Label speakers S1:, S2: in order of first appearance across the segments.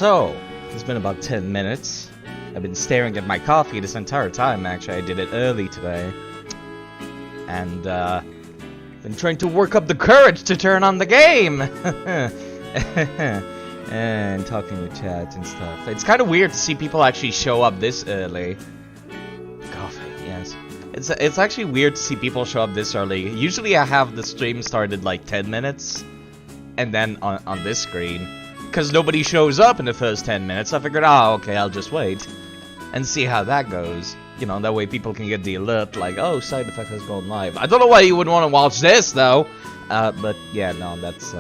S1: So, it's been about 10 minutes. I've been staring at my coffee this entire time, actually. I did it early today. And, been trying to work up the courage to turn on the game! And talking with chat and stuff. It's kind of weird to see people actually show up this early. Coffee, yes. It's actually weird to see people show up this early. Usually I have the stream started like 10 minutes. And then on this screen. Because nobody shows up in the first 10 minutes, I figured, oh, okay, I'll just wait. And see how that goes. You know, that way people can get the alert, like, oh, side effect has gone live. I don't know why you would want to watch this, though. But, yeah, no, that's,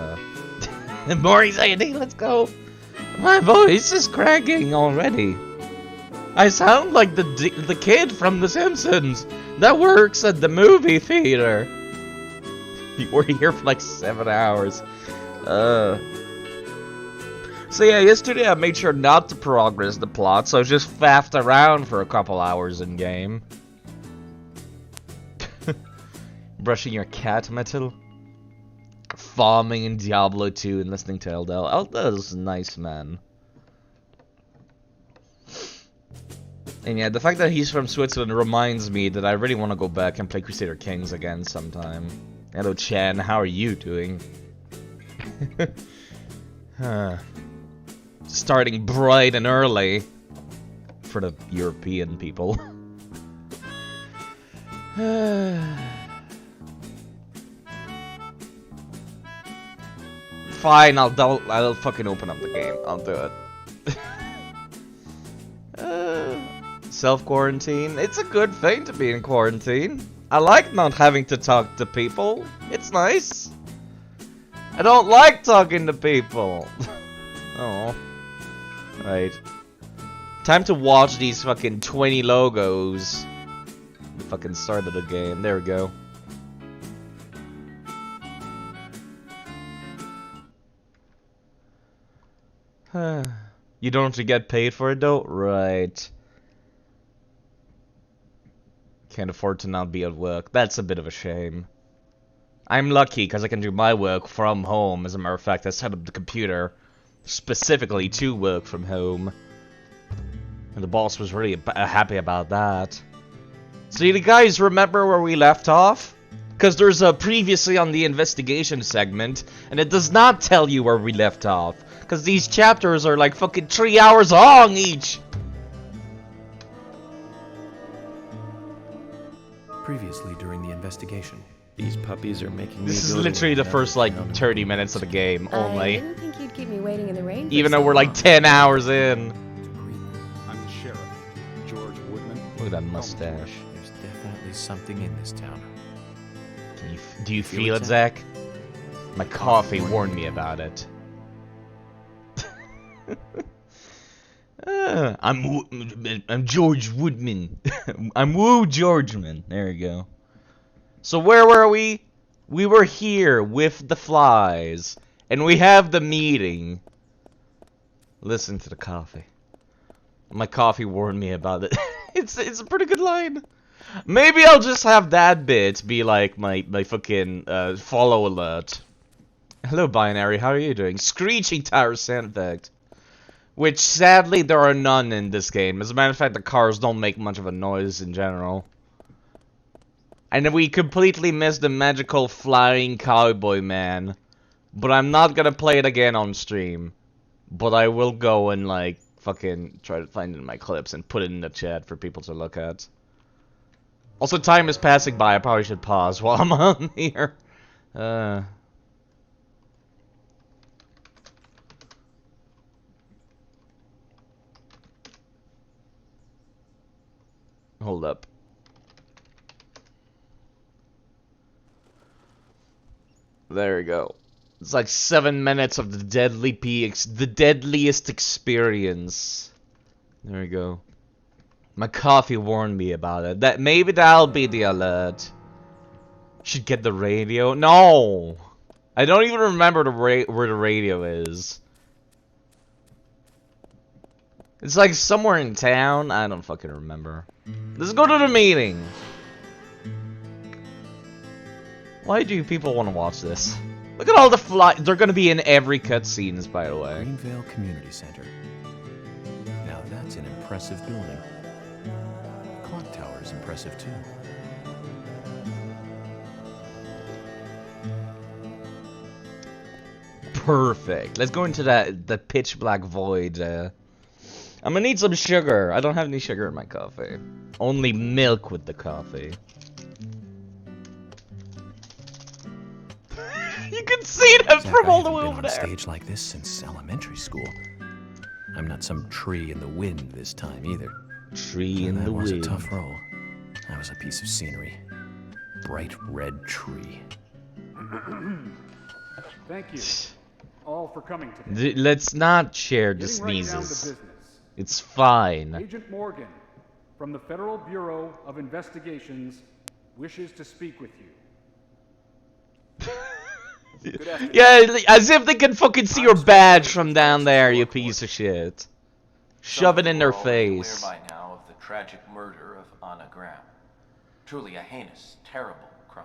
S1: more anxiety, let's go. My voice is cracking already. I sound like the kid from The Simpsons that works at the movie theater. You were here for like 7 hours. So yeah, yesterday I made sure not to progress the plot, so I just faffed around for a couple hours in game. Brushing your cat, Metal. Farming in Diablo 2 and listening to Eldel. Eldel's nice, man. And yeah, the fact that he's from Switzerland reminds me that I really want to go back and play Crusader Kings again sometime. Hello, Chan. How are you doing? Starting bright and early for the European people. Fine, I'll fucking open up the game. I'll do it. Self-quarantine. It's a good thing to be in quarantine. I like not having to talk to people. It's nice. I don't like talking to people. Oh. Right. Time to watch these fucking 20 logos. The fucking start of the game. There we go. You don't get paid for it though? Right. Can't afford to not be at work. That's a bit of a shame. I'm lucky because I can do my work from home. As a matter of fact, I set up the computer specifically to work from home. And the boss was really happy about that. So you guys remember where we left off? Because there's a previously on the investigation segment, and it does not tell you where we left off. Because these chapters are like fucking 3 hours long each!
S2: Previously during the investigation. These puppies are making me.
S1: This is literally the first like 30 minutes of the game only.
S3: I didn't think you'd keep me waiting in the rain.
S1: Even though we're like 10 hours in.
S4: I'm the sheriff, George Woodman.
S1: Look at that mustache.
S2: There's definitely something in this town.
S1: Do you feel it, Zach? My coffee warned me about it. I'm George Woodman. I'm Woo Georgeman. There we go. So where were we? We were here with the flies. And we have the meeting. Listen to the coffee. My coffee warned me about it. It's a pretty good line. Maybe I'll just have that bit be like my fucking follow alert. Hello Binary, how are you doing? Screeching tire sound effect. Which sadly there are none in this game. As a matter of fact, the cars don't make much of a noise in general. And we completely missed the magical flying cowboy man. But I'm not gonna play it again on stream. But I will go and like fucking try to find it in my clips and put it in the chat for people to look at. Also, time is passing by. I probably should pause while I'm on here. Hold up. There we go. It's like 7 minutes of the the deadliest experience. There we go. My coffee warned me about it. Maybe that'll be the alert. Should get the radio. No, I don't even remember where the radio is. It's like somewhere in town. I don't fucking remember. Let's go to the meeting. Why do people want to watch this? Look at all the fly. They're gonna be in every cutscenes, by the way.
S2: Greenvale Community Center. Now that's an impressive building. The clock tower is impressive too.
S1: Perfect. Let's go into the pitch black void. I'm gonna need some sugar. I don't have any sugar in my coffee. Only milk with the coffee. You can see them
S2: Zach,
S1: from
S2: I
S1: all the
S2: haven't
S1: way
S2: been
S1: over
S2: on
S1: there.
S2: stage like this since elementary school. I'm not some tree in the wind this time either.
S1: Tree in the
S2: That was
S1: wind.
S2: a tough role. That was a piece of scenery. Bright red tree.
S4: Thank you all for coming today.
S1: Let's not share the
S4: Getting right down to
S1: sneezes.
S4: business.
S1: It's fine.
S4: Agent Morgan from the Federal Bureau of Investigations wishes to speak with you. Good afternoon.
S1: Yeah, as if they can fucking see your badge from down there, you piece of shit. Shove it in their face.
S5: Aware by now of the tragic murder of Anna Graham. Truly a heinous, terrible crime.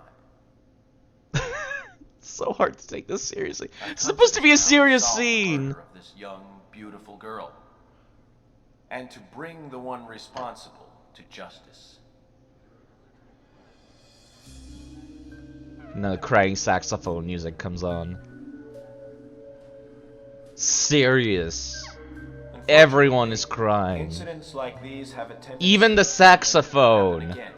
S1: It's so hard to take this seriously. It's supposed to be a serious scene.
S5: Of this young, beautiful girl, and to bring the one responsible to justice.
S1: No, crying saxophone music comes on. Serious. Everyone is crying.
S5: Incidents like these have a tendency
S1: Even the
S5: to happen
S1: saxophone.
S5: again.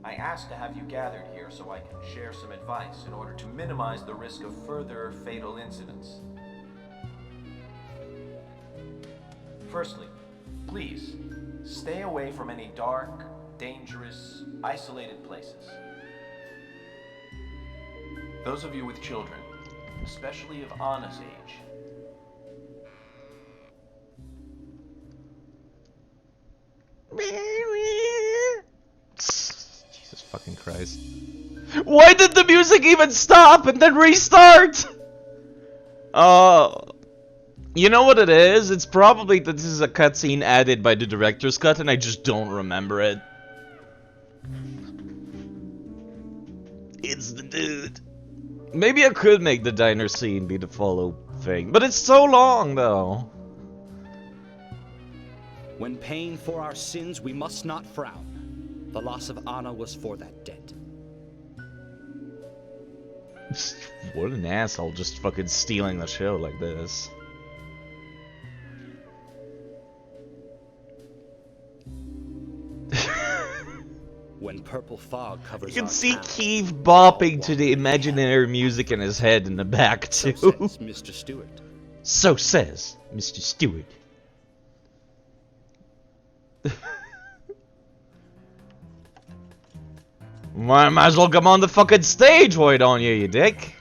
S5: I asked to have you gathered here so I can share some advice in order to minimize the risk of further fatal incidents. Firstly, please stay away from any dark, dangerous, isolated places. Those of you with children, especially of Anna's age,
S1: Jesus fucking Christ. Why did the music even stop and then restart? You know what it is? It's probably that this is a cutscene added by the director's cut and I just don't remember it. It's the dude. Maybe I could make the diner scene be the follow thing, but it's so long though.
S6: When paying for our sins, we must not frown. The loss of Anna was for that debt.
S1: What an asshole, just fucking stealing the show like this.
S6: When purple fog covers
S1: You can
S6: our
S1: see
S6: town,
S1: Keith
S6: all
S1: bopping to
S6: walk
S1: the
S6: in
S1: imaginary music in his head in the back
S6: So
S1: too.
S6: says Mr. Stewart.
S1: So says Mr. Stewart. Might as well come on the fucking stage, why don't you, you dick?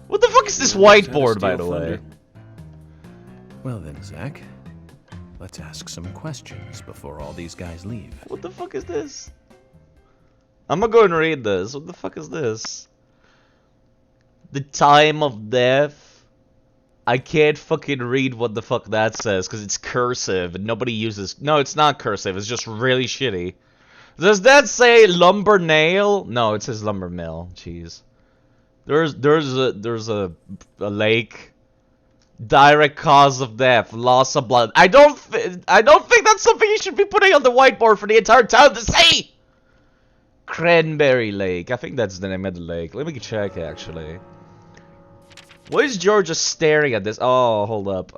S1: What the fuck is this whiteboard, by the way?
S2: Well then, Zach. Let's ask some questions before all these guys leave.
S1: What the fuck is this? I'm gonna go and read this. What the fuck is this? The time of death? I can't fucking read what the fuck that says because it's cursive and nobody uses. No, it's not cursive. It's just really shitty. Does that say lumber nail? No, it says lumber mill. Jeez. There's a lake. Direct cause of death, loss of blood. I don't think that's something you should be putting on the whiteboard for the entire town to see. Cranberry Lake. I think that's the name of the lake. Let me check actually. Why is George just staring at this? Oh, hold up.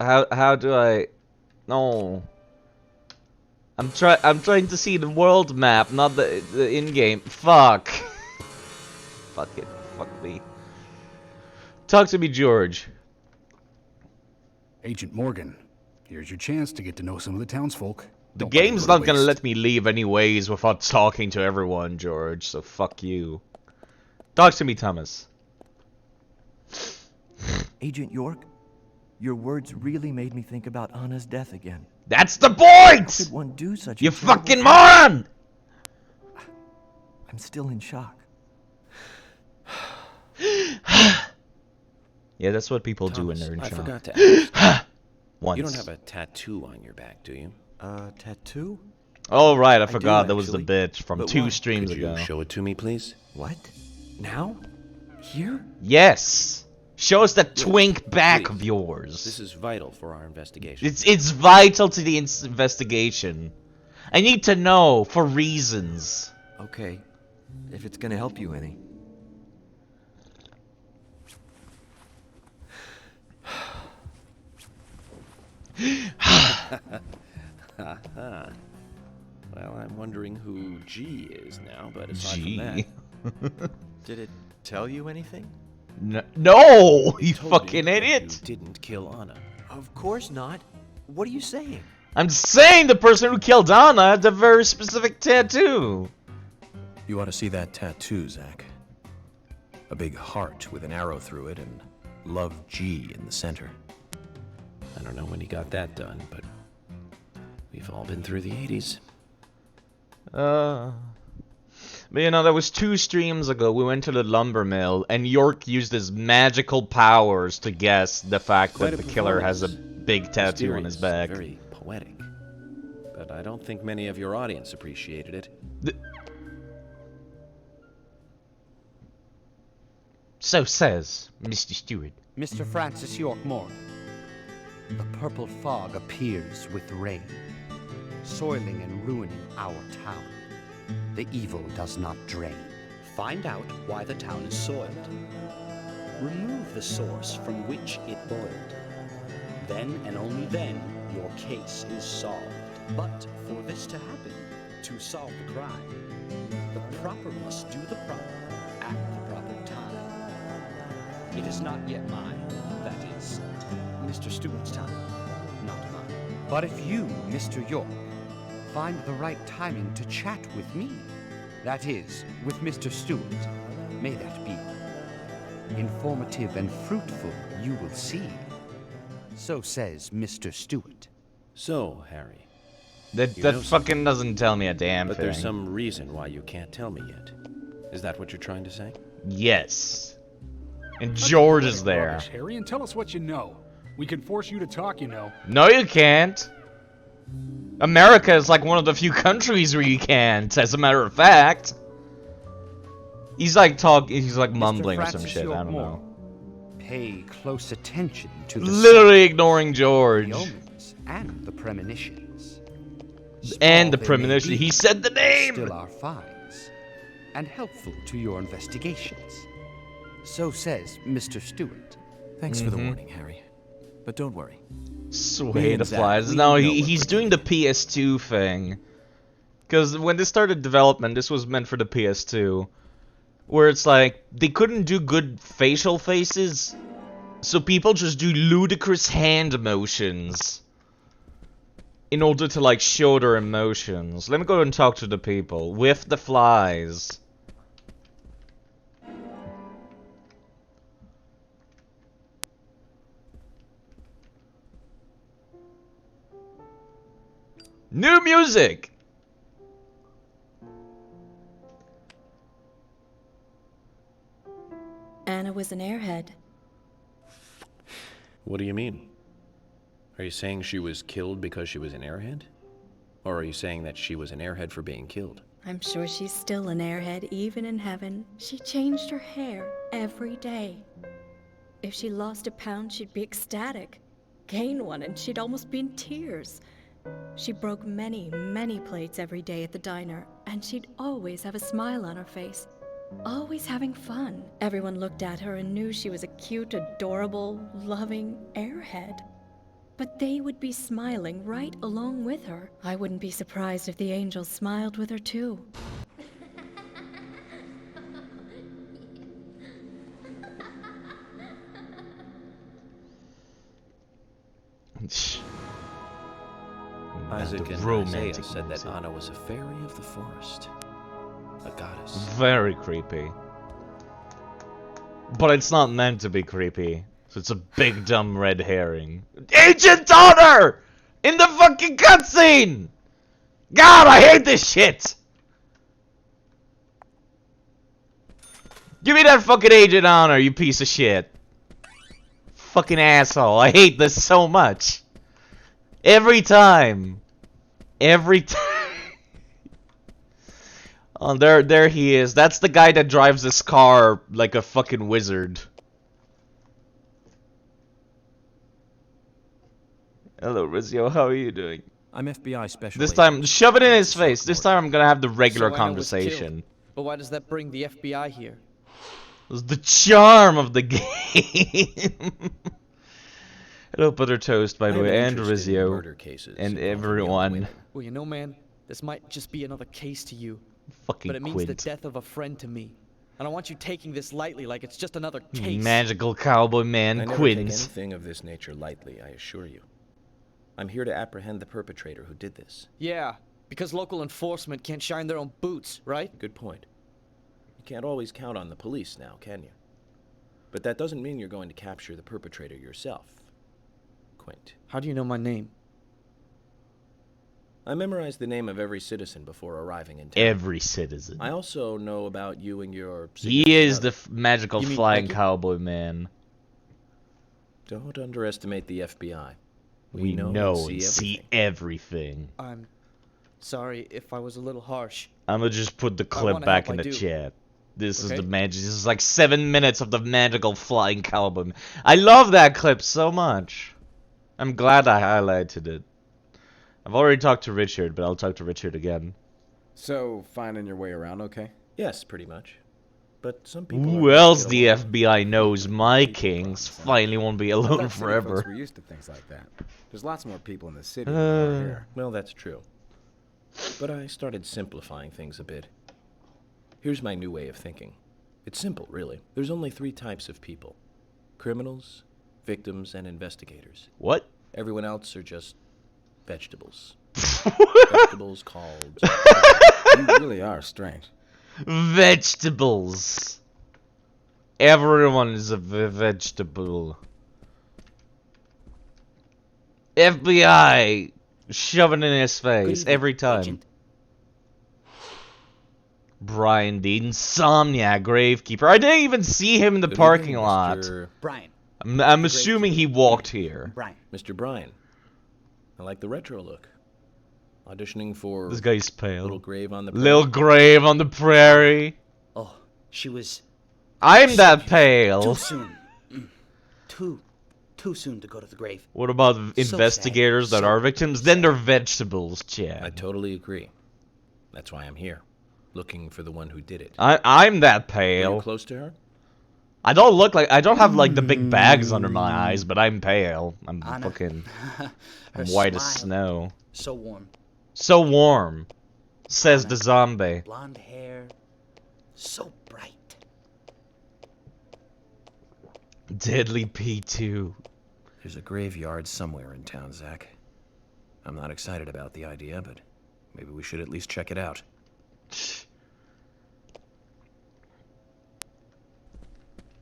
S1: How do I? No. I'm trying to see the world map, not the in-game. Fuck. Fuck it. Fuck me. Talk to me, George.
S7: Agent Morgan, here's your chance to get to know some of the townsfolk.
S1: The
S7: Don't let it
S1: game's
S7: go to
S1: not gonna
S7: waste.
S1: let me leave anyways without talking to everyone, George, so fuck you. Talk to me, Thomas.
S8: Agent York, your words really made me think about Anna's death again.
S1: That's the
S8: How
S1: point!
S8: could one do such
S1: You
S8: a terrible
S1: fucking
S8: thing?
S1: moron!
S8: I'm still in shock.
S1: Yeah, that's what people do when they're in
S2: I
S1: shock.
S2: forgot to ask.
S1: Once.
S2: You don't have a tattoo on your back, do you?
S8: Tattoo?
S1: Oh right, I
S8: do,
S1: forgot that was the
S8: actually.
S1: bitch from
S8: But
S1: 2
S8: why?
S1: streams
S2: Could you
S1: ago.
S2: show it to me, please?
S8: What? Now? Here?
S1: Yes! Show us that
S2: Yes,
S1: twink back
S2: please.
S1: of yours.
S2: This is vital for our investigation.
S1: It's vital to the investigation. I need to know for reasons.
S8: Okay. If it's gonna help you any.
S2: Well, I'm wondering who G is now, but aside
S1: Gee.
S2: from that,
S8: Did it tell you anything?
S1: No, you
S2: told me
S1: fucking
S2: that
S1: idiot!
S2: You didn't kill Anna.
S8: Of course not. What are you saying?
S1: I'm saying the person who killed Anna had a very specific tattoo.
S7: You ought to see that tattoo, Zach. A big heart with an arrow through it and Love G in the center.
S2: I don't know when he got that done, but we've all been through the 80s.
S1: But you know, that was 2 streams ago, we went to the lumber mill, and York used his magical powers to guess the fact that the killer has a big tattoo on his back.
S2: Very poetic. But I don't think many of your audience appreciated it.
S1: So says Mr. Stewart.
S6: Mr. Francis York Morgan. The purple fog appears with rain, soiling and ruining our town. The evil does not drain. Find out why the town is soiled. Remove the source from which it boiled. Then and only then your case is solved. But for this to happen, to solve the crime, the proper must do the proper at the proper time. It is not yet mine, that is, Mr. Stewart's time, not mine. But if you, Mr. York, find the right timing to chat with me, that is, with Mr. Stewart, may that be informative and fruitful, you will see. So says Mr. Stewart.
S2: So, Harry,
S1: That
S2: You know
S1: fucking doesn't tell me a damn
S2: but
S1: thing.
S2: there's some reason why you can't tell me yet. Is that what you're trying to say?
S1: Yes. And George is there.
S4: Rubbish, Harry, and tell us what you know. We can force you to talk, you know.
S1: No, you can't. America is like one of the few countries where you can't, as a matter of fact. He's like mumbling or some
S6: Francis
S1: shit, I
S6: York
S1: don't
S6: Moore,
S1: know.
S6: Pay close attention to the
S1: Literally ignoring George.
S6: the omens and the premonitions.
S1: And the
S6: Small they may
S1: premonition,
S6: be,
S1: he said the name!
S6: Still are finds, and helpful to your investigations. So says Mr. Stewart.
S8: Thanks for the warning, Harry. But don't worry.
S1: Sway the
S8: Zach,
S1: flies.
S8: we
S1: No,
S8: know
S1: he's
S8: what
S1: doing the PS2 thing. Because when this started development, this was meant for the PS2. Where it's like, they couldn't do good facial faces. So people just do ludicrous hand motions. In order to like show their emotions. Let me go and talk to the people. With the flies. New music!
S3: Anna was an airhead.
S2: What do you mean? Are you saying she was killed because she was an airhead? Or are you saying that she was an airhead for being killed?
S3: I'm sure she's still an airhead, even in heaven. She changed her hair every day. If she lost a pound, she'd be ecstatic. Gain one, and she'd almost be in tears. She broke many, many plates every day at the diner, and she'd always have a smile on her face. Always having fun. Everyone looked at her and knew she was a cute, adorable, loving airhead. But they would be smiling right along with her. I wouldn't be surprised if the angels smiled with her too.
S2: Isaac
S1: The
S2: and
S1: romantic
S2: Isaiah said that
S1: music.
S2: Anna was a fairy of the forest. A goddess.
S1: Very creepy. But it's not meant to be creepy. So it's a big dumb red herring. Agent Honor! In the fucking cutscene! God, I hate this shit! Give me that fucking Agent Honor, you piece of shit. Fucking asshole. I hate this so much. Every time. Every time. Oh, there he is. That's the guy that drives this car like a fucking wizard. Hello, Rizio. How are you doing?
S7: I'm FBI special.
S1: This time,
S7: agent.
S1: shove it in his face. This time, I'm gonna have the regular
S9: So I know it's killed.
S1: conversation.
S9: But why does that bring the FBI here?
S1: It's the charm of the game. Hello, Butter Toast, by the
S2: I am
S1: way, and
S2: interested in
S1: Rizio,
S2: murder cases
S1: and
S2: involving young
S1: everyone.
S2: women.
S9: Well, you know, man, this might just be another case to you.
S1: Fucking
S9: But it means the
S1: Quint.
S9: death of a friend to me. I don't want you taking this lightly like it's just another case.
S1: Magical cowboy man,
S2: I never take
S1: Quint.
S2: anything of this nature lightly, I assure you. I'm here to apprehend the perpetrator who did this.
S9: Yeah, because local enforcement can't shine their own boots, right?
S2: Good point. You can't always count on the police now, can you? But that doesn't mean you're going to capture the perpetrator yourself, Quint.
S9: How do you know my name?
S2: I memorized the name of every citizen before arriving in town.
S1: Every citizen.
S2: I also know about you and your...
S1: He is
S2: significant
S1: the magical
S9: You mean
S1: flying
S9: Becky?
S1: cowboy man.
S2: other. Don't underestimate the FBI.
S1: We know and see everything.
S9: I'm sorry if I was a little harsh.
S1: I'm gonna just put the clip
S9: wanna
S1: back
S9: help,
S1: in
S9: I
S1: the
S9: do.
S1: chat. This is
S9: Okay.
S1: the magic. This is like 7 minutes of the magical flying cowboy man. I love that clip so much. I'm glad I highlighted it. I've already talked to Richard, but I'll talk to Richard again.
S10: So, finding your way around okay?
S2: Yes, pretty much. But some people...
S1: Who
S2: are
S1: else
S2: get
S1: the
S2: along.
S1: FBI knows my kings finally won't be
S10: I
S1: alone
S10: thought city folks
S1: forever.
S10: were used to things like that. There's lots more people in the city than there are here.
S2: Well, that's true. But I started simplifying things a bit. Here's my new way of thinking. It's simple, really. There's only 3 types of people. Criminals, victims, and investigators.
S1: What?
S2: Everyone else are just vegetables. Vegetables called...
S10: You really are strange.
S1: Vegetables. Everyone is a vegetable. FBI, shove it in his face every time. Brian the Insomniac Gravekeeper. I didn't even see him in the
S2: Good
S1: parking
S2: evening,
S1: lot.
S2: Mr.
S11: Brian.
S1: I'm assuming he walked here.
S11: Brian.
S2: Mr. Bryan. I like the retro look. Auditioning for
S1: This guy's
S2: Little
S1: pale.
S2: Grave on the
S1: Little
S2: Prairie.
S1: grave on the prairie.
S11: Oh, she was
S1: I'm that
S11: too
S1: pale.
S11: soon. Too soon to go to the grave.
S1: What about
S11: sad.
S1: investigators that
S11: So
S1: are victims? Then they're vegetables,
S2: I
S1: Chad.
S2: totally agree. That's why I'm here. Looking for the one who did it.
S1: I'm that
S2: Are you
S1: pale.
S2: close to her?
S1: I don't look like I don't have like the big bags under my eyes, but I'm pale. I'm
S11: Anna.
S1: fucking
S11: Her
S1: I'm white as
S11: smile,
S1: snow.
S11: So warm.
S1: So warm, says the zombie.
S11: Blonde hair. So bright.
S1: Deadly P2.
S7: There's a graveyard somewhere in town, Zach. I'm not excited about the idea, but maybe we should at least check it out.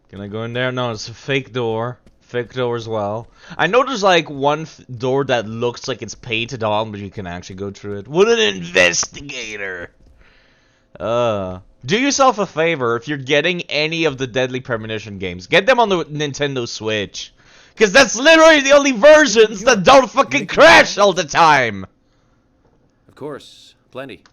S1: Can I go in there? No, it's a fake door. Fake door as well. I know there's like one door that looks like it's painted on, but you can actually go through it. What an investigator! Do yourself a favor if you're getting any of the Deadly Premonition games. Get them on the Nintendo Switch. Because that's literally the only versions that don't fucking crash all the time!
S2: Of course. Plenty.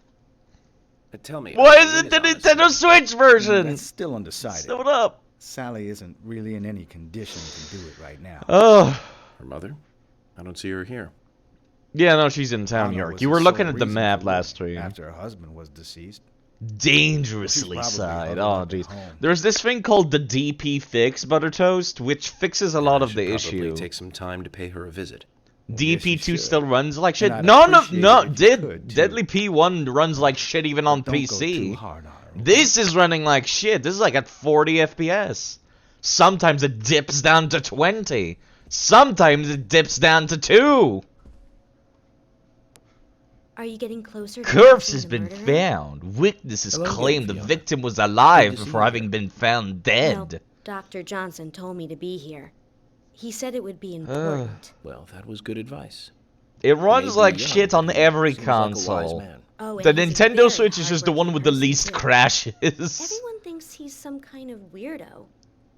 S2: But tell me...
S1: Why
S2: when
S1: is it the
S2: Honest
S1: Nintendo Switch version?
S10: That's still undecided.
S1: Slow it up.
S10: Sally isn't really in any condition to do it right now.
S1: Oh.
S2: Her mother? I don't see her here.
S1: Yeah, no, she's in town,
S10: Anna
S1: York.
S10: was
S1: You
S10: the
S1: were
S10: sole
S1: looking at the
S10: reason
S1: map
S10: for
S1: last
S10: leaving
S1: stream.
S10: After her husband was deceased.
S1: Dangerously
S10: She's
S1: side.
S10: probably
S1: Oh,
S10: huddled
S1: jeez.
S10: up at home.
S1: There's this thing called the DP fix, Butter Toast, which fixes a lot
S2: I
S1: of
S2: should
S1: the
S2: probably
S1: issue.
S2: take some time to pay her a visit.
S10: Yes, you
S1: DP2
S10: should.
S1: still runs like shit.
S10: And I'd
S1: No,
S10: appreciate
S1: no,
S10: it if you
S1: did
S10: could, too.
S1: Deadly P1 runs like shit even on
S10: Don't go
S1: PC.
S10: too hard on her.
S1: This is running like shit. This is like at 40 FPS. Sometimes it dips down to 20. Sometimes it dips down to 2.
S3: Are you getting closer to
S1: Corpse
S3: catching
S1: has
S3: the
S1: been
S3: murderer?
S1: found. Witnesses
S2: Hello again,
S1: claim the
S2: Fiona.
S1: victim was alive
S2: Good to see
S1: before
S2: you
S1: having
S2: here.
S1: been found
S3: Well,
S1: dead.
S3: Dr. Johnson told me to be here. He said it would be important.
S2: Well, that was good advice.
S1: It runs
S2: Maybe
S1: like
S2: young,
S1: shit on
S2: but he
S1: every
S2: seems like a wise
S1: console.
S2: man.
S3: Oh,
S1: The
S3: and he's a
S1: Nintendo
S3: very
S1: Switch is just the one
S3: hardworking
S1: with the
S3: person,
S1: least
S3: too.
S1: crashes.
S3: Everyone thinks he's some kind of weirdo,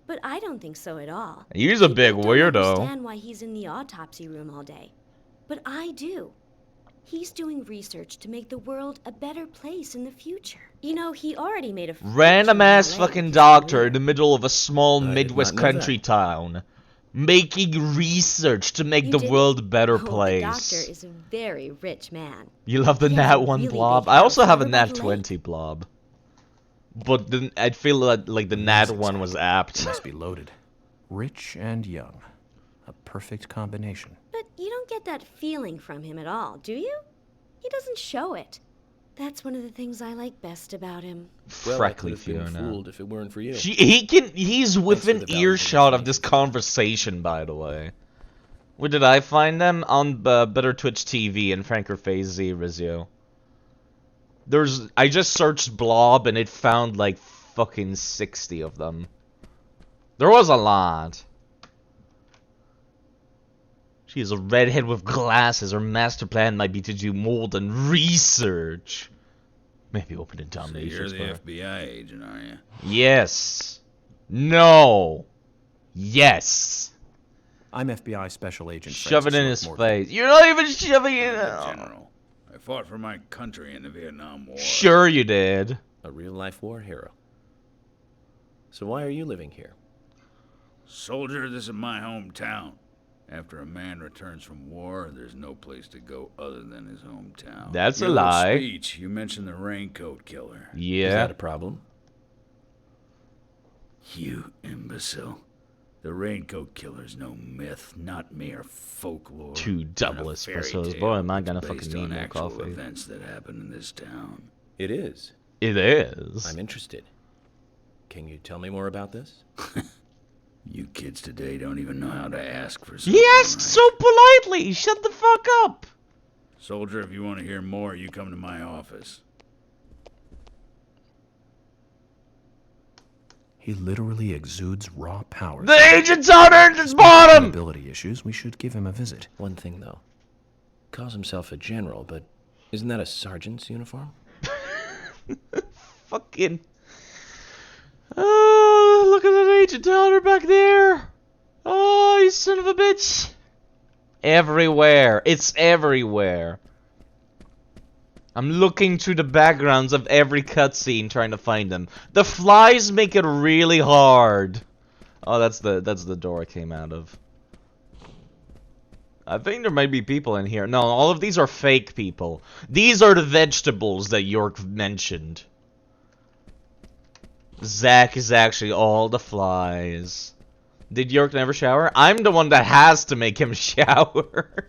S3: but I don't think so at all.
S1: He's a big
S3: People don't
S1: weirdo.
S3: understand why he's in the autopsy room all day, but I do.
S12: He's doing research to make the world a better place in the future. You know, he already made a
S1: Random ass fucking doctor in the middle of a small
S2: I did
S1: Midwest
S2: not know
S1: country
S2: that.
S1: town. Making research to make the world a better
S12: Oh, the
S1: place.
S12: doctor is a very rich man.
S1: You love the
S12: He has
S1: Nat
S12: a
S1: 1
S12: really
S1: blob?
S12: big
S1: I also
S12: house
S1: have a
S12: over by
S1: Nat
S12: the
S1: 20 blob. But then I feel like the Nat 1 was apt.
S7: Must be loaded. Rich and young. A perfect combination.
S12: But you don't get that feeling from him at all, do you? He doesn't show it. That's one of the things I like best about him.
S2: Well, I could
S1: Freckly
S2: have been
S1: Fiona.
S2: fooled if it weren't for you.
S1: He's within
S2: the valuable
S1: earshot of
S2: information.
S1: this conversation, by the way. Where did I find them? On Better Twitch TV and Franker Phase Z Rizio. I just searched Blob and it found like fucking 60 of them. There was a lot. She is a redhead with glasses. Her master plan might be to do more than research. Maybe open a
S13: So
S1: domination.
S13: you're the FBI agent, are you?
S1: Yes. No. Yes.
S7: I'm FBI Special Agent
S1: Shove it
S7: Francis
S1: in his
S7: York Morgan.
S1: face. You're not even shoving it in.
S13: General, I fought for my country in the Vietnam War.
S1: Sure you did.
S2: A real-life war hero. So why are you living here?
S13: Soldier, this is my hometown. After a man returns from war, there's no place to go other than his hometown.
S1: That's a
S13: Your little
S1: lie.
S13: Speech, you mentioned the raincoat killer.
S1: Yeah.
S2: Is that a problem?
S13: You imbecile. The raincoat killer's no myth, not mere folklore.
S1: Two
S13: and a
S1: double
S13: fairy
S1: espressos.
S13: tale
S1: Boy, am I
S13: that's
S1: gonna
S13: based
S1: fucking need
S13: on
S1: more
S13: actual
S1: coffee.
S13: events that happen in this town.
S2: It is.
S1: It is.
S2: I'm interested. Can you tell me more about this?
S13: You kids today don't even know how to ask for something.
S1: He asked so politely. Shut the fuck up.
S13: Soldier, if you want to hear more, you come to my office.
S7: He literally exudes raw power.
S1: The agent's on Earth's bottom.
S7: Ability issues. We should give him a visit.
S2: One thing, though. Calls himself a general, but isn't that a sergeant's uniform?
S1: Fucking. Oh, look at that agent Tyler back there. Oh, you son of a bitch. Everywhere. It's everywhere. I'm looking through the backgrounds of every cutscene trying to find them. The flies make it really hard. Oh, that's the door I came out of. I think there might be people in here. No, all of these are fake people. These are the vegetables that York mentioned. Zach is actually all the flies. Did York never shower? I'm the one that has to make him shower.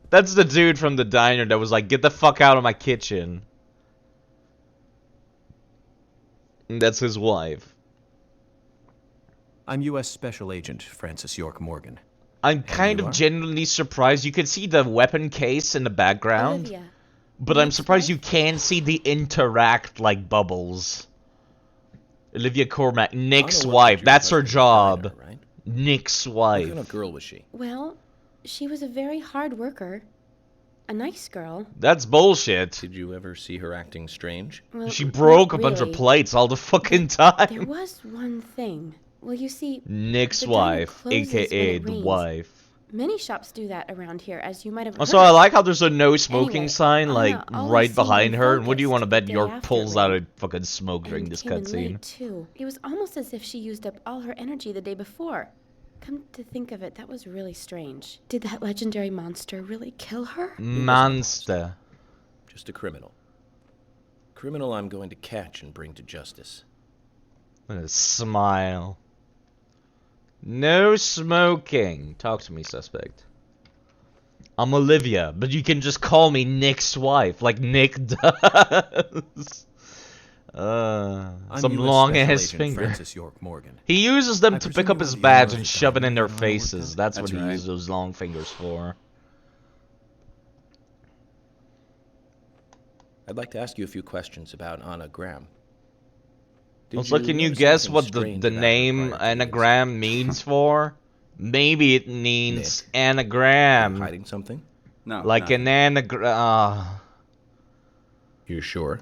S1: That's the dude from the diner that was like, get the fuck out of my kitchen. And that's his wife.
S7: I'm U.S. Special Agent Francis York Morgan.
S1: I'm kind
S7: you
S1: of
S7: are?
S1: genuinely surprised. You can see the weapon case in the background.
S3: Olivia.
S1: But I'm surprised you can't see the interact like bubbles. Olivia Cormack, Nick's wife. That's her job.
S2: Diner, right?
S1: Nick's
S2: What
S1: wife.
S2: kind of girl was she?
S3: Well, she was a very hard worker. A nice girl.
S1: That's bullshit.
S2: Did you ever see her acting strange?
S3: Well,
S1: She broke a
S3: not
S1: bunch of
S3: really.
S1: plates all the fucking
S3: There
S1: time.
S3: was one thing. Well, you see,
S1: Nick's
S3: the diner
S1: wife,
S3: closes when
S1: aka
S3: it
S1: the
S3: rains.
S1: wife.
S3: Many shops do that around here, as you might have
S1: Also,
S3: heard.
S1: I like how there's a no smoking
S3: Anyway,
S1: sign, like,
S3: Anna always
S1: right
S3: seemed
S1: behind her. And what do you want to
S3: unfocused
S1: bet
S3: the day
S1: York
S3: after
S1: pulls
S3: it
S1: out
S3: rained.
S1: a fucking smoke during
S3: And
S1: this
S3: came in
S1: cutscene?
S3: late, too. It was almost as if she used up all her energy the day before. Come to think of it, that was really strange. Did that legendary monster really kill her?
S1: Monster.
S2: Just a criminal. Criminal I'm going to catch and bring to justice.
S1: And a smile. No smoking. Talk to me, suspect. I'm Olivia, but you can just call me Nick's wife, like Nick does.
S7: I'm
S1: Some
S7: US
S1: long
S7: Special
S1: ass
S7: Agent
S1: finger.
S7: Francis York Morgan.
S1: He uses them
S7: I
S1: to pick
S7: presume
S1: up
S7: you
S1: his
S7: know the
S1: badge
S7: honor
S1: and
S7: of
S1: shove it in their
S7: the diner I worked
S1: faces.
S7: at?
S1: That's what
S13: That's
S1: he
S13: right.
S1: uses those long fingers for.
S2: I'd like to ask you a few questions about Anna Graham. Did
S1: Also, can you
S2: notice
S1: guess
S2: anything
S1: what
S2: strange
S1: the
S2: about her
S1: name
S2: prior to the
S1: anagram means for? Maybe it means
S2: Nick, Are
S1: anagram.
S2: you hiding something?
S13: No,
S1: Like an anagram.
S2: You're sure?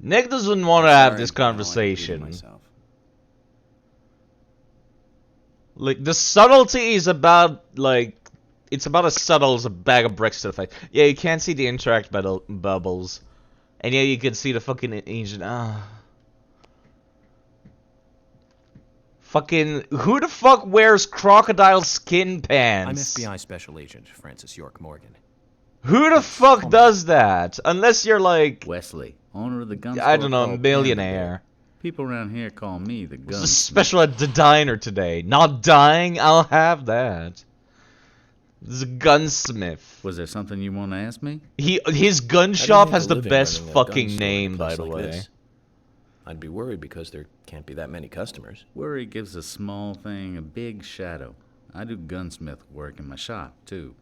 S1: Nick doesn't want to have this conversation. Like, the subtlety is about, like, It's about as subtle as a bag of bricks to the face. Yeah, you can't see the interact bubbles. And yeah, you can see the fucking ancient... Fucking... Who the fuck wears crocodile skin
S7: I'm
S1: pants?
S7: FBI Special Agent Francis York Morgan.
S1: Who the fuck does that? Unless you're like...
S13: Wesley, owner of the gun store
S1: I don't know,
S13: called
S1: millionaire.
S13: People around here call me the gun.
S1: This is special at the diner today. Not dying? I'll have that. This is a gunsmith.
S13: Was there something you want to ask me?
S1: His gun
S2: How do you
S1: shop
S2: make
S1: has
S2: a
S1: the
S2: living
S1: best
S2: running a gun
S1: fucking
S2: store in a
S1: name, by
S2: place
S1: the
S2: like
S1: way.
S2: this? I'd be worried because there can't be that many customers.
S13: Worry gives a small thing a big shadow. I do gunsmith work in my shop, too.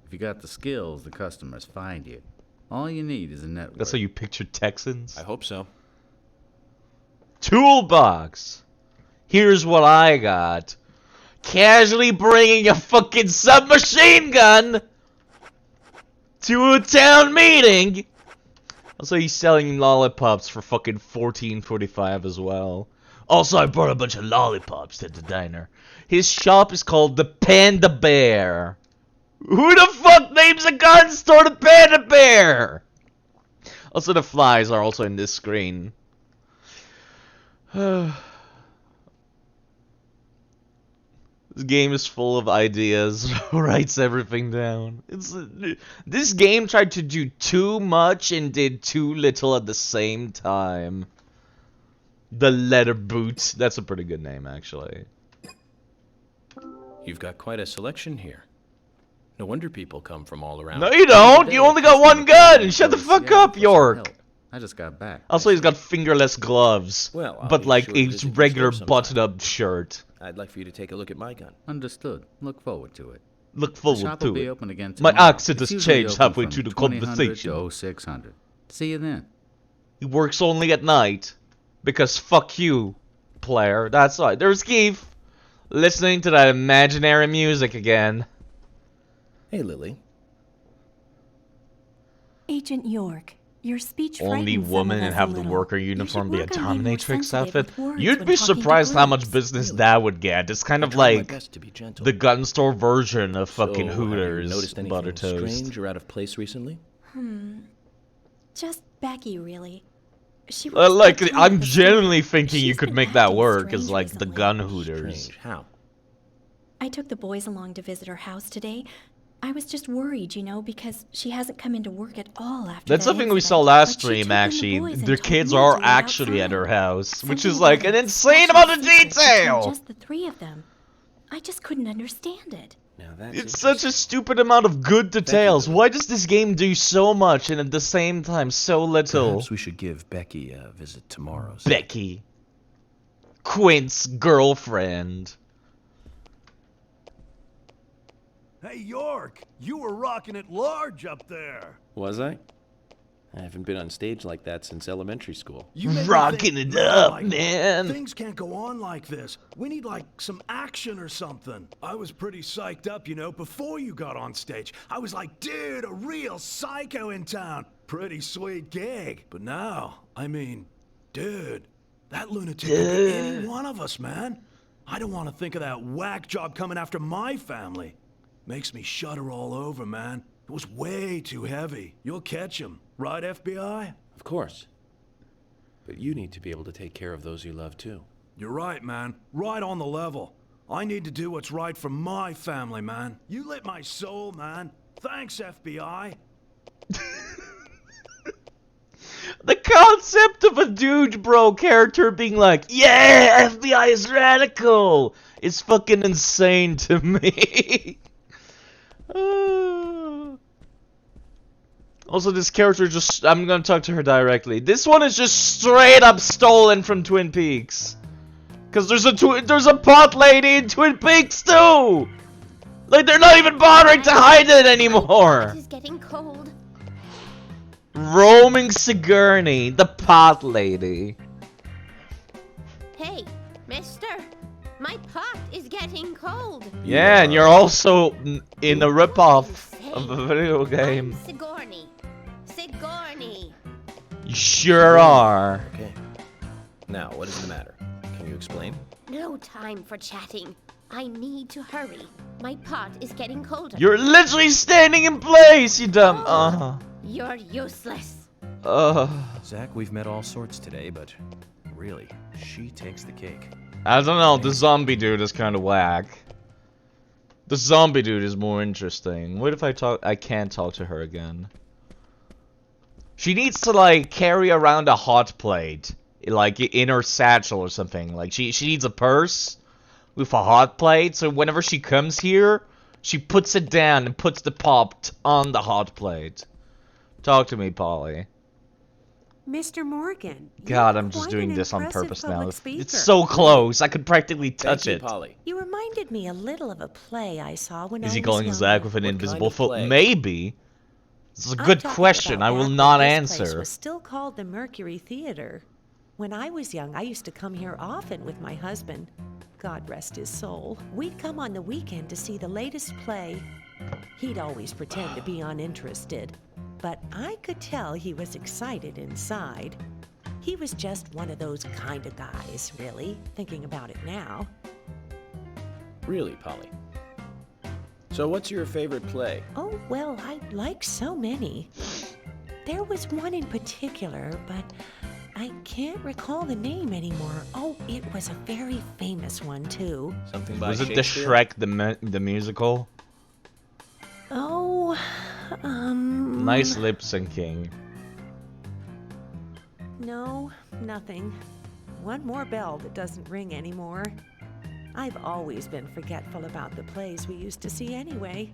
S13: If you got the skills, the customers find you. All you need is a network.
S1: That's how you picture Texans?
S2: I hope so.
S1: Toolbox! Here's what I got. Casually bringing a fucking submachine gun to a town meeting! Also, he's selling lollipops for fucking $14.45 as well. Also, I brought a bunch of lollipops to the diner. His shop is called the Panda Bear. Who the fuck names a gun store the Panda Bear? Also, the flies are also in this screen. This game is full of ideas. Writes everything down. This game tried to do too much and did too little at the same time. The Leather Boot. That's a pretty good name, actually.
S2: You've got quite a selection here. No wonder people come from all around.
S1: No, you don't. You only got one gun. Shut the fuck up, York.
S13: I just got back.
S1: Also, he's got fingerless gloves,
S2: Well, I'll
S1: but
S2: be
S1: like
S2: sure to
S1: a
S2: visit your
S1: regular
S2: store sometime.
S1: buttoned-up shirt.
S2: I'd like for you to take a look at my gun.
S13: Understood. Look forward to it.
S1: Look
S13: The
S1: forward
S13: shop
S1: to
S13: will be
S1: it.
S13: open again
S1: My
S13: tomorrow.
S1: accent
S13: It's
S1: has
S13: usually
S1: changed
S13: open
S1: halfway
S13: from
S1: through the
S13: 2000
S1: conversation.
S13: to 0600. See you then.
S1: He works only at night. Because fuck you, player. That's right. There's Keith. Listening to that imaginary music again.
S2: Hey, Lily.
S3: Agent York, your speech
S1: Only
S3: frightens some
S1: woman
S3: of
S1: and
S3: us
S1: have
S3: a
S1: the
S3: little.
S1: worker
S3: You
S1: uniform
S3: should
S1: be a
S3: work on being more
S1: dominatrix
S3: sensitive
S1: outfit.
S3: with words
S1: You'd
S3: when
S1: be
S3: talking to
S1: surprised how much
S3: groups.
S1: business that would get. It's kind
S2: I
S1: of
S2: try my
S1: like
S2: best to be gentle.
S1: the gun store version of fucking
S2: So, have you
S1: Hooters
S2: noticed anything
S1: butter toast.
S2: strange or out of place recently?
S3: Just Becky, really. She
S1: Like,
S3: works
S1: I'm
S3: at the
S1: genuinely
S3: store.
S1: thinking you
S3: She's
S1: could
S3: been
S1: make that
S3: acting
S1: work as
S3: strange
S1: like the
S3: recently.
S1: gun Hooters.
S2: Strange. How?
S3: I took the boys along to visit her house today. I was just worried, you know, because she hasn't come into work at all after
S1: That's
S3: that
S1: something we
S3: incident.
S1: saw last
S3: But she
S1: stream,
S3: took in the
S1: actually.
S3: boys and
S1: Their
S3: told
S1: kids
S3: me to
S1: are
S3: wait
S1: actually at
S3: outside.
S1: her house, which
S3: Something
S1: is like
S3: about
S1: an
S3: a
S1: insane
S3: special
S1: amount of
S3: secret between
S1: detail!
S3: just the three of them. I just couldn't understand it.
S2: Now that's
S1: It's such a stupid amount of good details. Why does this game do so much and at the same time so little?
S7: Perhaps we should give Becky a visit tomorrow.
S1: Becky. Quint's girlfriend.
S14: Hey, York, you were rocking it large up there.
S2: Was I? I haven't been on stage like that since elementary school.
S14: You made me
S1: Rocking
S14: think,
S1: it up,
S14: like,
S1: man.
S14: Things can't go on like this. We need like some action or something. I was pretty psyched up, you know, before you got on stage. I was like, dude, a real psycho in town. Pretty sweet gig. But now, I mean, dude, that lunatic could be any one of us, man. I don't want to think of that whack job coming after my family. Makes me shudder all over, man. It was way too heavy. You'll catch him, right, FBI?
S2: Of course. But you need to be able to take care of those you love, too.
S14: You're right, man. Right on the level. I need to do what's right for my family, man. You lit my soul, man. Thanks, FBI.
S1: The concept of a dude bro character being like, yeah, FBI is radical, is fucking insane to me. Also, this character just, I'm gonna talk to her directly. This one is just straight up stolen from Twin Peaks. Cause there's a pot lady in Twin Peaks too! Like, they're not even bothering to hide it anymore!
S12: It is getting cold.
S1: Roaming Sigourney, the pot lady.
S12: Hey, mister, my pot is getting cold.
S1: Yeah, and you're also in a ripoff of a video game.
S12: Sigourney. Sigourney.
S1: You sure are.
S2: Okay. Now, what is the matter? Can you explain?
S12: No time for chatting. I need to hurry.
S15: My pot is getting colder.
S1: You're literally standing in place, you dumb.
S15: You're useless.
S7: Zach, we've met all sorts today, but really, she takes the cake.
S1: I don't know. The zombie dude is kind of whack. The zombie dude is more interesting. What if I can't talk to her again? She needs to, like, carry around a hot plate, like, in her satchel or something. Like, she needs a purse with a hot plate, so whenever she comes here, she puts it down and puts the pop on the hot plate. Talk to me, Polly.
S16: Mr. Morgan.
S1: God, I'm just doing this on purpose now. It's so close. I could practically touch it.
S2: Polly.
S16: You reminded me a little of a play I saw when I was
S1: Is he calling
S16: younger.
S1: Zach with an invisible foot? Maybe. This is a
S16: I'm
S1: good
S16: talking
S1: question.
S16: about
S1: I will
S16: back
S1: not
S16: when this place
S1: answer.
S16: was still called the Mercury Theater. When I was young, I used to come here often with my husband. God rest his soul. We'd come on the weekend to see the latest play. He'd always pretend to be uninterested, but I could tell he was excited inside. He was just one of those kind of guys, really, thinking about it now.
S2: Really, Polly? So what's your favorite play?
S16: Oh, well, I like so many. There was one in particular, but I can't recall the name anymore. Oh, it was a very famous one, too.
S2: Something by
S1: Was it the Shrek the musical?
S16: Oh,
S1: Nice lip syncing.
S16: No, nothing. One more bell that doesn't ring anymore. I've always been forgetful about the plays we used to see anyway.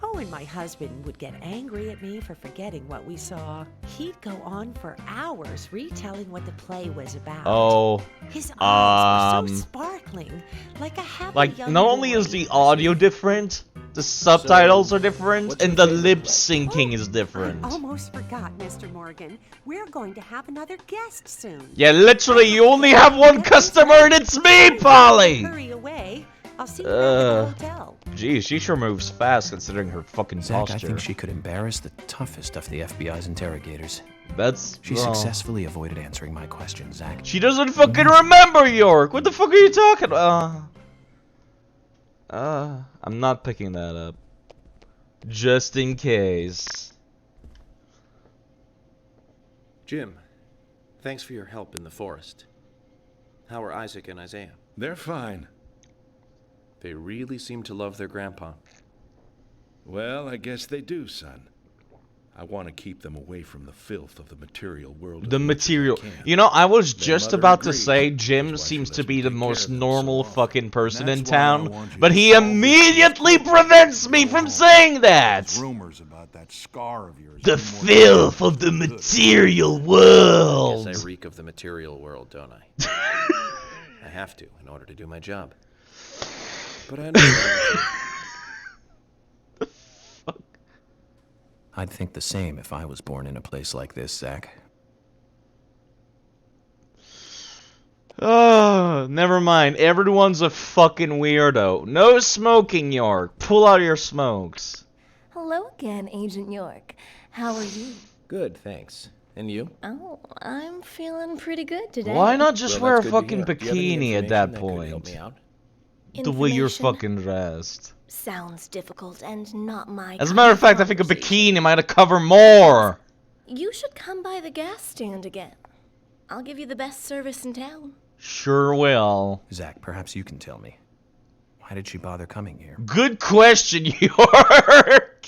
S16: Oh, and my husband would get angry at me for forgetting what we saw. He'd go on for hours retelling what the play was about.
S1: Oh.
S16: His eyes were so sparkling, like a happy
S1: Like,
S16: young
S1: not only
S16: boy.
S1: is the audio different, the subtitles are different, and the lip syncing is different.
S16: Almost forgot, Mr. Morgan. We're going to have another guest soon.
S1: Yeah, literally, you only have one customer, and it's me, Polly!
S16: Hurry away. I'll see you back at the hotel.
S1: Geez, she sure moves fast considering her fucking
S7: Zach,
S1: posture.
S7: I think she could embarrass the toughest of the FBI's interrogators.
S1: That's...
S7: She
S1: well,
S7: successfully avoided answering my question, Zach.
S1: She doesn't fucking remember, York! What the fuck are you talking about? I'm not picking that up. Just in case.
S2: Jim, thanks for your help in the forest. How are Isaac and Isaiah?
S17: They're fine.
S2: They really seem to love their grandpa.
S17: Well, I guess they do, son. I want to keep them away from the filth of the material world.
S1: The material. You know, I was
S17: Their
S1: just
S17: mother
S1: about to
S17: agreed.
S1: say Jim seems to be the most normal fucking person in
S17: That's why I
S1: town,
S17: want you
S1: but
S17: to
S1: he
S17: solve this
S1: immediately prevents me from saying that!
S17: rumors about that scar of yours.
S1: The filth of the material world!
S2: Yes, I reek of the material world, don't I? I have to in order to do my job. But I understand.
S7: I'd think the same if I was born in a place like this, Zach.
S1: Oh, never mind. Everyone's a fucking weirdo. No smoking, York. Pull out your smokes.
S18: Hello again, Agent York. How are you?
S2: Good, thanks. And you?
S18: Oh, I'm feeling pretty good today.
S1: Why not just wear a
S2: that's good to
S1: fucking
S2: hear. Do you have any
S1: bikini at
S2: information
S1: that
S2: that could
S1: point?
S2: help me out?
S1: The way you're
S18: Information?
S1: fucking dressed.
S18: Sounds difficult and not my
S1: As a
S18: kind
S1: matter of fact, I think a
S18: conversation.
S1: bikini might cover more.
S18: You should come by the gas stand again. I'll give you the best service in town.
S1: Sure will.
S7: Zach, perhaps you can tell me. Why did she bother coming here?
S1: Good question, York.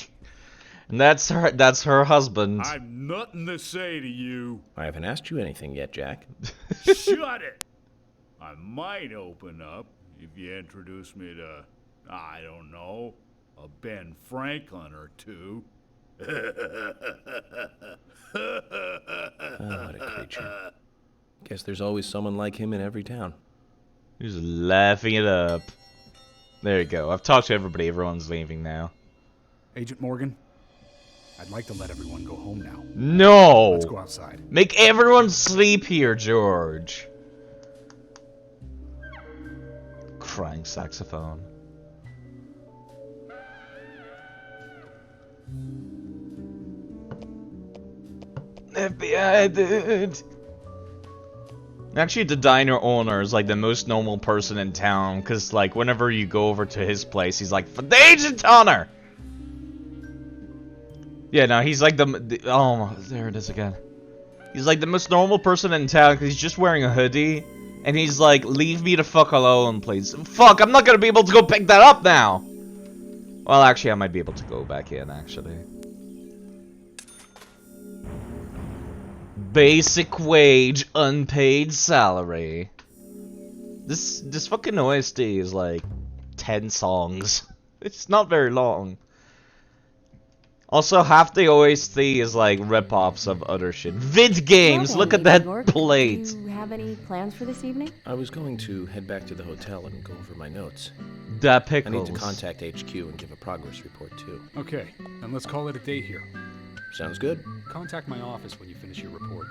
S1: And that's her husband.
S17: I've nothing to say to you.
S2: I haven't asked you anything yet, Jack.
S17: Shut it! I might open up if you introduce me to, I don't know, a Ben Franklin or two.
S2: What a creature. Guess there's always someone like him in every town.
S1: He's laughing it up. There you go. I've talked to everybody. Everyone's leaving now.
S4: Agent Morgan, I'd like to let everyone go home now.
S1: No!
S4: Let's go outside.
S1: Make everyone sleep here, George. Crying saxophone. FBI, dude. Actually, the diner owner is like the most normal person in town, because like whenever you go over to his place, he's like, "For the agent honor!" Yeah, no, he's like oh, there it is again. He's like the most normal person in town, because he's just wearing a hoodie, and he's like, "Leave me the fuck alone, please." Fuck, I'm not gonna be able to go pick that up now! Well, actually, I might be able to go back in, actually. Basic wage, unpaid salary. This fucking OST is like 10 songs. It's not very long. Also, half the OST is like rip-offs of other shit. Vid games, look at that plate.
S19: Do you have any plans for this evening?
S2: I was going to head back to the hotel and go over my notes.
S1: Da
S2: I
S1: pickles.
S2: need to contact HQ and give a progress report too.
S4: Okay, then let's call it a day here.
S2: Sounds good.
S4: Contact my office when you finish your report.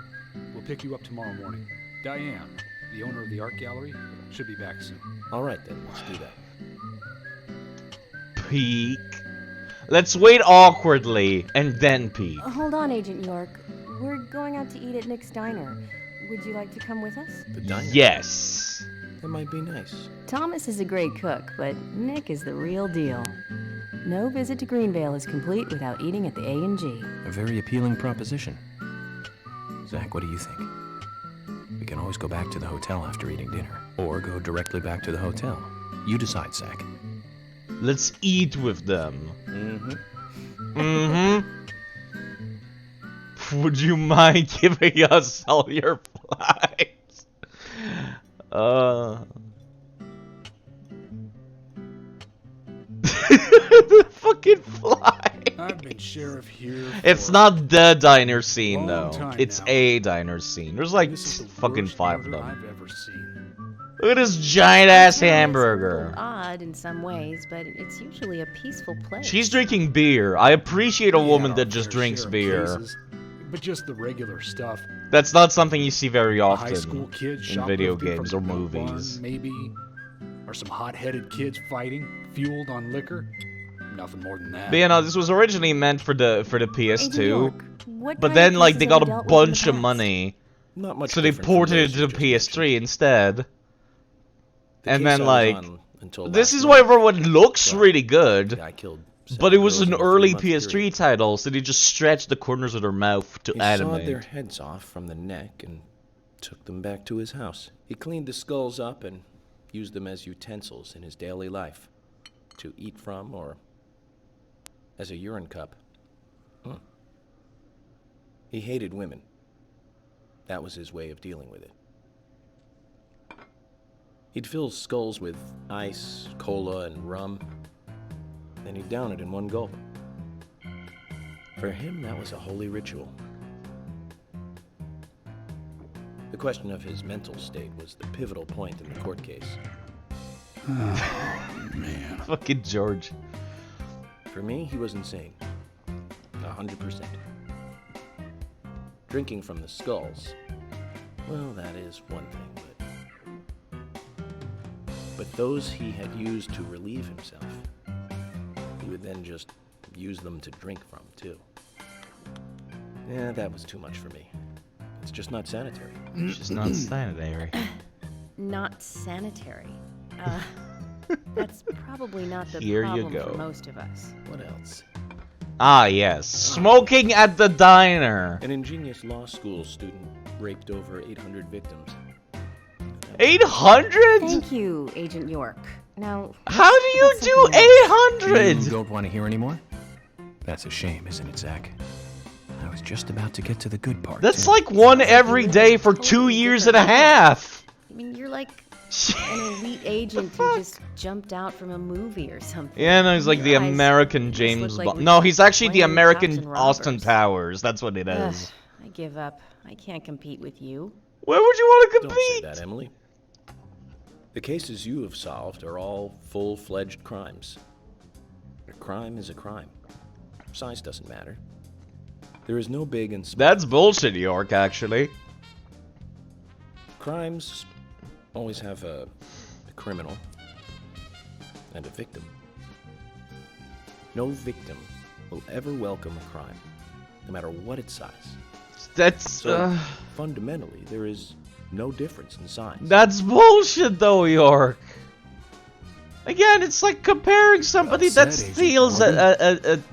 S4: We'll pick you up tomorrow morning. Diane, the owner of the art gallery, should be back soon.
S2: All right then, let's do that.
S1: Peek. Let's wait awkwardly and then peek.
S19: Hold on, Agent York. We're going out to eat at Nick's Diner. Would you like to come with us?
S2: The diner?
S1: Yes.
S2: That might be nice.
S19: Thomas is a great cook, but Nick is the real deal. No visit to Greenvale is complete without eating at the A&G.
S7: A very appealing proposition. Zach, what do you think? We can always go back to the hotel after eating dinner, or go directly back to the hotel. You decide, Zach.
S1: Let's eat with them.
S2: Mm-hmm.
S1: Would you mind giving us all your flies? The fucking fly.
S4: I've been sheriff here.
S1: It's not the diner scene though.
S4: time
S1: It's
S4: now.
S1: a diner scene. There's like
S4: This is the
S1: fucking
S4: worst
S1: 5 of
S4: murder
S1: them.
S4: I've ever seen.
S1: Look at this giant ass
S19: The town is
S1: hamburger.
S19: odd in some ways, but it's usually a peaceful place.
S1: She's drinking beer. I appreciate a
S4: We
S1: woman
S4: had
S1: that
S4: our
S1: just
S4: fair
S1: drinks
S4: share of
S1: beer.
S4: cases, but just the regular stuff.
S1: That's not something you see very
S4: A high
S1: often
S4: school kid
S1: in video
S4: shoplifting
S1: games
S4: from
S1: or
S4: the milk barn,
S1: movies.
S4: maybe, or some hot-headed kids fighting, fueled on liquor. Nothing more than that.
S1: But you know, this was originally meant for the PS2,
S19: York, what
S1: but
S19: kind
S1: then
S19: of
S1: like they
S19: cases
S1: got
S19: have
S1: a
S19: you dealt with in the
S1: bunch of
S19: past?
S1: money,
S2: Not much
S1: so they
S2: different from
S1: ported it
S2: those
S1: to
S2: you
S1: the
S2: just
S1: PS3 instead.
S2: The
S1: And
S2: case
S1: then
S2: I was
S1: like,
S2: on until
S1: this
S2: last
S1: is
S2: month.
S1: why everyone looks
S2: Well,
S1: really good,
S2: guy killed
S1: but it was
S2: girls
S1: an
S2: in a
S1: early
S2: 3-month
S1: PS3
S2: period.
S1: title, so they just stretched the corners of their mouth to
S2: He sawed their
S1: animate.
S2: heads off from the neck and took them back to his house. He cleaned the skulls up and used them as utensils in his daily life, to eat from or as a urine cup. He hated women. That was his way of dealing with it. He'd fill skulls with ice, cola, and rum, then he'd down it in one gulp. For him, that was a holy ritual. The question of his mental state was the pivotal point in the court case.
S4: Man.
S1: Fucking George.
S2: For me, he was insane. 100%. Drinking from the skulls, well, that is one thing, but those he had used to relieve himself, he would then just use them to drink from, too. Yeah, that was too much for me. It's just not sanitary.
S1: It's just not sanitary.
S19: Not sanitary. That's probably not the
S1: Here you
S19: problem
S1: go.
S19: for most of us.
S2: What else?
S1: Ah, yes. Smoking at the diner.
S2: An ingenious law school student raped over 800 victims.
S1: 800?
S19: Thank you, Agent York. Now,
S1: How do you
S19: let's
S1: do
S19: look at something else.
S1: 800?
S7: You don't want to hear anymore? That's a shame, isn't it, Zach? I was just about to get to the good part.
S1: That's
S7: too.
S1: like one every day for 2 years and a half.
S19: I mean, you're like an elite agent who just jumped out from a movie or something.
S1: Yeah, no, he's like the
S19: Your eyes
S1: American
S19: just
S1: James
S19: look like
S1: Bond.
S19: we're
S1: No, he's actually the
S19: playing
S1: American
S19: cops and
S1: Austin
S19: robbers.
S1: Powers. That's what it
S19: Ugh,
S1: is.
S19: I give up. I can't compete with you.
S1: Where would you want to
S2: Don't
S1: compete?
S2: say that, Emily. The cases you have solved are all full-fledged crimes. A crime is a crime. Size doesn't matter. There is no big and small.
S1: That's bullshit, York, actually.
S2: Crimes always have a criminal and a victim. No victim will ever welcome a crime, no matter what its size.
S1: That's,
S2: So, fundamentally, there is No difference in size.
S1: That's bullshit, though, York. Again, it's like comparing somebody that steals at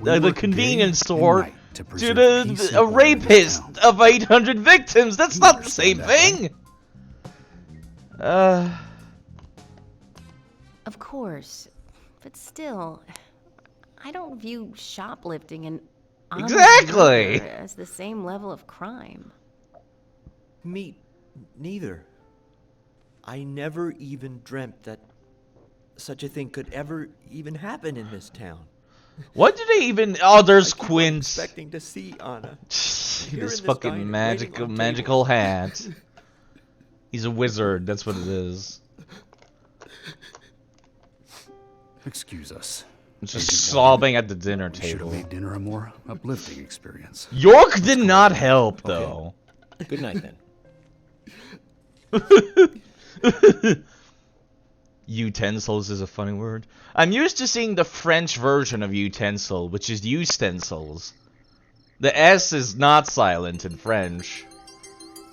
S1: the convenience store to a rapist of 800 victims. That's not the same thing.
S19: Of course, but still, I don't view shoplifting and honest
S1: Exactly.
S19: murder as the same level of crime.
S8: Me neither. I never even dreamt that such a thing could ever even happen in this town.
S1: What did they even? Oh, there's Quince.
S8: Expecting to see Anna.
S1: This fucking magical hat. He's a wizard. That's what it is.
S20: Excuse us.
S1: Just sobbing at the dinner
S20: We should have
S1: table.
S20: made dinner a more uplifting experience.
S1: York did not help, though.
S2: Good night, then.
S1: Utensils is a funny word. I'm used to seeing the French version of utensil, which is utensils. The S is not silent in French.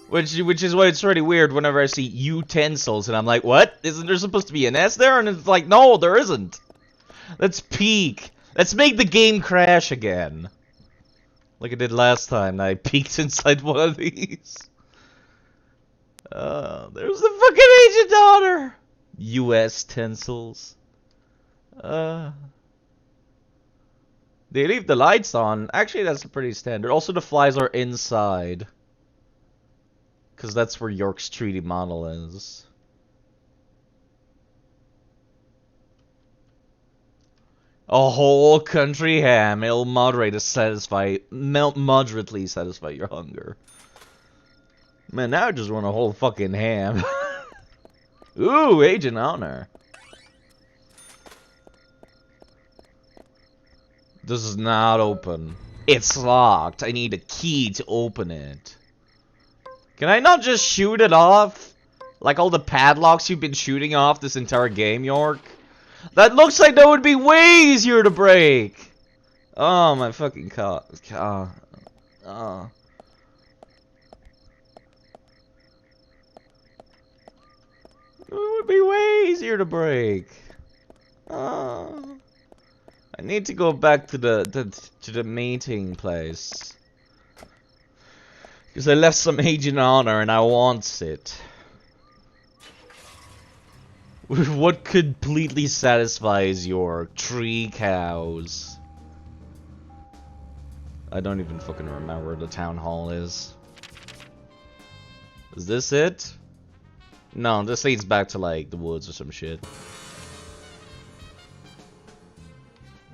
S1: Which is why it's really weird whenever I see utensils and I'm like, what? Isn't there supposed to be an S there? And it's like, no, there isn't. Let's peek. Let's make the game crash again. Like I did last time. I peeked inside one of these. There's the fucking agent daughter. U.S. tensils. They leave the lights on. Actually, that's pretty standard. Also, the flies are inside. Because that's where York's 3D model is. A whole country ham. It'll moderately satisfy your hunger. Man, now I just want a whole fucking ham. Ooh, Agent Honor. This is not open. It's locked. I need a key to open it. Can I not just shoot it off? Like all the padlocks you've been shooting off this entire game, York? That looks like that would be way easier to break. Oh, my fucking god. It would be way easier to break. I need to go back to the meeting place. Because I left some Agent Honor and I want it. What completely satisfies your 3 cows? I don't even fucking remember where the town hall is. Is this it? No, this leads back to like the woods or some shit.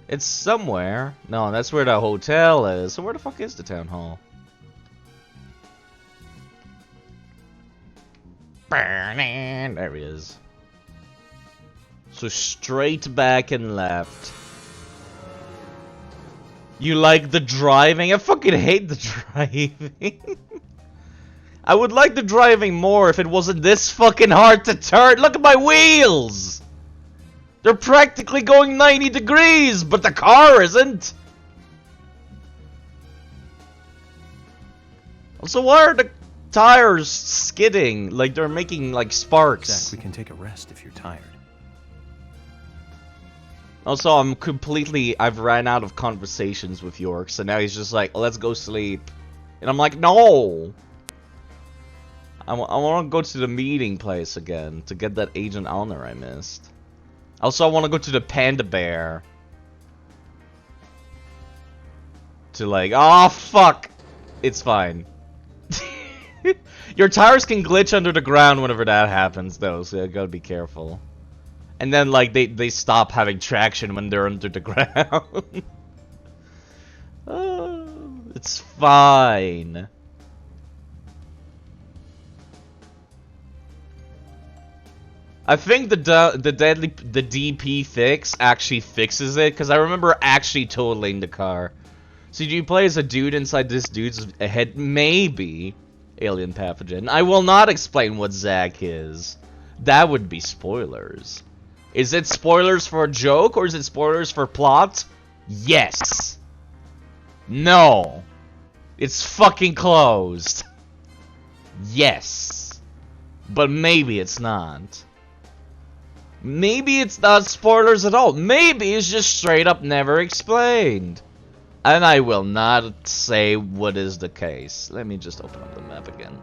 S1: It's somewhere. No, that's where the hotel is. So where the fuck is the town hall? There he is. So straight back and left. You like the driving? I fucking hate the driving. I would like the driving more if it wasn't this fucking hard to turn. Look at my wheels! They're practically going 90 degrees, but the car isn't. Also, why are the tires skidding? Like they're making like sparks.
S7: Zach, we can take a rest if you're tired.
S1: Also, I've ran out of conversations with York, so now he's just like, let's go sleep. And I'm like, no! I want to go to the meeting place again to get that Agent Honor I missed. Also, I want to go to the Panda Bear. To like, oh fuck! It's fine. Your tires can glitch under the ground whenever that happens though, so you gotta be careful. And then like they stop having traction when they're under the ground. Oh, it's fine. I think the DP fix actually fixes it, because I remember actually totaling the car. So do you play as a dude inside this dude's head? Maybe. Alien pathogen. I will not explain what Zach is. That would be spoilers. Is it spoilers for a joke, or is it spoilers for plot? Yes. No. It's fucking closed. Yes. But maybe it's not. Maybe it's not spoilers at all. Maybe it's just straight up never explained. And I will not say what is the case. Let me just open up the map again.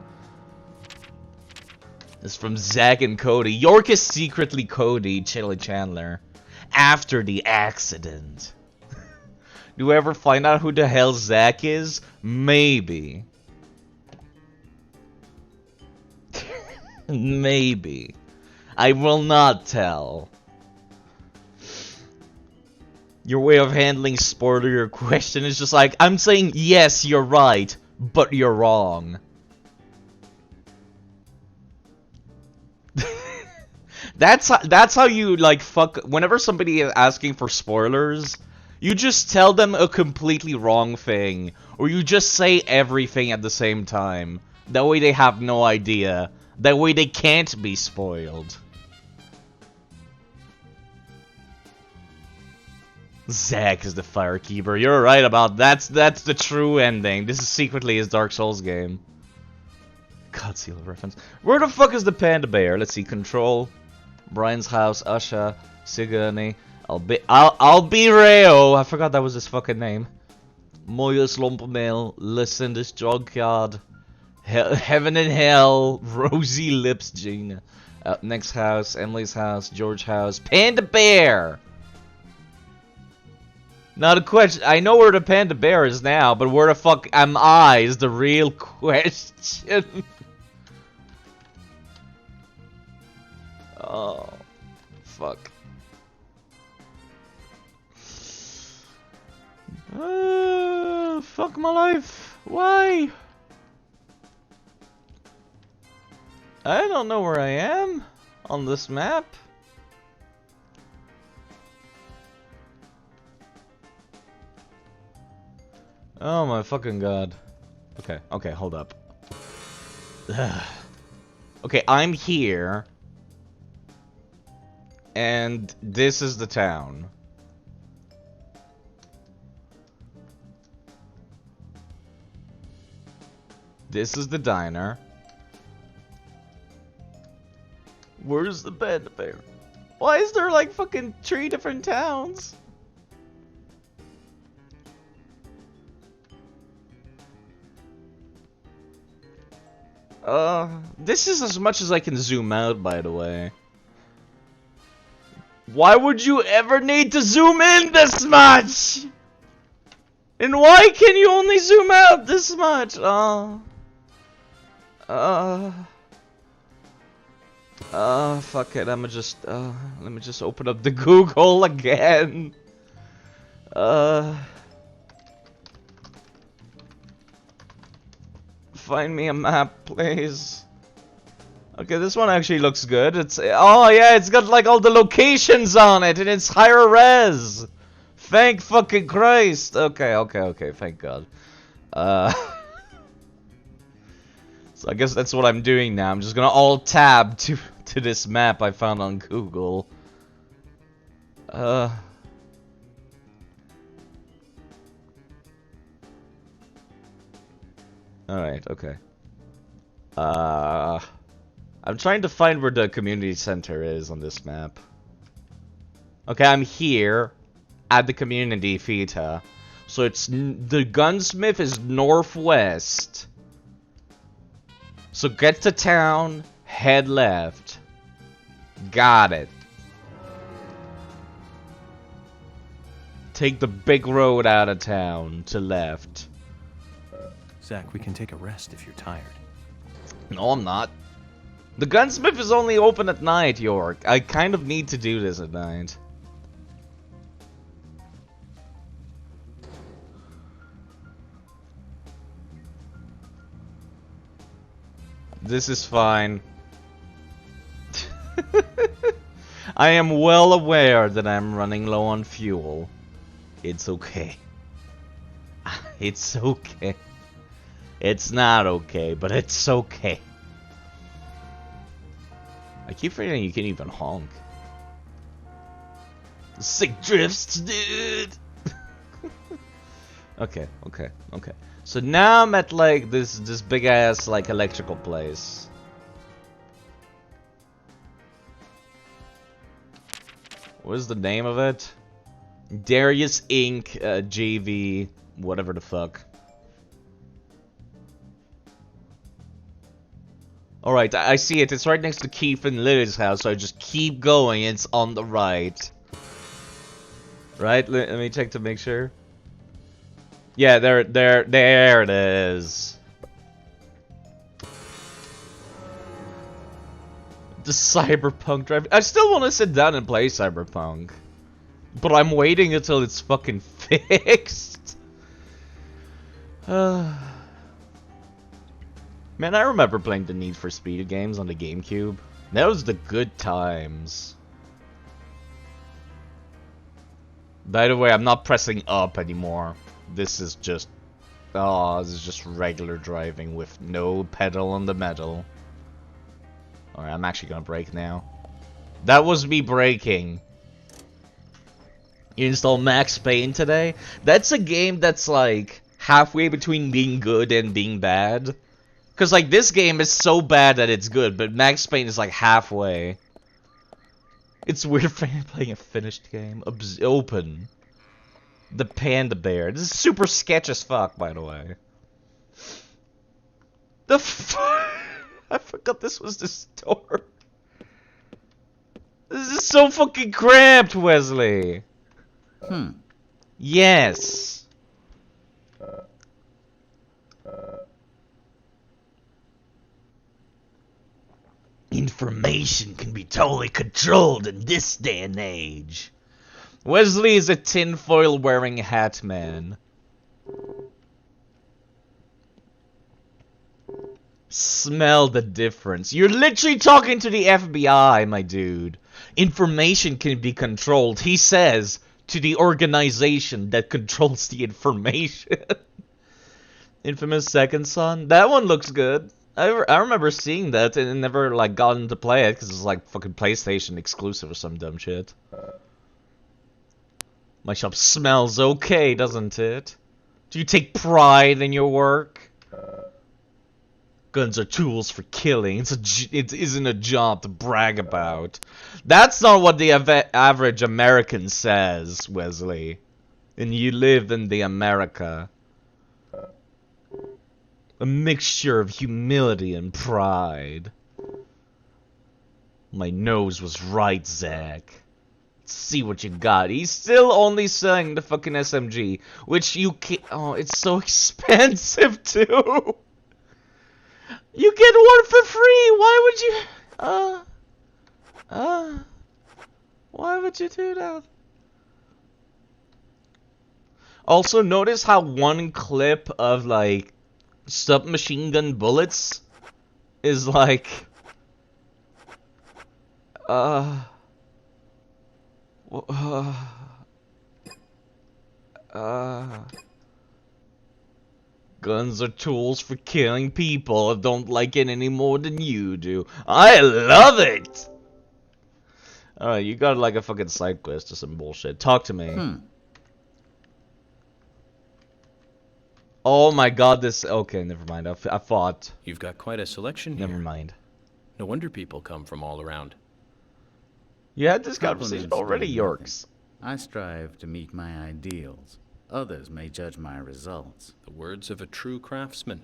S1: This is from Zach and Cody. York is secretly Cody, Chili Chandler, after the accident. Do we ever find out who the hell Zach is? Maybe. Maybe. I will not tell. Your way of handling spoiler question is just like, I'm saying yes, you're right, but you're wrong. That's how you like fuck. Whenever somebody is asking for spoilers, you just tell them a completely wrong thing, or you just say everything at the same time. That way they have no idea. That way they can't be spoiled. Zack is the firekeeper. You're right about that's the true ending. This is secretly his Dark Souls game. God, seal reference. Where the fuck is the panda bear? Let's see. Control. Brian's house. Usha. Sigourney. I'll be Reo. I forgot that was his fucking name. Moyus Lompemel. Listen, this junkyard. Heaven and Hell. Rosy Lips. Gina. Next house. Emily's house. George house. Panda bear. Now the question, I know where the panda bear is now, but where the fuck am I is the real question. Oh, fuck. Fuck my life. Why? I don't know where I am on this map. Oh my fucking god. Okay, hold up. Okay, I'm here. And this is the town. This is the diner. Where's the panda bear? Why is there like fucking 3 different towns? This is as much as I can zoom out, by the way. Why would you ever need to zoom in this much? And why can you only zoom out this much? Fuck it, let me just open up the Google again. Find me a map, please. Okay, this one actually looks good. Oh yeah, it's got like all the locations on it, and it's higher res. Thank fucking Christ. Okay, thank God. So I guess that's what I'm doing now. I'm just gonna alt tab to this map I found on Google. Alright, okay. I'm trying to find where the community center is on this map. Okay, I'm here at the community theater. So it's the gunsmith is northwest. So get to town, head left. Got it. Take the big road out of town to left.
S7: Zach, we can take a rest if you're tired.
S1: No, I'm not. The gunsmith is only open at night, York. I kind of need to do this at night. This is fine. I am well aware that I'm running low on fuel. It's okay. It's okay. It's not okay, but it's okay. I keep forgetting you can even honk. Sick drifts, dude! Okay. So now I'm at like this big ass like electrical place. What is the name of it? Darius Inc. JV, whatever the fuck. Alright, I see it. It's right next to Keith and Lily's house, so I just keep going. It's on the right. Right? Let me check to make sure. Yeah, there it is. The Cyberpunk drive. I still want to sit down and play Cyberpunk. But I'm waiting until it's fucking fixed. Man, I remember playing the Need for Speed games on the GameCube. That was the good times. By the way, I'm not pressing up anymore. This is just... Oh, this is just regular driving with no pedal on the metal. Alright, I'm actually gonna brake now. That was me braking. You install Max Payne today? That's a game that's like halfway between being good and being bad. Cause like this game is so bad that it's good, but Max Payne is like halfway. It's weird playing a finished game. Open. The Panda Bear. This is super sketch as fuck, by the way. The fuck? I forgot this was the store. This is so fucking cramped, Wesley. Yes. Information can be totally controlled in this day and age. Wesley is a tinfoil wearing hat man. Smell the difference. You're literally talking to the FBI, my dude. Information can be controlled, he says, to the organization that controls the information. Infamous Second Son? That one looks good. I remember seeing that and never like gotten to play it because it's like fucking PlayStation exclusive or some dumb shit. My shop smells okay, doesn't it? Do you take pride in your work? Guns are tools for killing. It isn't a job to brag about. That's not what the average American says, Wesley. And you live in the America. A mixture of humility and pride. My nose was right, Zach. Let's see what you got. He's still only selling the fucking SMG, which you can't... Oh, it's so expensive, too. You get one for free. Why would you... Why would you do that? Also, notice how one clip of, like, submachine gun bullets is, like... Guns are tools for killing people. I don't like it any more than you do. I love it! Alright, you got like a fucking side quest or some bullshit. Talk to me. Oh my god, this... Okay, never mind. I thought...
S2: You've got quite a selection here.
S1: Never mind.
S2: No wonder people come from all around.
S1: You had this conversation already, Yorks.
S13: I strive to meet my ideals. Others may judge my results.
S2: The words of a true craftsman.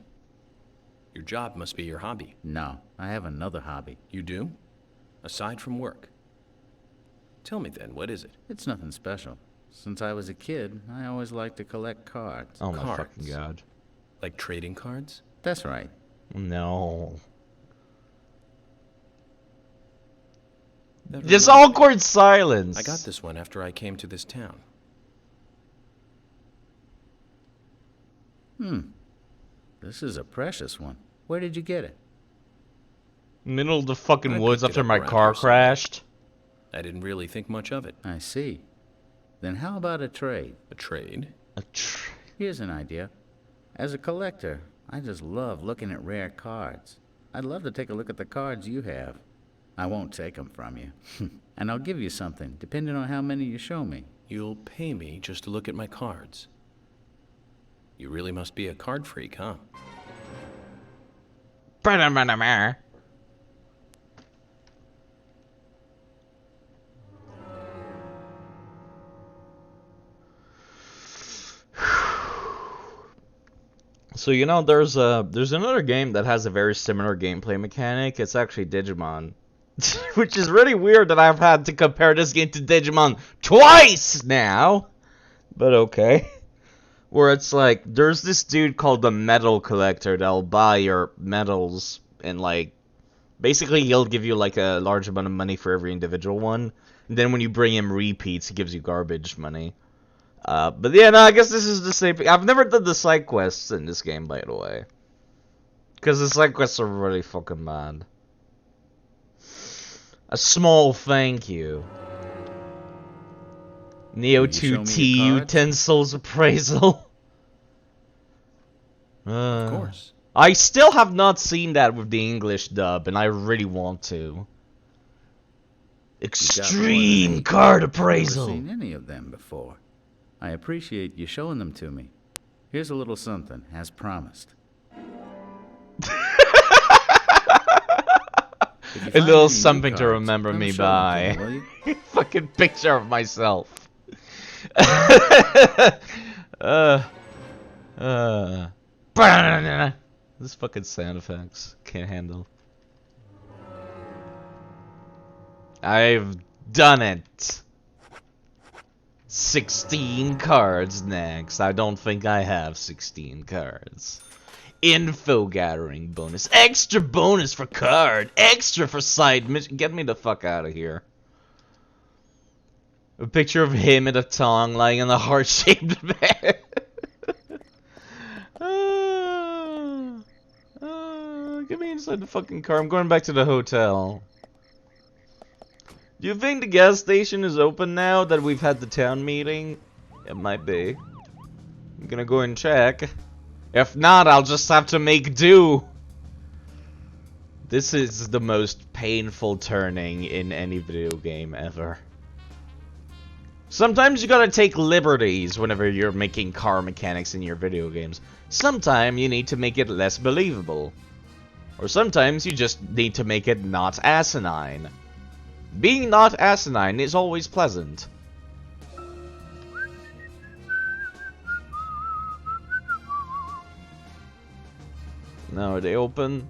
S2: Your job must be your hobby.
S13: No, I have another hobby.
S2: You do? Aside from work? Tell me then, what is it?
S13: It's nothing special. Since I was a kid, I always liked to collect cards.
S1: Oh my fucking god.
S2: Like trading cards?
S13: That's right.
S1: No. This awkward silence.
S2: I got this one after I came to this town.
S13: This is a precious one. Where did you get it?
S1: Middle of the fucking
S2: I
S1: woods
S2: picked it
S1: after
S2: up
S1: my
S2: around
S1: car
S2: here somewhere.
S1: crashed.
S2: I didn't really think much of it.
S13: I see. Then how about a trade?
S2: A trade?
S13: Here's an idea. As a collector, I just love looking at rare cards. I'd love to take a look at the cards you have. I won't take them from you. And I'll give you something, depending on how many you show me.
S2: You'll pay me just to look at my cards. You really must be a card freak, huh?
S1: So you know, there's another game that has a very similar gameplay mechanic. It's actually Digimon, which is really weird that I've had to compare this game to Digimon twice now. But okay. Where it's like, there's this dude called the Medal Collector that'll buy your medals, and like, basically he'll give you like a large amount of money for every individual one. And then when you bring him repeats, he gives you garbage money. But yeah, no, I guess this is the same thing. I've never done the side quests in this game, by the way. Because the side quests are really fucking bad. A small thank you. Neo 2T Utensils Appraisal.
S2: Of course.
S1: I still have not seen that with the English dub, and I really want to. Extreme card appraisal.
S13: I've never seen any of them before. I appreciate you showing them to me. Here's a little something, as promised.
S1: A little something to remember me by. Fucking picture of myself. This fucking sound effects can't handle. I've done it. 16 cards next. I don't think I have 16 cards. Info gathering bonus. Extra bonus for card. Extra for side mission. Get me the fuck out of here. A picture of him and a tongue lying in a heart-shaped bed. Get me inside the fucking car. I'm going back to the hotel. Do you think the gas station is open now that we've had the town meeting? It might be. I'm gonna go and check. If not, I'll just have to make do. This is the most painful turning in any video game ever. Sometimes you gotta take liberties whenever you're making car mechanics in your video games. Sometimes you need to make it less believable. Or sometimes you just need to make it not asinine. Being not asinine is always pleasant. Now, are they open?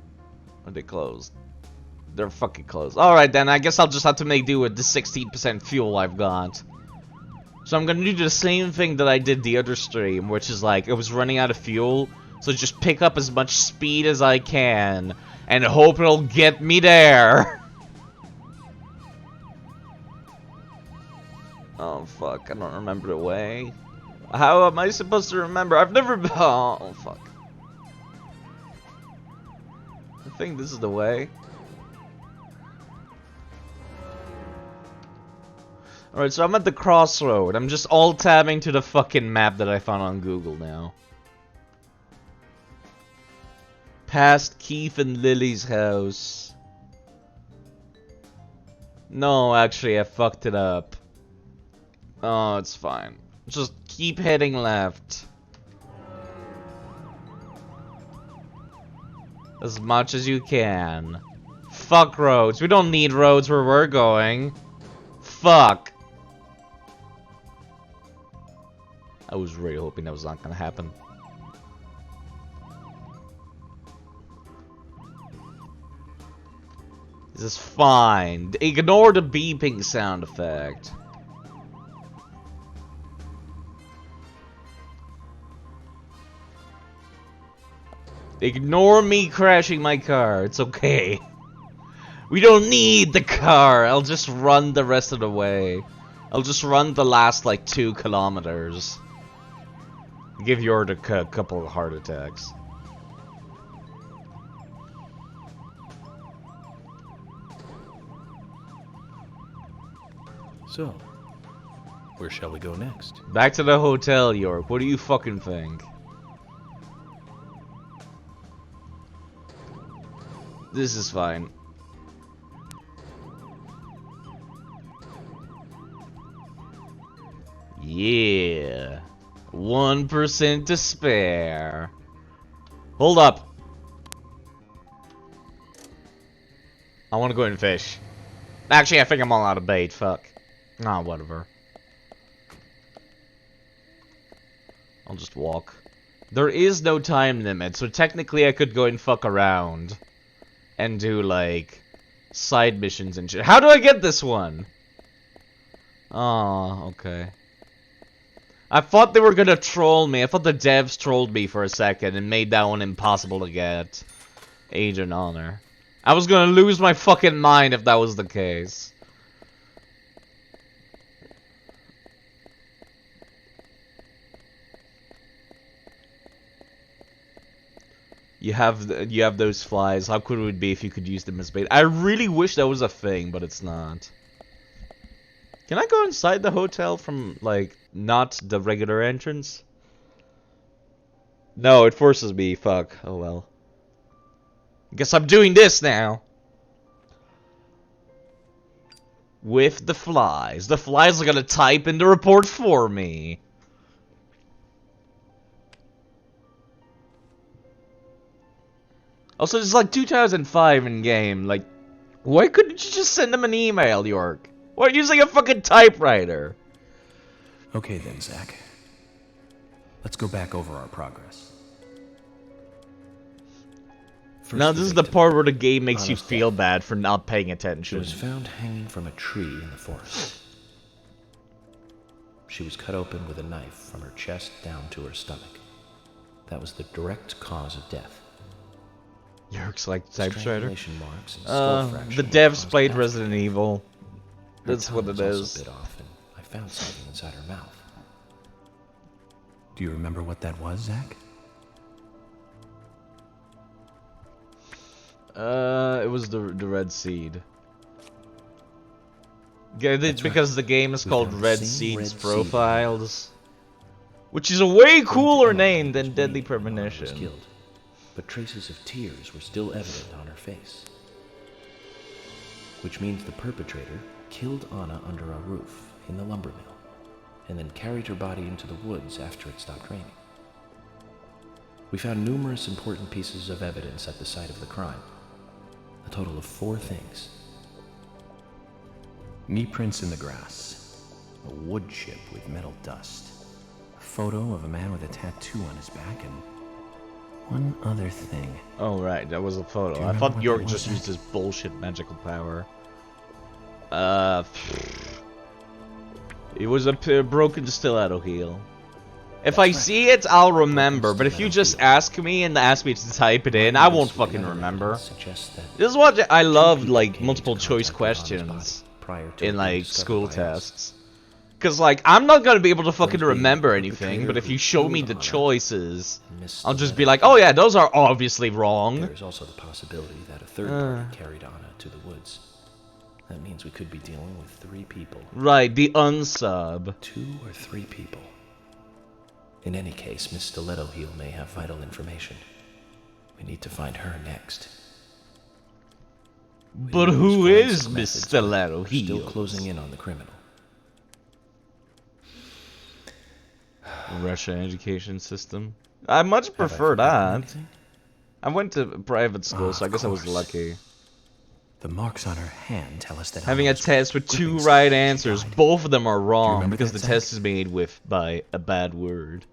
S1: Or are they closed? They're fucking closed. Alright then, I guess I'll just have to make do with the 16% fuel I've got. So I'm gonna do the same thing that I did the other stream, which is like, I was running out of fuel, so just pick up as much speed as I can, and hope it'll get me there. Oh fuck, I don't remember the way. How am I supposed to remember? I've never been. Oh fuck. I think this is the way. Alright, so I'm at the crossroad. I'm just alt-tabbing to the fucking map that I found on Google now. Past Keith and Lily's house. No, actually, I fucked it up. Oh, it's fine. Just keep heading left. As much as you can. Fuck roads. We don't need roads where we're going. Fuck. I was really hoping that was not gonna happen. This is fine. Ignore the beeping sound effect. Ignore me crashing my car. It's okay. We don't need the car. I'll just run the rest of the way. I'll just run the last like 2 kilometers. Give Yord a couple of heart attacks.
S2: So, where shall we go next?
S1: Back to the hotel, York. What do you fucking think? This is fine. Yeah. 1% to spare. Hold up. I want to go and fish. Actually, I think I'm all out of bait. Fuck. Nah, whatever. I'll just walk. There is no time limit, so technically I could go and fuck around. And do, like, side missions and shit. How do I get this one? Oh, okay. I thought they were gonna troll me. I thought the devs trolled me for a second and made that one impossible to get. Age and Honor. I was gonna lose my fucking mind if that was the case. You have those flies. How cool it would be if you could use them as bait. I really wish that was a thing, but it's not. Can I go inside the hotel from, like, not the regular entrance? No, it forces me. Fuck. Oh well. Guess I'm doing this now. With the flies. The flies are gonna type in the report for me. Also, it's like 2005 in game. Like, why couldn't you just send them an email, York? Why are you using a fucking typewriter?
S7: Okay then, Zach. Let's go back over our progress.
S1: Now this is the part where the game makes you feel bad for not paying
S2: She
S1: attention.
S2: was found hanging from a tree in the forest. She was cut open with a knife from her chest down to her stomach. That was the direct cause of death.
S1: York's like typewriter.
S2: Strangulation marks and skull
S1: The
S2: fracture
S1: devs
S2: caused
S1: played
S2: death.
S1: Resident Evil.
S2: Her
S1: That's
S2: tongue
S1: what it
S2: was also
S1: is.
S2: bit off, and I found something inside her mouth.
S7: Do you remember what that was, Zach?
S1: It was the red seed. Yeah, it's because the game is called Red Seeds Profiles, which is a way cooler name than Deadly Premonition.
S2: Killed, but traces of tears were still evident on her face. Which means the perpetrator killed Anna under a roof in the lumber mill, and then carried her body into the woods after it stopped raining. We found numerous important pieces of evidence at the site of the crime. A total of 4 things.
S7: Knee prints in the grass. A wood chip with metal dust. A photo of a man with a tattoo on his back, and one other thing.
S1: Oh right, that was a
S7: Do
S1: photo.
S7: you
S1: I
S7: remember
S1: thought
S7: what
S1: York
S7: that was,
S1: just
S7: Zach?
S1: used his bullshit magical power. It was a broken stiletto heel. If I see it, I'll remember. But if you just ask me and ask me to type it in, I won't fucking remember. This is what I love, like multiple choice questions in like school tests. Cause like I'm not gonna be able to fucking remember anything, but if you show me the choices, I'll just be like, oh yeah, those are obviously wrong.
S2: There's also the possibility that a third party carried Anna to the woods. That means we could be dealing with 3 people.
S1: Right, the unsub.
S2: 2 or 3 people. In any case, Miss Stiletto Heel may have vital information. We need to find her next.
S1: But who is Miss Stiletto Heel?
S2: Still closing in on the criminal.
S1: Russian education system. I much prefer that. I went to private school, so I guess I was lucky.
S7: The marks on her hand tell us that
S1: Having a
S7: Anna was
S1: test with 2
S7: whipping
S1: right
S7: Zach.
S1: answers, both of them are wrong
S7: remember
S1: because
S7: that,
S1: the
S7: Zach?
S1: test is made by a bad word.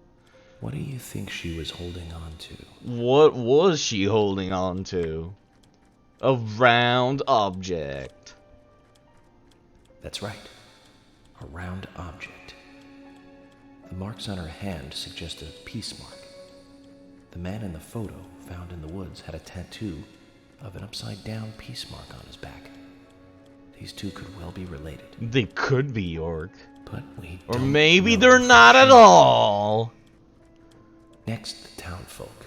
S2: What do you think she was holding on to?
S1: What was she holding on to? A round object.
S2: That's right. A round object. The marks on her hand suggest a peace mark. The man in the photo found in the woods had a tattoo of an upside-down peace mark on his back. These 2 could well be related.
S1: They could be, York.
S2: But we
S1: Or
S2: don't
S1: maybe
S2: know
S1: they're
S2: for
S1: not at
S2: sure.
S1: all.
S2: Next, the townfolk.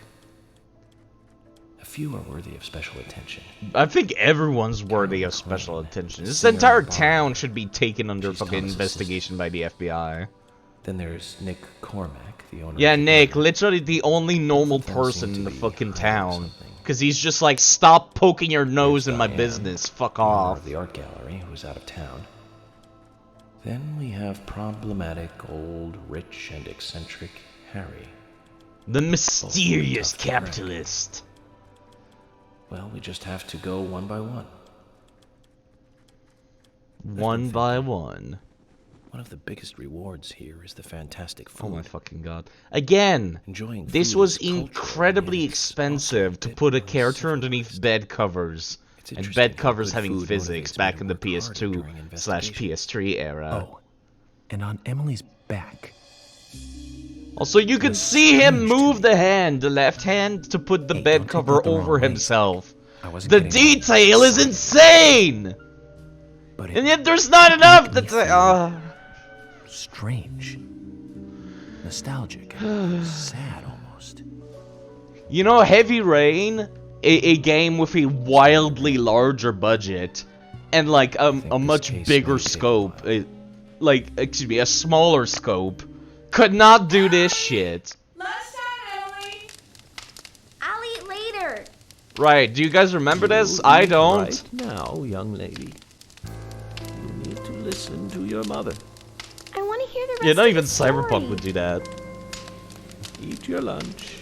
S2: A few are worthy of special attention.
S1: I think everyone's worthy of special attention. This entire town should be taken under fucking investigation by the FBI.
S2: Then there's Nick Cormack, the owner.
S1: Yeah,
S2: of the
S1: Nick, literally the only normal person
S2: seem
S1: in
S2: to
S1: the
S2: be
S1: fucking
S2: hiding
S1: town. Because he's just like, stop poking your nose in my business. Fuck
S2: the owner
S1: off.
S2: of the art gallery, who's out of town. Then we have problematic, old, rich, and eccentric Harry.
S1: The mysterious capitalist.
S2: Well, we just have to go one by one.
S1: One by one.
S2: One of the biggest rewards here is the fantastic food.
S1: Oh my fucking god. Again,
S2: Enjoying
S1: this
S2: food
S1: was
S2: is cultural,
S1: incredibly
S2: yet it's
S1: expensive to put a character underneath bed covers. And
S2: interesting
S1: bed
S2: how
S1: covers
S2: good
S1: having
S2: food
S1: physics
S2: motivates me
S1: back
S2: to
S1: in the
S2: work harder during
S1: PS2/PS3 era.
S7: Oh, and on Emily's back.
S1: Also, you could see him move the left hand, to put the bed cover
S7: that the wrong
S1: over
S7: way.
S1: himself.
S7: I wasn't
S1: The
S7: getting
S1: detail is insane! And yet there's not enough to
S7: strange. Nostalgic. And sad almost.
S1: You know, Heavy Rain, a game with a wildly larger budget, and like a much bigger scope, excuse me, a smaller scope, could not do this shit.
S15: I'll eat later.
S1: Right, do you guys remember this? I don't.
S2: Right now, young lady. You need to listen to your mother.
S15: I want to hear the rest
S1: Yeah, not
S15: of
S1: even
S15: the story.
S1: Cyberpunk would do that.
S2: Eat your lunch,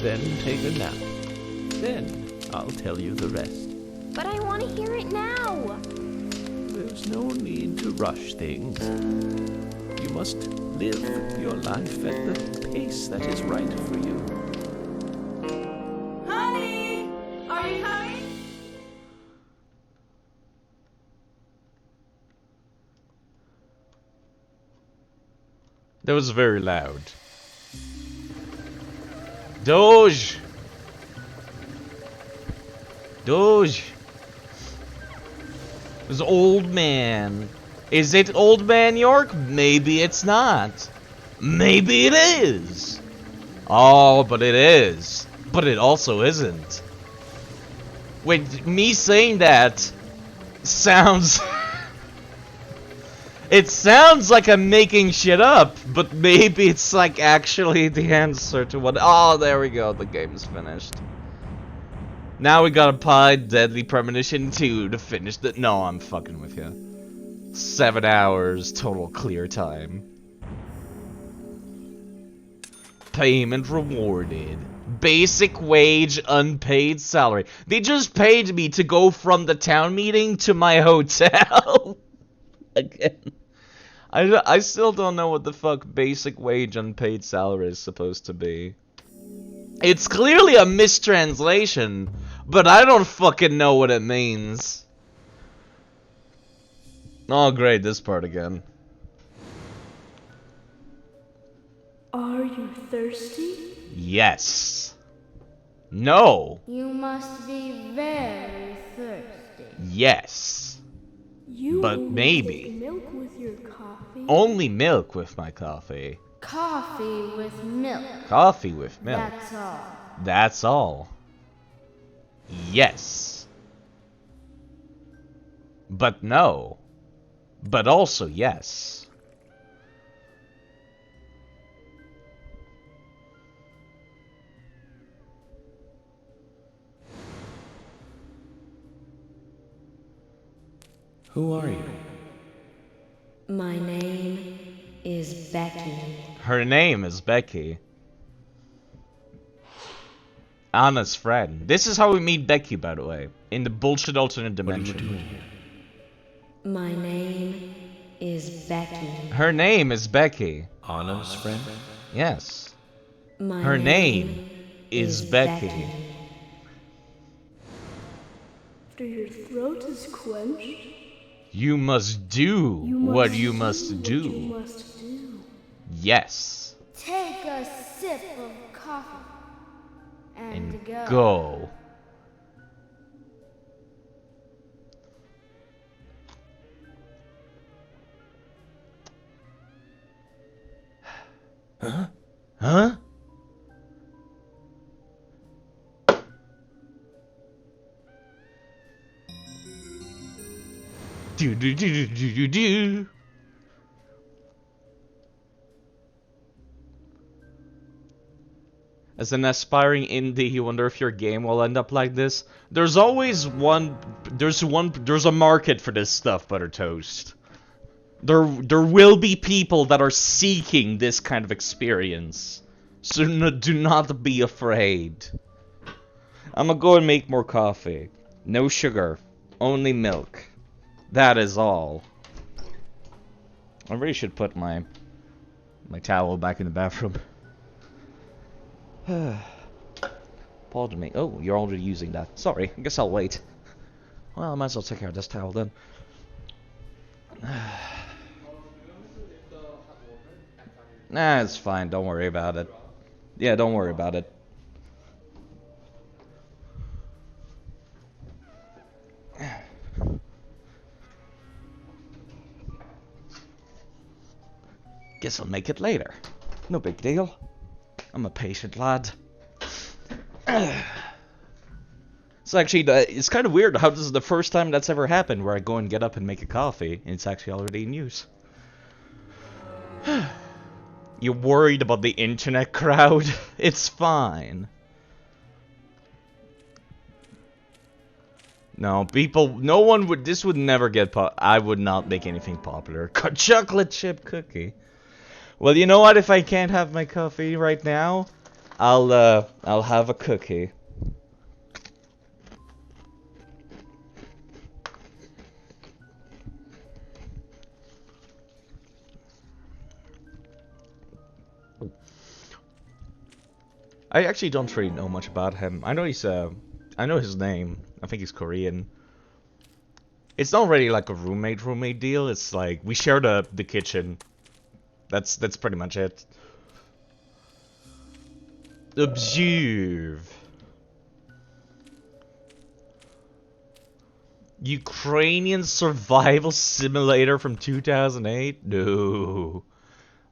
S2: then take a nap. Then I'll tell you the rest.
S15: But I want to hear it now.
S2: There's no need to rush things. You must live your life at the pace that is right for you.
S15: Honey, are you coming?
S1: That was very loud. Doge! Doge! This old man. Is it Old Man York? Maybe it's not. Maybe it is. Oh, but it is. But it also isn't. Wait, me saying that sounds... It sounds like I'm making shit up, but maybe it's like actually the answer to what... Oh, there we go, the game's finished. Now we gotta play Deadly Premonition 2 to finish the... No, I'm fucking with you. 7 hours total clear time. Payment rewarded. Basic wage, unpaid salary. They just paid me to go from the town meeting to my hotel. Again. I still don't know what the fuck basic wage, unpaid salary is supposed to be. It's clearly a mistranslation, but I don't fucking know what it means. Oh great, this part again.
S21: Are you thirsty?
S1: Yes. No.
S15: You must be very thirsty.
S1: Yes.
S21: You
S1: But
S21: only
S1: maybe.
S21: take milk with your coffee?
S1: Only milk with my coffee.
S15: Coffee with milk.
S1: Coffee with milk.
S15: That's all.
S1: That's all. Yes. But no. But also yes.
S2: Who are you?
S12: My name is Becky.
S1: Her name is Becky. Anna's friend. This is how we meet Becky, by the way. In the bullshit alternate dimension.
S12: My name is Becky.
S1: Her name is Becky.
S2: Anna's friend?
S1: Yes.
S12: My
S1: Her name is Becky.
S21: After your throat is quenched,
S1: You must do what you must do.
S21: you must do.
S1: Yes.
S15: Take a sip of coffee and go.
S1: Go.
S2: Huh?
S1: Huh? Do do do do do do do. As an aspiring indie, you wonder if your game will end up like this. There's always there's a market for this stuff, Butter Toast. There will be people that are seeking this kind of experience. So do not be afraid. I'm gonna go and make more coffee. No sugar, only milk. That is all. I really should put my towel back in the bathroom. Pardon me. Oh, you're already using that. Sorry, I guess I'll wait. Well, I might as well take care of this towel then. Nah, it's fine. Don't worry about it. Yeah, don't worry about it. Guess I'll make it later. No big deal. I'm a patient lad. It's actually, it's kind of weird how this is the first time that's ever happened where I go and get up and make a coffee, and it's actually already in use. You're worried about the internet crowd? It's fine. No, no one would, this would never get I would not make anything popular. Chocolate chip cookie. Well, you know what, if I can't have my coffee right now, I'll have a cookie. I actually don't really know much about him. I know I know his name. I think he's Korean. It's not really like a roommate deal. It's like we share the kitchen. That's pretty much it. Observe. Ukrainian survival simulator from 2008? No.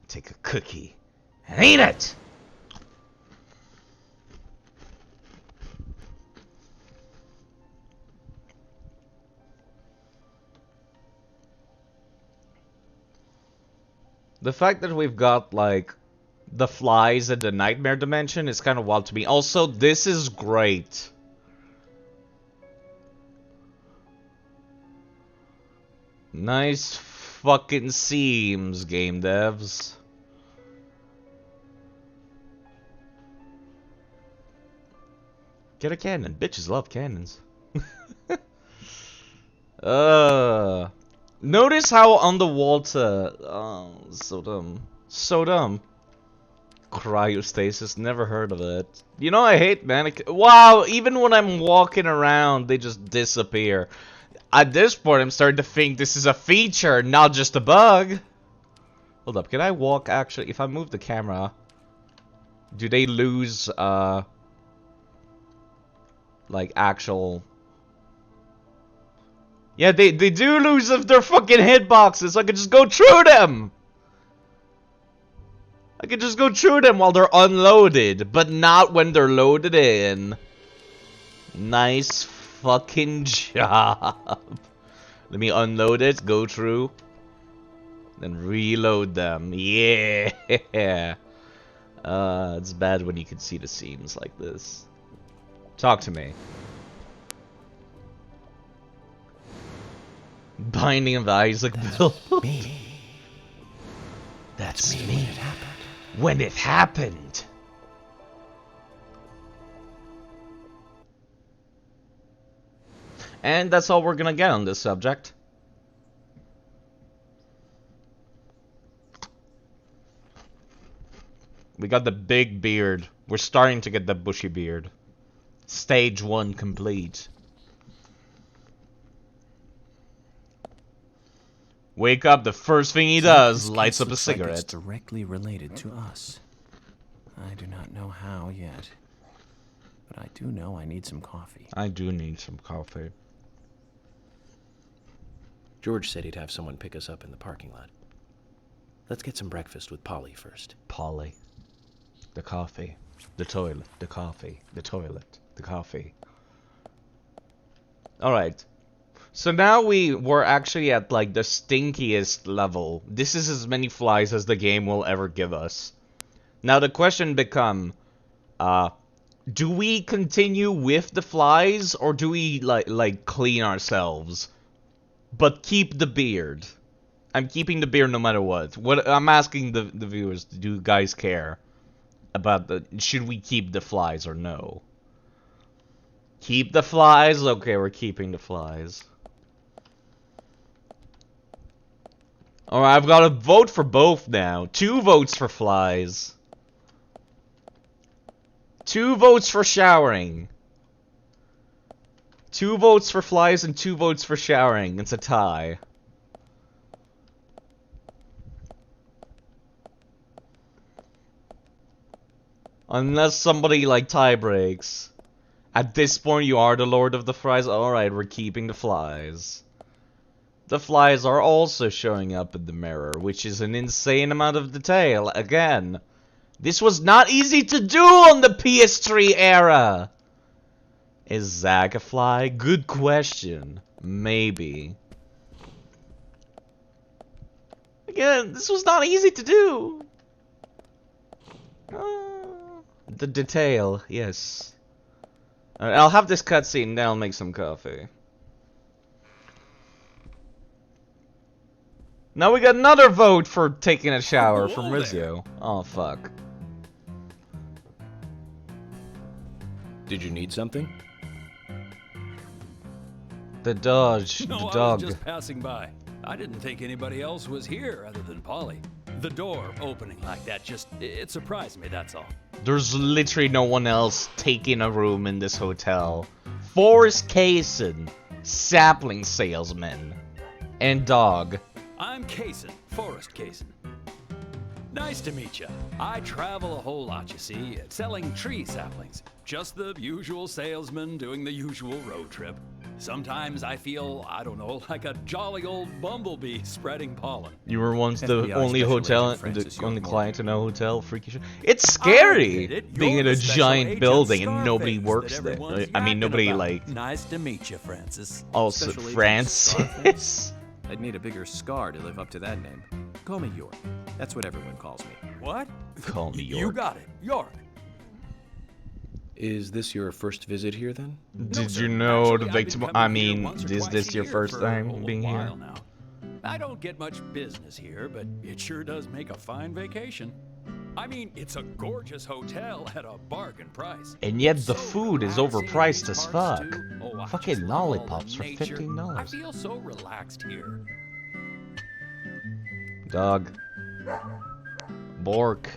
S1: Take a cookie and eat it! The fact that we've got, like, the flies in the nightmare dimension is kind of wild to me. Also, this is great. Nice fucking seams, game devs. Get a cannon. Bitches love cannons. Notice how on the water... Oh, so dumb. So dumb. Cryostasis, never heard of it. You know, I hate mannequins. Wow, even when I'm walking around, they just disappear. At this point, I'm starting to think this is a feature, not just a bug. Hold up, can I walk actually? If I move the camera, do they lose, like, actual... Yeah, they do lose their fucking hitboxes, so I can just go through them! I can just go through them while they're unloaded, but not when they're loaded in. Nice fucking job. Let me unload it, go through, then reload them. Yeah! It's bad when you can see the seams like this. Talk to me. Binding of the Isaac Bill.
S7: Me. That's me. When it happened.
S1: When it happened. And that's all we're gonna get on this subject. We got the big beard. We're starting to get the bushy beard. Stage 1 complete. Wake up, the first thing he does, lights up a cigarette.
S7: It's directly related to us. I do not know how yet. But I do know I need some coffee.
S1: I do need some coffee.
S2: George said he'd have someone pick us up in the parking lot. Let's get some breakfast with Polly first.
S1: Polly. The coffee. The toilet. The coffee. The toilet. The coffee. Alright. So now we're actually at, like, the stinkiest level. This is as many flies as the game will ever give us. Now the question become, do we continue with the flies, or do we, like clean ourselves? But keep the beard. I'm keeping the beard no matter what. I'm asking the viewers, do you guys care about should we keep the flies or no? Keep the flies? Okay, we're keeping the flies. Alright, I've got to vote for both now. 2 votes for flies. 2 votes for showering. 2 votes for flies and 2 votes for showering. It's a tie. Unless somebody, like, tie breaks. At this point, you are the Lord of the Flies. Alright, we're keeping the flies. The flies are also showing up in the mirror, which is an insane amount of detail. Again, this was not easy to do on the PS3 era. Is Zach a fly? Good question. Maybe. Again, this was not easy to do. The detail, yes. Alright, I'll have this cutscene, then I'll make some coffee. Now we got another vote for taking a shower from Rizzo. Oh, fuck.
S2: Did you need something?
S1: The dodge.
S5: No,
S1: the
S5: I
S1: dog.
S5: was just passing by. I didn't think anybody else was here other than Polly. The door opening like that it surprised me, that's all.
S1: There's literally no one else taking a room in this hotel. Forrest Kaysen, sapling salesman, and dog.
S5: I'm Kaysen, Forrest Kaysen. Nice to meet you. I travel a whole lot, you see, selling tree saplings. Just the usual salesman doing the usual road trip. Sometimes I feel, I don't know, like a jolly old bumblebee spreading pollen.
S1: You were once the
S7: FBI
S1: only
S7: Special
S1: hotel,
S7: Agent Francis
S1: the only
S7: York
S1: client in a hotel. Freaky shit. It's scary being in a giant building and nobody works there. I mean, nobody like.
S5: Nice to meet you, Francis.
S1: Also,
S7: Special Agent
S1: Francis.
S7: I'd need a bigger scar to live up to that name. Call me York. That's what everyone calls me.
S5: What?
S1: Call me York.
S5: You got it, York.
S2: Is this your first visit here, then?
S1: Did you know the victim? I mean, is this your first time being here?
S5: Now. I don't get much business here, but it sure does make a fine vacation. I mean, it's a gorgeous hotel at a bargain price.
S1: And yet the food is overpriced as fuck. Fucking lollipops for
S5: I
S1: $15.
S5: feel so relaxed here.
S1: Dog. Bork.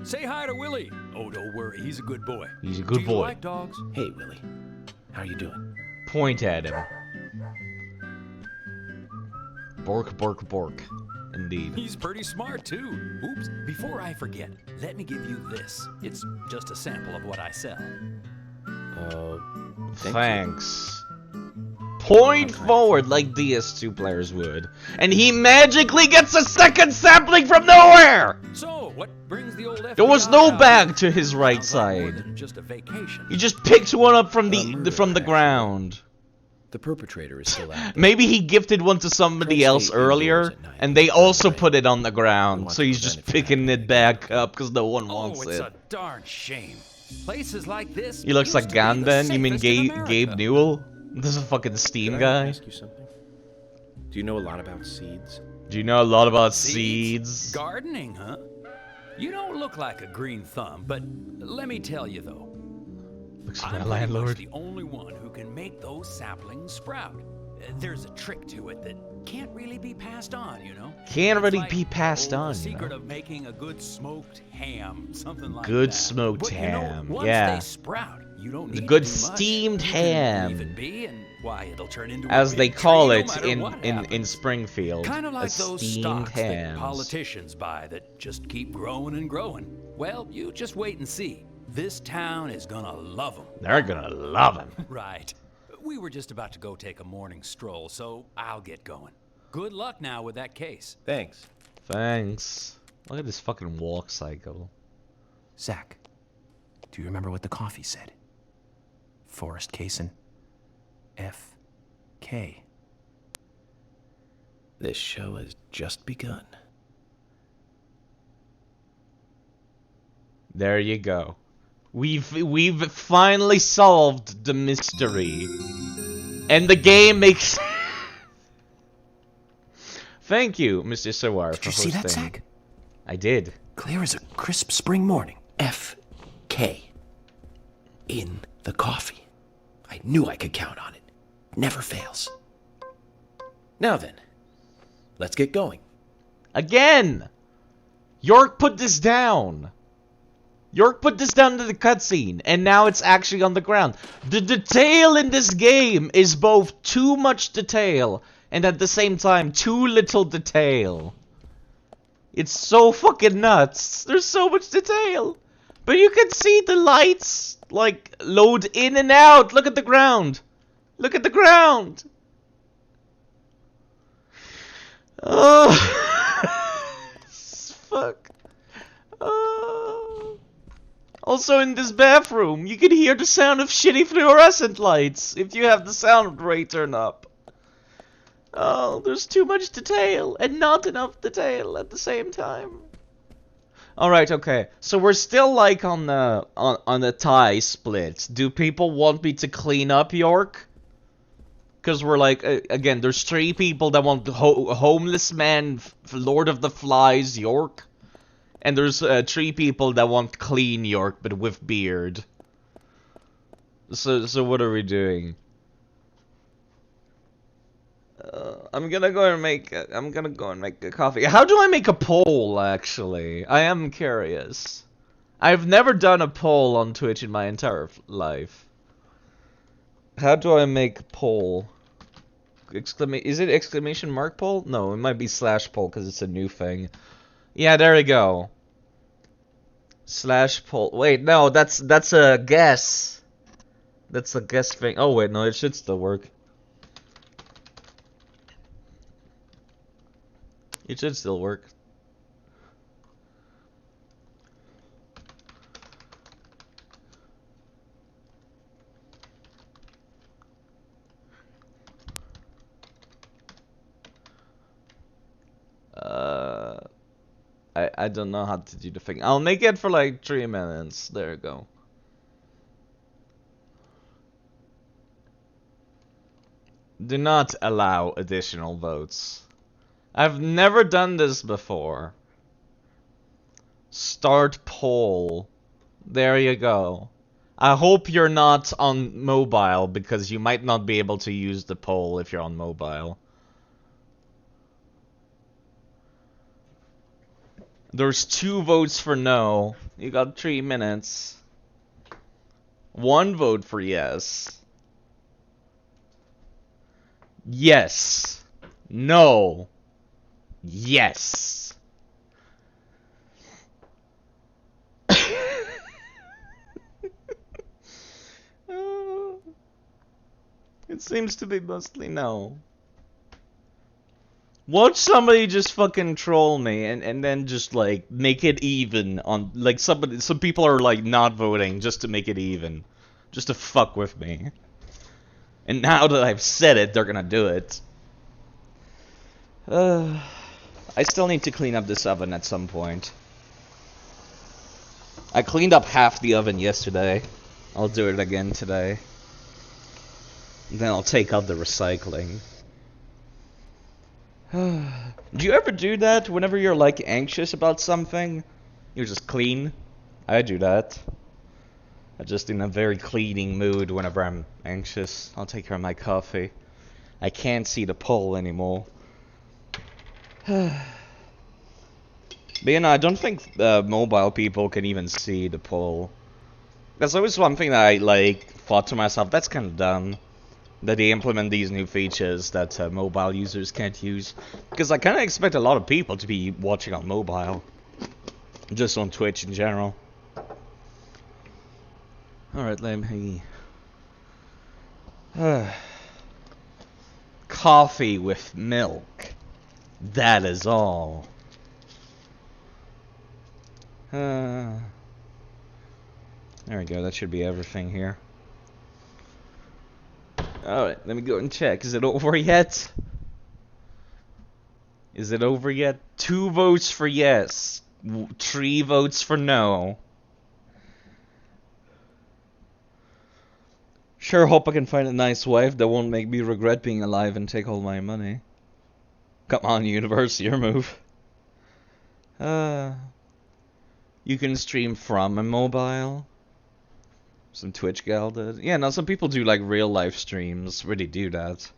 S5: Say hi to Willie. Oh, don't worry, he's a good boy.
S1: He's a good
S5: Do you
S1: boy.
S5: like dogs?
S2: Hey, Willie. How you doing?
S1: Point at him. Bork, bork, bork. Indeed.
S5: He's pretty smart, too. Oops, before I forget, let me give you this. It's just a sample of what I sell.
S1: Thanks. Point forward like DS2 players would. And he magically gets a second sampling from nowhere!
S5: So, what brings the old FBI
S1: There was no
S5: out?
S1: bag to his right
S5: Sounds like more
S1: side.
S5: than just a vacation.
S1: He just picked one up from the ground.
S2: The perpetrator is still out.
S1: Maybe he gifted one to somebody else earlier, and they also put it on the ground. So he's just picking it back up because no one wants
S5: Oh, it's
S1: it.
S5: a darn shame. Places like this.
S1: He looks like
S5: used to be the
S1: Gandan. You mean
S5: safest in America.
S1: Gabe Newell? This is a fucking Steam
S2: Could I
S1: guy.
S2: ask you something? Do you know a lot about seeds?
S1: Do you know a lot about seeds?
S5: Gardening, huh? You don't look like a green thumb, but let me tell you though.
S1: Looks like
S5: I'm
S1: my
S5: pretty much
S1: landlord.
S5: the only one who can make those saplings sprout. There's a trick to it that can't really be passed on, you know?
S1: Can't
S5: It's
S1: really
S5: like,
S1: be passed on,
S5: the
S1: you
S5: secret
S1: know?
S5: of making a good smoked ham, something like
S1: Good
S5: that.
S1: smoked
S5: But,
S1: ham,
S5: you know, once
S1: yeah.
S5: they sprout, you don't
S1: The
S5: need
S1: good
S5: to do much.
S1: steamed
S5: You can leave
S1: ham.
S5: it be, and why, it'll turn into a
S1: As they
S5: big
S1: call
S5: tree
S1: it
S5: no matter
S1: in,
S5: what
S1: in
S5: happens.
S1: Springfield.
S5: Kind of like
S1: a
S5: those
S1: steamed
S5: stocks that
S1: hams.
S5: politicians buy that just keep growing and growing. Well, you just wait and see. This town is gonna love them.
S1: They're gonna love him.
S5: Right. We were just about to go take a morning stroll, so I'll get going. Good luck now with that case.
S2: Thanks.
S1: Thanks. Look at this fucking walk cycle.
S7: Zach, do you remember what the coffee said? Forrest Kaysen. F.K.
S2: This show has just begun.
S1: There you go. We've finally solved the mystery. And the game makes Thank you, Mr. Sawar, for
S7: Did you see that,
S1: hosting.
S7: Zach?
S1: I did.
S7: Clear as a crisp spring morning.
S2: F.K. In the coffee. I knew I could count on it. Never fails. Now then, let's get going.
S1: Again! York put this down. York put this down to the cutscene, and now it's actually on the ground. The detail in this game is both too much detail, and at the same time, too little detail. It's so fucking nuts. There's so much detail. But you can see the lights, like, load in and out. Look at the ground. Look at the ground. Oh. Fuck. Oh. Also in this bathroom, you can hear the sound of shitty fluorescent lights if you have the sound rate turned up. Oh, there's too much detail and not enough detail at the same time. Alright, okay. So we're still like on the tie split. Do people want me to clean up York? Because we're like, again, there's 3 people that want Homeless Man, Lord of the Flies, York. And there's 3 people that want clean York, but with beard. So what are we doing? I'm gonna go and make a coffee. How do I make a poll, actually? I am curious. I've never done a poll on Twitch in my entire life. How do I make a poll? Is it exclamation mark poll? No, it might be slash poll because it's a new thing. Yeah, there we go. Slash poll. Wait, no, that's a guess. That's a guess thing. Oh wait, no, it should still work. It should still work. I don't know how to do the thing. I'll make it for like 3 minutes. There you go. Do not allow additional votes. I've never done this before. Start poll. There you go. I hope you're not on mobile, because you might not be able to use the poll if you're on mobile. There's 2 votes for no. You got 3 minutes. 1 vote for yes. Yes. No. Yes. It seems to be mostly no. Watch somebody just fucking troll me and then just like make it even on like some people are like not voting just to make it even. Just to fuck with me. And now that I've said it, they're gonna do it. I still need to clean up this oven at some point. I cleaned up half the oven yesterday. I'll do it again today. Then I'll take out the recycling. Do you ever do that whenever you're like anxious about something? You just clean? I do that. I'm just in a very cleaning mood whenever I'm anxious. I'll take care of my coffee. I can't see the poll anymore. But you know, I don't think mobile people can even see the poll. That's always one thing that I like thought to myself, that's kind of dumb. That they implement these new features that mobile users can't use. Because I kind of expect a lot of people to be watching on mobile. Just on Twitch in general. Alright, let me... Coffee with milk. That is all. There we go, that should be everything here. Alright, let me go and check. Is it over yet? Is it over yet? 2 votes for yes. 3 votes for no. Sure hope I can find a nice wife that won't make me regret being alive and take all my money. Come on, universe, your move. You can stream from a mobile. Some Twitch gal did. Yeah, now some people do like real life streams. Really do that.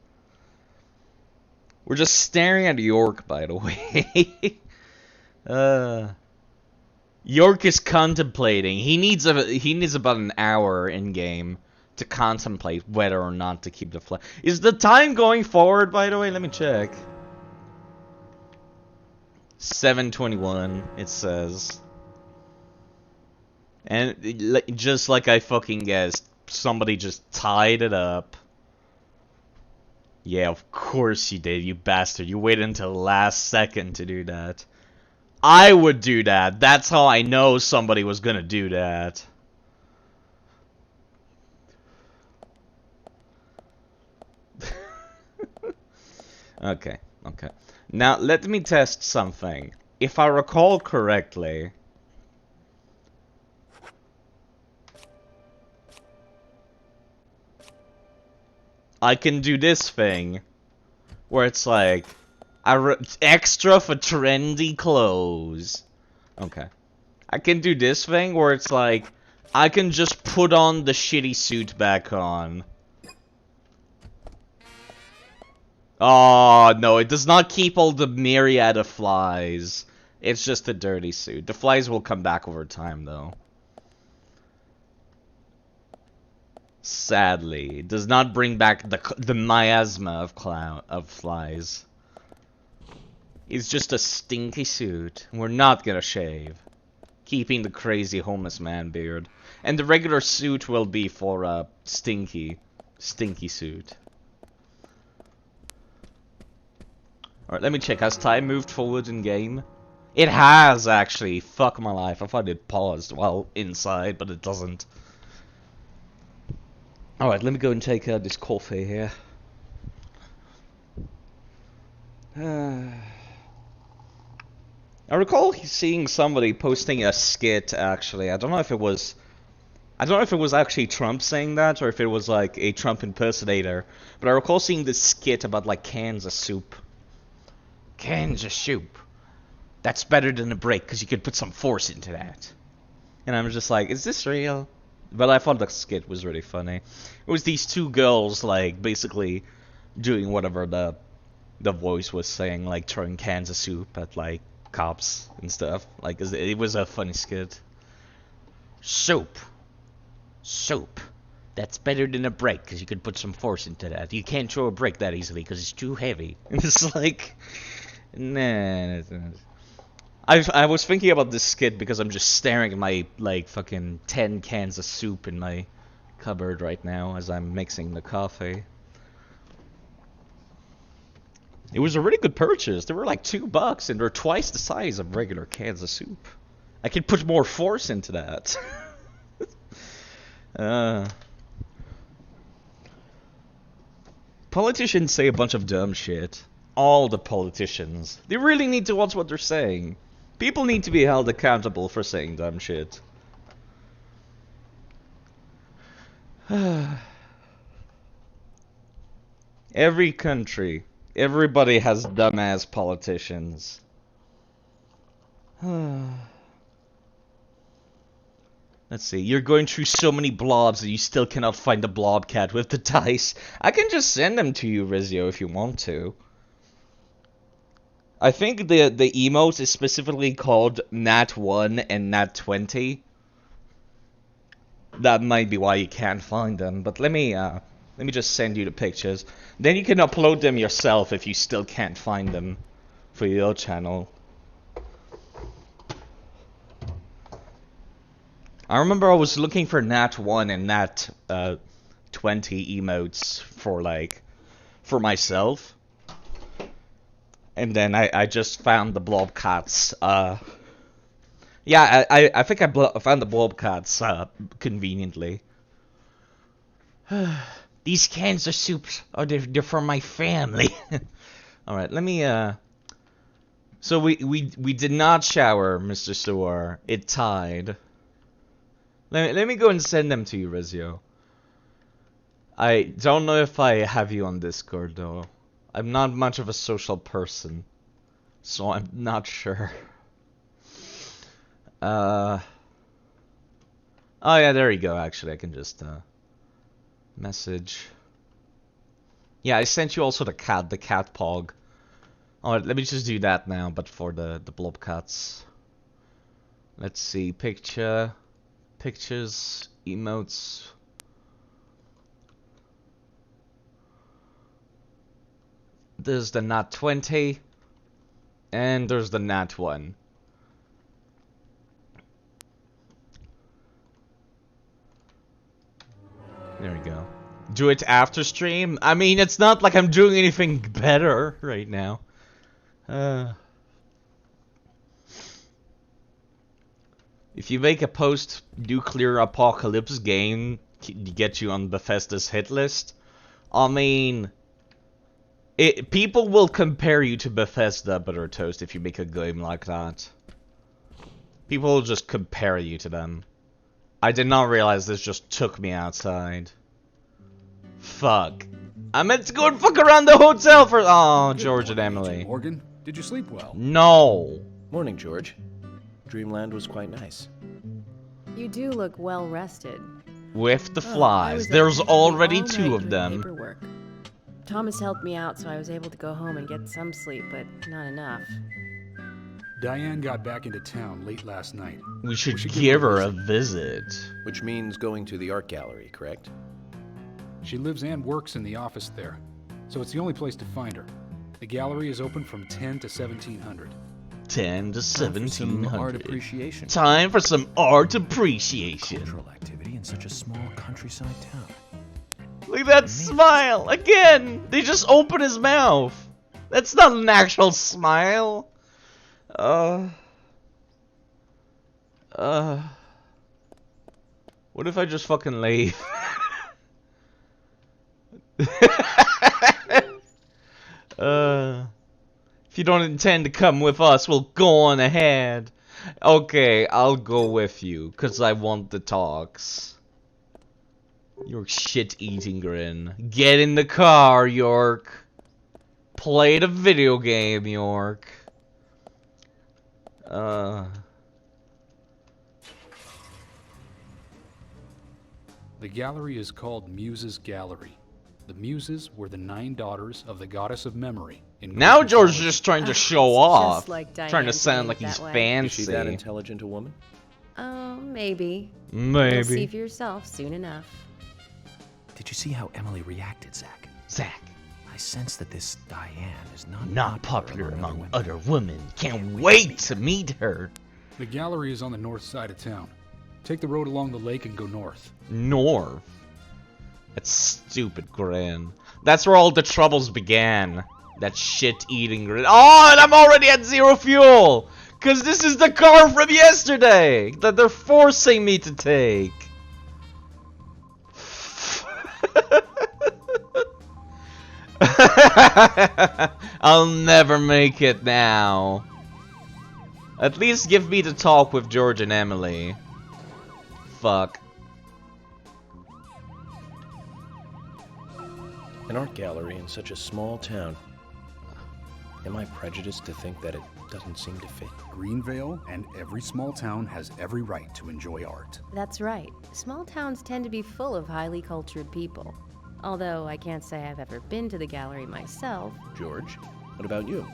S1: We're just staring at York, by the way. York is contemplating. He needs about an hour in game to contemplate whether or not to keep the flag. Is the time going forward, by the way? Let me check. 7:21, it says. And just like I fucking guessed, somebody just tied it up. Yeah, of course you did, you bastard. You waited until the last second to do that. I would do that. That's how I know somebody was gonna do that. Okay. Now, let me test something. If I recall correctly... I can do this thing, where it's like, extra for trendy clothes. Okay. I can do this thing where it's like, I can just put on the shitty suit back on. Oh, no, it does not keep all the myriad of flies. It's just a dirty suit. The flies will come back over time, though. Sadly, it does not bring back the miasma of flies. It's just a stinky suit. We're not gonna shave. Keeping the crazy homeless man beard. And the regular suit will be for a stinky suit. Alright, let me check. Has time moved forward in game? It has, actually. Fuck my life. I thought it paused while inside, but it doesn't. Alright, let me go and take this coffee here. I recall seeing somebody posting a skit, actually. I don't know if it was actually Trump saying that, or if it was like a Trump impersonator. But I recall seeing this skit about like cans of soup. Cans of soup. That's better than a break, because you could put some force into that. And I'm just like, is this real? But I thought the skit was really funny. It was these two girls, like, basically doing whatever the voice was saying, like throwing cans of soup at, like, cops and stuff. Like, it was a funny skit. Soup. Soup. That's better than a brake, because you could put some force into that. You can't throw a brake that easily, because it's too heavy. And it's like... Nah. I was thinking about this skit because I'm just staring at my, like, fucking 10 cans of soup in my cupboard right now as I'm mixing the coffee. It was a really good purchase. They were like $2 and they're twice the size of regular cans of soup. I could put more force into that. Politicians say a bunch of dumb shit. All the politicians. They really need to watch what they're saying. People need to be held accountable for saying dumb shit. Every country, everybody has dumbass politicians. Let's see, you're going through so many blobs and you still cannot find the blob cat with the dice. I can just send them to you, Rizio, if you want to. I think the emote is specifically called Nat1 and Nat20. That might be why you can't find them, but let me just send you the pictures. Then you can upload them yourself if you still can't find them for your channel. I remember I was looking for Nat1 and Nat20 emotes for myself. And then I just found the blob cats. Yeah, I think I found the blob cats conveniently. These cans of soups they're for my family. All right, let me. So we did not shower, Mr. Sewar. It tied. Let me go and send them to you, Rizio. I don't know if I have you on Discord though. I'm not much of a social person, so I'm not sure. Oh yeah, there you go, actually, I can just, message. Yeah, I sent you also the cat pog. Alright, let me just do that now, but for the blob cuts. Let's see, pictures, emotes. There's the nat 20, and there's the nat 1. There we go. Do it after stream? I mean, it's not like I'm doing anything better right now. If you make a post-nuclear apocalypse game to get you on Bethesda's hit list, I mean, people will compare you to Bethesda Butter Toast if you make a game like that. People will just compare you to them. I did not realize this just took me outside. Fuck. I meant to go and fuck around the hotel for— oh, George and Emily.
S20: Morgan, did you sleep well?
S1: No.
S2: Morning, George. Dreamland was quite nice.
S19: You do look well rested.
S1: With the flies. There's already 2 of them.
S19: Paperwork. Thomas helped me out, so I was able to go home and get some sleep, but not enough.
S20: Diane got back into town late last night.
S1: We should give her a visit.
S2: Which means going to the art gallery, correct?
S20: She lives and works in the office there, so it's the only place to find her. The gallery is open from 10 to 1700.
S1: 10 to 1700.
S7: Art appreciation.
S1: Time for some art appreciation.
S7: Cultural activity in such a small countryside town.
S1: Look at that smile! Again! They just open his mouth! That's not an actual smile! What if I just fucking leave? If you don't intend to come with us, we'll go on ahead. Okay, I'll go with you, cause I want the talks. Your shit-eating grin. Get in the car, York. Play the video game, York.
S20: The gallery is called Muses Gallery. The Muses were the 9 daughters of the goddess of memory.
S1: Now George is just trying to show off.
S19: like
S1: trying to sound like he's fancy.
S2: Is she that intelligent a woman?
S19: Maybe.
S1: Maybe.
S19: You'll see for yourself soon enough.
S7: Did you see how Emily reacted, Zach?
S1: Zach.
S7: I sense that this Diane is
S1: not popular among other women. Can't wait to meet her.
S20: The gallery is on the north side of town. Take the road along the lake and go north.
S1: North? That's stupid grin. That's where all the troubles began. That shit-eating grin. Oh, and I'm already at 0 fuel! Cause this is the car from yesterday! That they're forcing me to take. I'll never make it now. At least give me the talk with George and Emily. Fuck.
S2: An art gallery in such a small town. Am I prejudiced to think that it doesn't seem to fit?
S20: Greenvale and every small town has every right to enjoy art.
S19: That's right. Small towns tend to be full of highly cultured people. Although I can't say I've ever been to the gallery myself.
S2: George, what about you?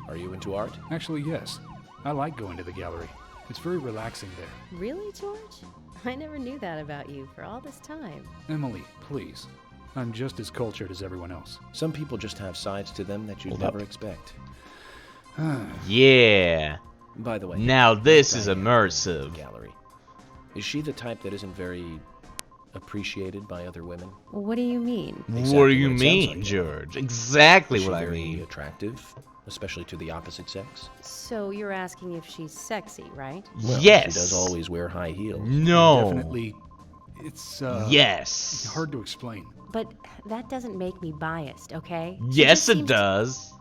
S2: Are you into art?
S20: Actually, yes. I like going to the gallery. It's very relaxing there.
S19: Really, George? I never knew that about you for all this time.
S20: Emily, please. I'm just as cultured as everyone else.
S2: Some people just have sides to them that you'd never expect.
S1: Yeah.
S2: By the way,
S1: now this is immersive.
S2: Gallery. Is she the type that isn't very appreciated by other women?
S19: What do you mean?
S2: Exactly
S1: what do you
S2: what it
S1: mean,
S2: sounds like.
S1: George? Exactly
S2: Is she
S1: what I
S2: very
S1: mean.
S2: attractive, especially to the opposite sex?
S19: So you're asking if she's sexy, right?
S2: Well,
S1: yes.
S2: She does always wear high heels.
S1: No.
S20: Definitely. It's
S1: yes.
S20: hard to explain.
S19: But that doesn't make me biased, okay?
S1: Yes, it does.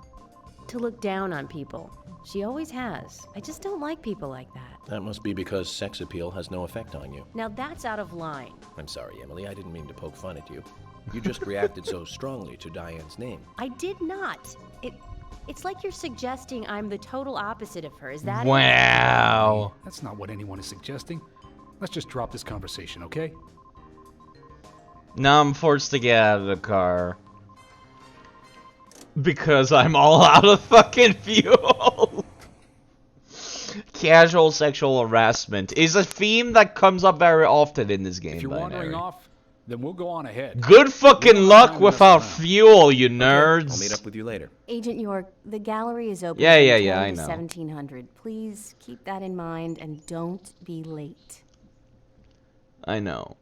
S19: To look down on people. She always has. I just don't like people like that.
S2: That must be because sex appeal has no effect on you.
S19: Now that's out of line.
S2: I'm sorry, Emily. I didn't mean to poke fun at you. You just reacted so strongly to Diane's name.
S19: I did not. It's like you're suggesting I'm the total opposite of her. Is that
S1: Wow.
S20: That's not what anyone is suggesting. Let's just drop this conversation, okay?
S1: Now I'm forced to get out of the car. Because I'm all out of fucking fuel. Casual sexual harassment is a theme that comes up very often in this game.
S5: If you're wandering off, then we'll go on ahead.
S1: Good fucking luck without fuel, you nerds.
S2: I'll meet up with you later.
S19: Agent York, the gallery is open
S1: Yeah,
S19: from
S1: yeah,
S19: 10
S1: yeah, I
S19: to
S1: know.
S19: 1700. Please keep that in mind and don't be late.
S1: I know.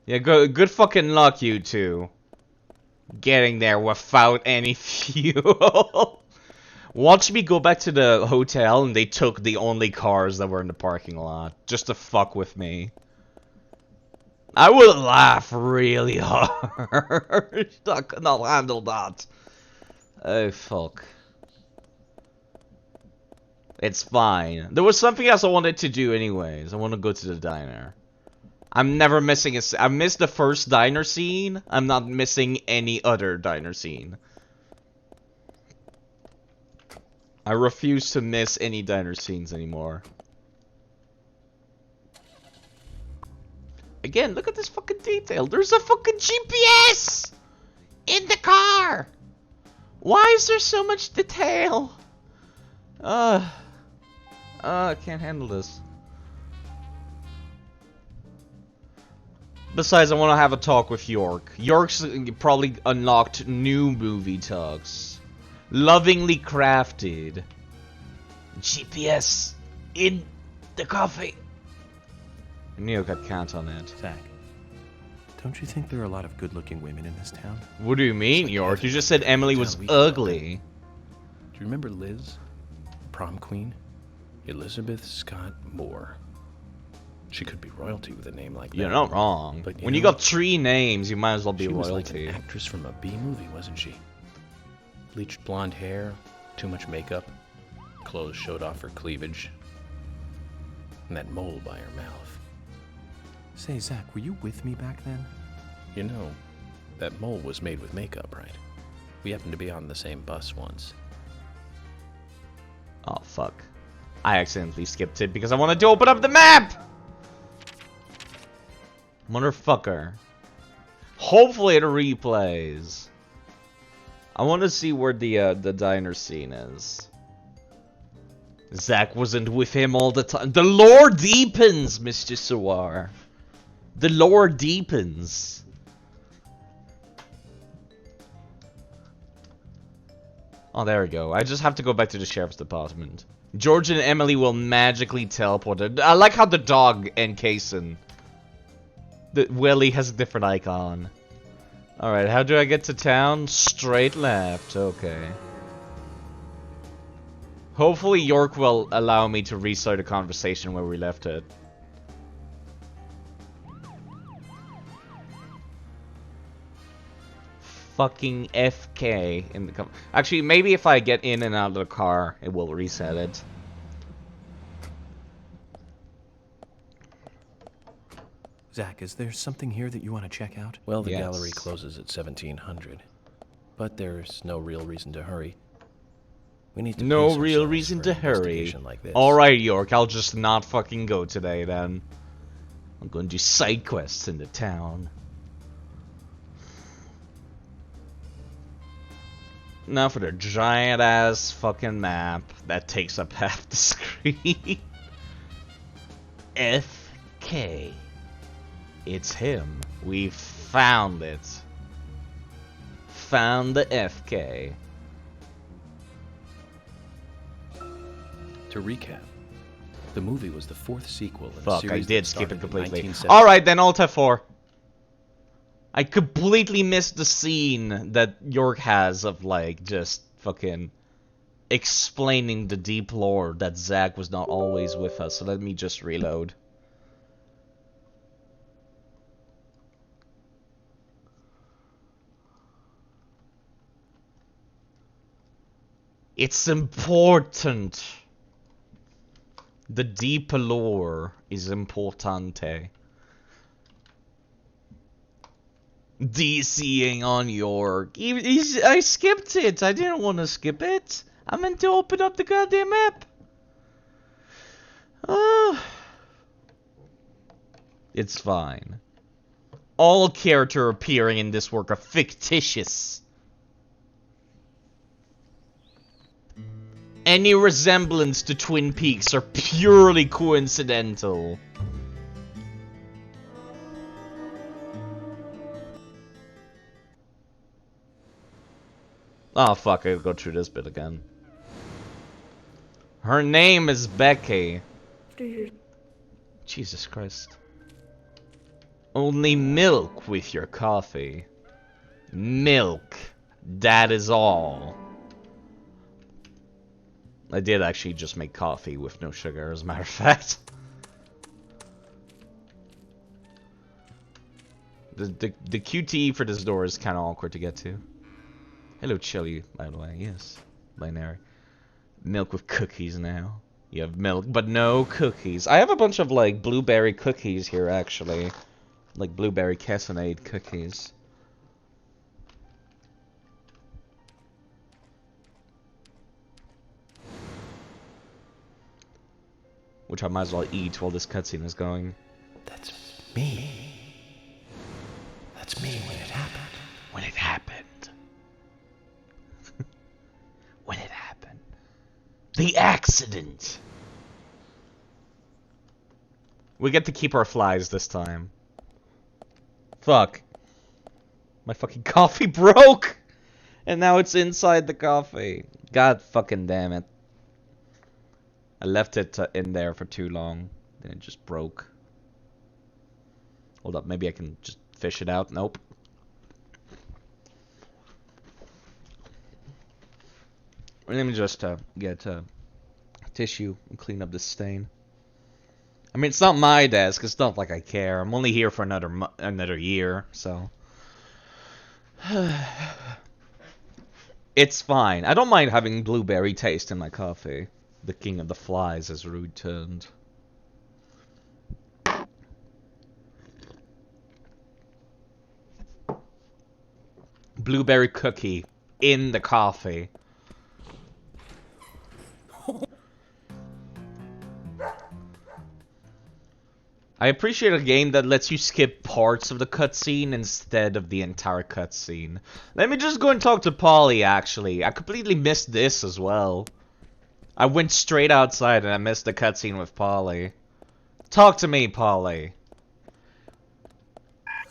S1: Yeah, good fucking luck, you two. Getting there without any fuel. Watch me go back to the hotel and they took the only cars that were in the parking lot. Just to fuck with me. I would laugh really hard. I could not handle that. Oh, fuck. It's fine. There was something else I wanted to do anyways. I want to go to the diner. I'm never missing I missed the first diner scene. I'm not missing any other diner scene. I refuse to miss any diner scenes anymore. Again, look at this fucking detail. There's a fucking GPS in the car. Why is there so much detail? I can't handle this. Besides, I want to have a talk with York. York's probably unlocked new movie talks. Lovingly crafted. GPS in the coffee. I knew I could count on it.
S7: Zach, don't you think there are a lot of good-looking women in this town?
S1: What do you mean, York? You just said Emily was ugly.
S2: Do you remember Liz? Prom queen? Elizabeth Scott Moore. She could be royalty with a name like that.
S1: You're not wrong.
S2: But
S1: when you got 3 names, you might as well be
S2: she
S1: royalty.
S2: was like an actress from a B movie, wasn't she? Bleached blonde hair, too much makeup, clothes showed off her cleavage, and that mole by her mouth.
S7: Say, Zach, were you with me back then?
S2: You know, that mole was made with makeup, right? We happened to be on the same bus once.
S1: Oh, fuck. I accidentally skipped it because I wanted to open up the map! Motherfucker. Hopefully it replays. I want to see where the diner scene is. Zach wasn't with him all the time. The lore deepens, Mr. Sawar. The lore deepens. Oh, there we go. I just have to go back to the sheriff's department. George and Emily will magically teleport. I like how the dog and Kaysen. The Willie has a different icon. Alright, how do I get to town? Straight left. Okay. Hopefully York will allow me to restart the conversation where we left it. Fucking FK in the actually, maybe if I get in and out of the car, it will reset it.
S7: Zach, is there something here that you want to check out?
S2: Well, the gallery closes at 1700, but there's no real reason to hurry. We need to
S1: no
S2: pace
S1: real
S2: ourselves
S1: reason
S2: for
S1: to
S2: an
S1: hurry.
S2: investigation like this.
S1: Alright, York, I'll just not fucking go today then. I'm going to do side quests in the town. Now for the giant ass fucking map that takes up half the screen. FK. It's him. We found it. Found the FK.
S2: To recap, the movie was the 4th sequel in a
S1: Fuck, I
S2: series
S1: did
S2: that
S1: skip
S2: started
S1: it
S2: in
S1: completely.
S2: 1970.
S1: Alright, then Alt F4. I completely missed the scene that York has of, like, just fucking explaining the deep lore that Zach was not always with us. So let me just reload. It's important. The deep lore is importante. DCing on York. I skipped it. I didn't want to skip it. I meant to open up the goddamn map. It's fine. All character appearing in this work are fictitious. Any resemblance to Twin Peaks are purely coincidental. Oh fuck, I gotta go through this bit again. Her name is Becky. Jesus Christ. Only milk with your coffee. Milk. That is all. I did actually just make coffee with no sugar, as a matter of fact. The QTE for this door is kind of awkward to get to. Hello, Chili, by the way. Yes, binary. Milk with cookies now. You have milk, but no cookies. I have a bunch of, like, blueberry cookies here, actually. Like, blueberry cassonade cookies. Which I might as well eat while this cutscene is going.
S7: That's me. That's me when it happened.
S1: When it happened. When it happened. The accident! We get to keep our flies this time. Fuck. My fucking coffee broke! And now it's inside the coffee. God fucking damn it. I left it in there for too long. Then it just broke. Hold up, maybe I can just fish it out. Nope. Let me just get tissue and clean up this stain. I mean, it's not my desk. It's not like I care. I'm only here for another year, so it's fine. I don't mind having blueberry taste in my coffee. The king of the flies has returned. Blueberry cookie in the coffee. I appreciate a game that lets you skip parts of the cutscene instead of the entire cutscene. Let me just go and talk to Polly, actually. I completely missed this as well. I went straight outside and I missed the cutscene with Polly. Talk to me, Polly.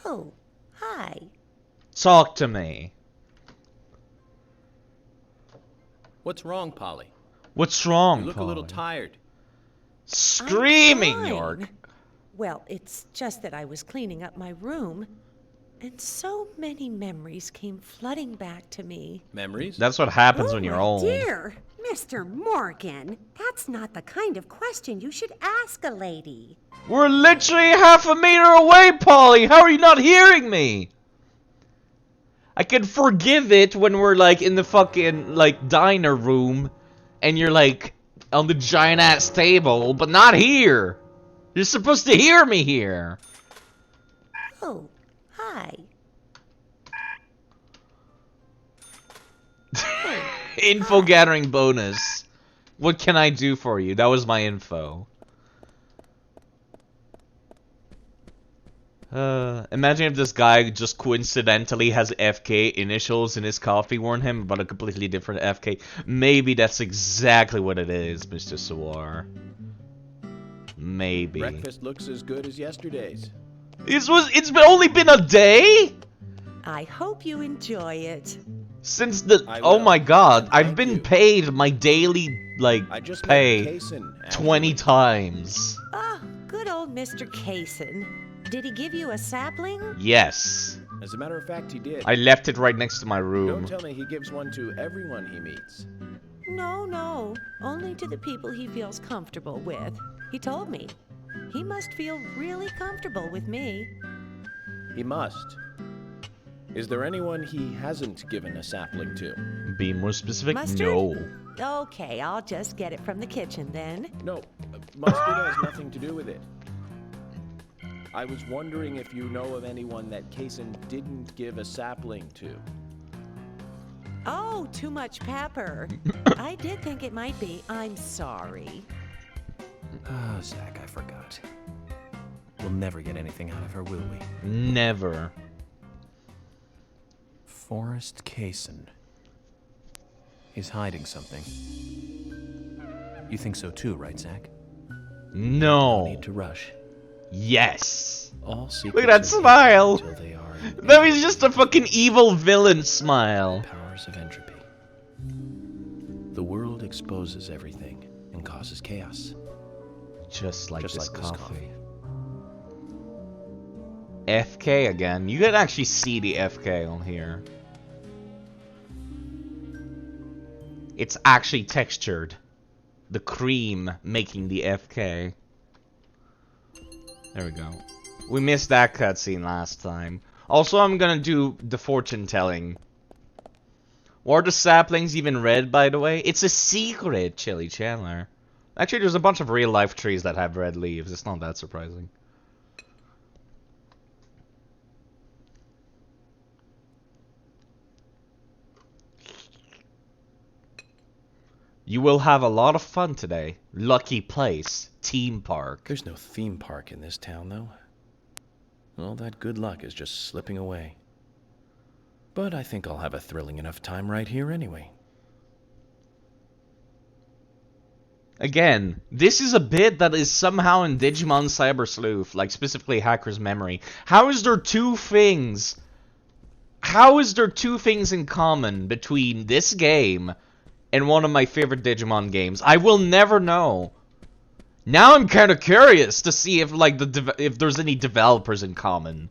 S16: Oh, hi.
S1: Talk to me.
S2: What's wrong, Polly?
S1: What's wrong,
S2: You look
S1: Polly?
S2: a little tired.
S1: Screaming,
S16: I'm fine.
S1: York.
S16: Well, it's just that I was cleaning up my room, and so many memories came flooding back to me.
S2: Memories?
S1: That's what happens when you're old.
S16: Dear Mr. Morgan, that's not the kind of question you should ask a lady.
S1: We're literally half a meter away, Polly. How are you not hearing me? I can forgive it when we're like in the fucking like diner room and you're like on the giant ass table, but not here. You're supposed to hear me here.
S16: Oh, hi.
S1: Info gathering bonus. What can I do for you? That was my info. Imagine if this guy just coincidentally has FK initials in his coffee warn him about a completely different FK. Maybe that's exactly what it is, Mr. Sawar. Maybe.
S2: Breakfast looks as good as yesterday's.
S1: It's only been a day?
S16: I hope you enjoy it.
S1: Since the oh my god, I've been paid my daily like pay 20 times.
S16: Oh, good old Mr. Kaysen. Did he give you a sapling?
S1: Yes.
S2: As a matter of fact, he did.
S1: I left it right next to my room.
S2: Don't tell me he gives one to everyone he meets.
S16: No. Only to the people he feels comfortable with. He told me. He must feel really comfortable with me.
S2: He must. Is there anyone he hasn't given a sapling to?
S1: Be more specific?
S16: Mustard?
S1: No.
S16: Okay, I'll just get it from the kitchen then.
S2: No, mustard has nothing to do with it. I was wondering if you know of anyone that Kaysen didn't give a sapling to.
S16: Oh, too much pepper. I did think it might be. I'm sorry.
S7: Ah, Zach, I forgot. We'll never get anything out of her, will we?
S1: Never.
S7: Forrest Kaysen. He's hiding something. You think so too, right, Zach?
S1: No.
S2: No need to rush.
S1: Yes.
S2: All secrets
S1: Look at that
S2: are
S1: smile.
S2: hidden until they are
S1: That was just a fucking evil villain smile.
S2: powers of entropy. The world exposes everything and causes chaos.
S1: Just like this
S2: this
S1: coffee. FK again. You can actually see the FK on here. It's actually textured. The cream making the FK. There we go. We missed that cutscene last time. Also, I'm gonna do the fortune telling. Were the saplings even red, by the way? It's a secret, Chili Chandler. Actually, there's a bunch of real-life trees that have red leaves. It's not that surprising. You will have a lot of fun today. Lucky place. Theme park.
S2: There's no theme park in this town, though. All that good luck is just slipping away. But I think I'll have a thrilling enough time right here anyway.
S1: Again, this is a bit that is somehow in Digimon Cyber Sleuth, like specifically Hacker's Memory. How is there two things? How is there two things in common between this game and one of my favorite Digimon games? I will never know. Now I'm kind of curious to see if like if there's any developers in common.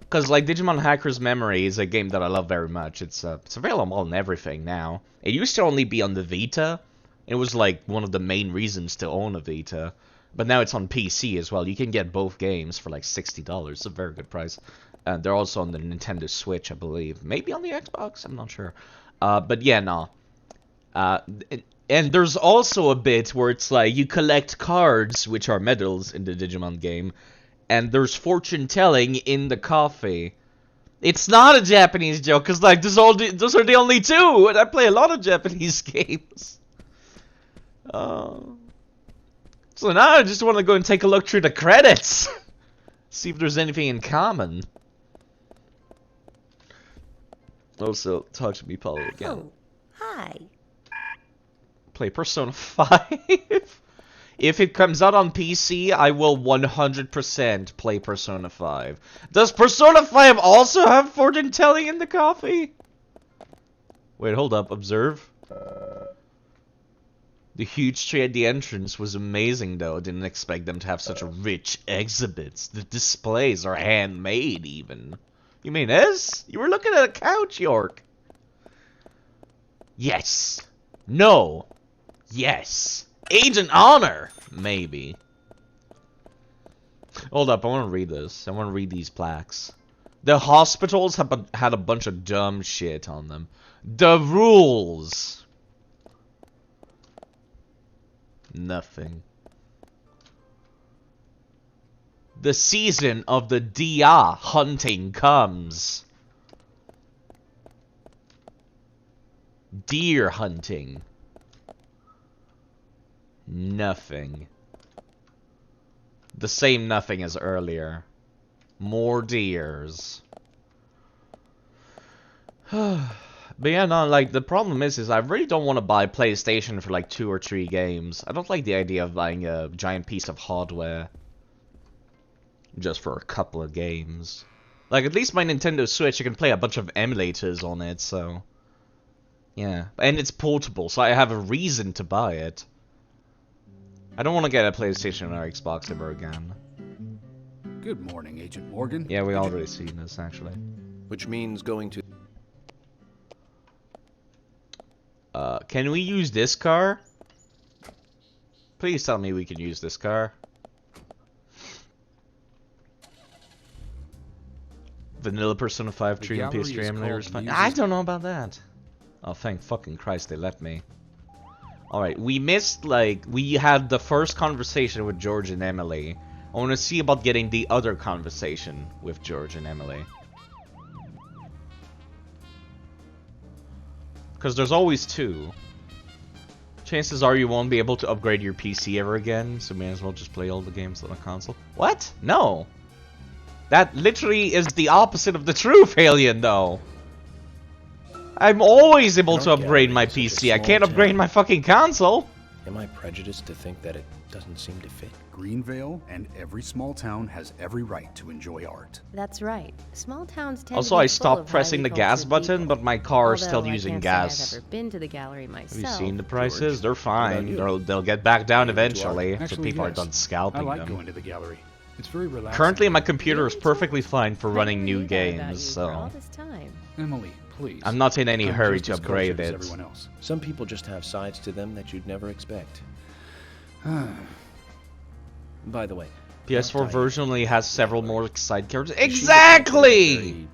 S1: Cause like Digimon Hacker's Memory is a game that I love very much. It's available on everything now. It used to only be on the Vita. It was like one of the main reasons to own a Vita. But now it's on PC as well. You can get both games for like $60. It's a very good price. They're also on the Nintendo Switch, I believe. Maybe on the Xbox? I'm not sure. But yeah, no. And there's also a bit where it's like you collect cards, which are medals in the Digimon game. And there's fortune telling in the coffee. It's not a Japanese joke, because like those are the only two. And I play a lot of Japanese games. So now I just want to go and take a look through the credits. See if there's anything in common. Also, talk to me, Polly, again.
S16: Oh, hi.
S1: Play Persona 5. If it comes out on PC, I will 100% play Persona 5. Does Persona 5 also have fortune telling in the coffee? Wait, hold up. Observe. The huge tree at the entrance was amazing, though. I didn't expect them to have such a rich exhibits. The displays are handmade, even. You mean this? You were looking at a couch, York. Yes. No. Yes. Agent Honor. Maybe. Hold up, I want to read this. I want to read these plaques. The hospitals have had a bunch of dumb shit on them. The rules. Nothing. The season of the Dia hunting comes. Deer hunting. Nothing. The same nothing as earlier. More deers. But yeah, no, like, the problem is I really don't want to buy PlayStation for like 2 or 3 games. I don't like the idea of buying a giant piece of hardware just for a couple of games. Like, at least my Nintendo Switch, you can play a bunch of emulators on it, so... yeah, and it's portable, so I have a reason to buy it. I don't want to get a PlayStation or Xbox ever again.
S20: Good morning, Agent Morgan.
S1: Yeah, we already seen this, actually.
S2: Which means going to...
S1: can we use this car? Please tell me we can use this car. Vanilla Persona 5 Tree and PS3 emulator is fine. I don't know about that. Oh, thank fucking Christ they let me. Alright, we missed, like, we had the first conversation with George and Emily. I want to see about getting the other conversation with George and Emily. Because there's always 2. Chances are you won't be able to upgrade your PC ever again, so may as well just play all the games on a console. What? No. That literally is the opposite of the truth, Alien, though. I'm always able to upgrade my PC. I can't upgrade my fucking console.
S2: Am I prejudiced to think that it doesn't seem to fit?
S20: Greenvale and every small town has every right to enjoy art.
S19: That's right. Small towns tend
S1: Also,
S19: to be
S1: I
S19: full
S1: stopped
S19: of
S1: pressing the
S19: highly
S1: gas
S19: cultured
S1: button,
S19: people.
S1: but my car is still
S19: Although I
S1: using
S19: can't
S1: gas.
S19: Say I've ever been to the gallery myself.
S1: Have you seen the prices? They're
S2: about
S1: fine.
S2: you?
S1: They'll get back down
S2: Are you into art?
S1: eventually, so
S20: Actually,
S1: people are
S20: yes.
S1: done scalping
S20: I like
S1: them.
S20: going to the gallery. It's very relaxing.
S1: Currently, my computer is perfectly fine for running new
S19: I never knew that about
S1: games,
S19: you for all
S1: so
S19: this time.
S20: Emily, please.
S1: I'm not in any
S20: I'm
S1: hurry
S20: just
S1: to
S20: as
S1: upgrade
S20: cultured as
S1: it.
S20: everyone else.
S2: Some people just have sides to them that you'd never expect. By the way,
S1: PS4 version only has several more side characters.
S2: Is she
S1: Exactly!
S2: very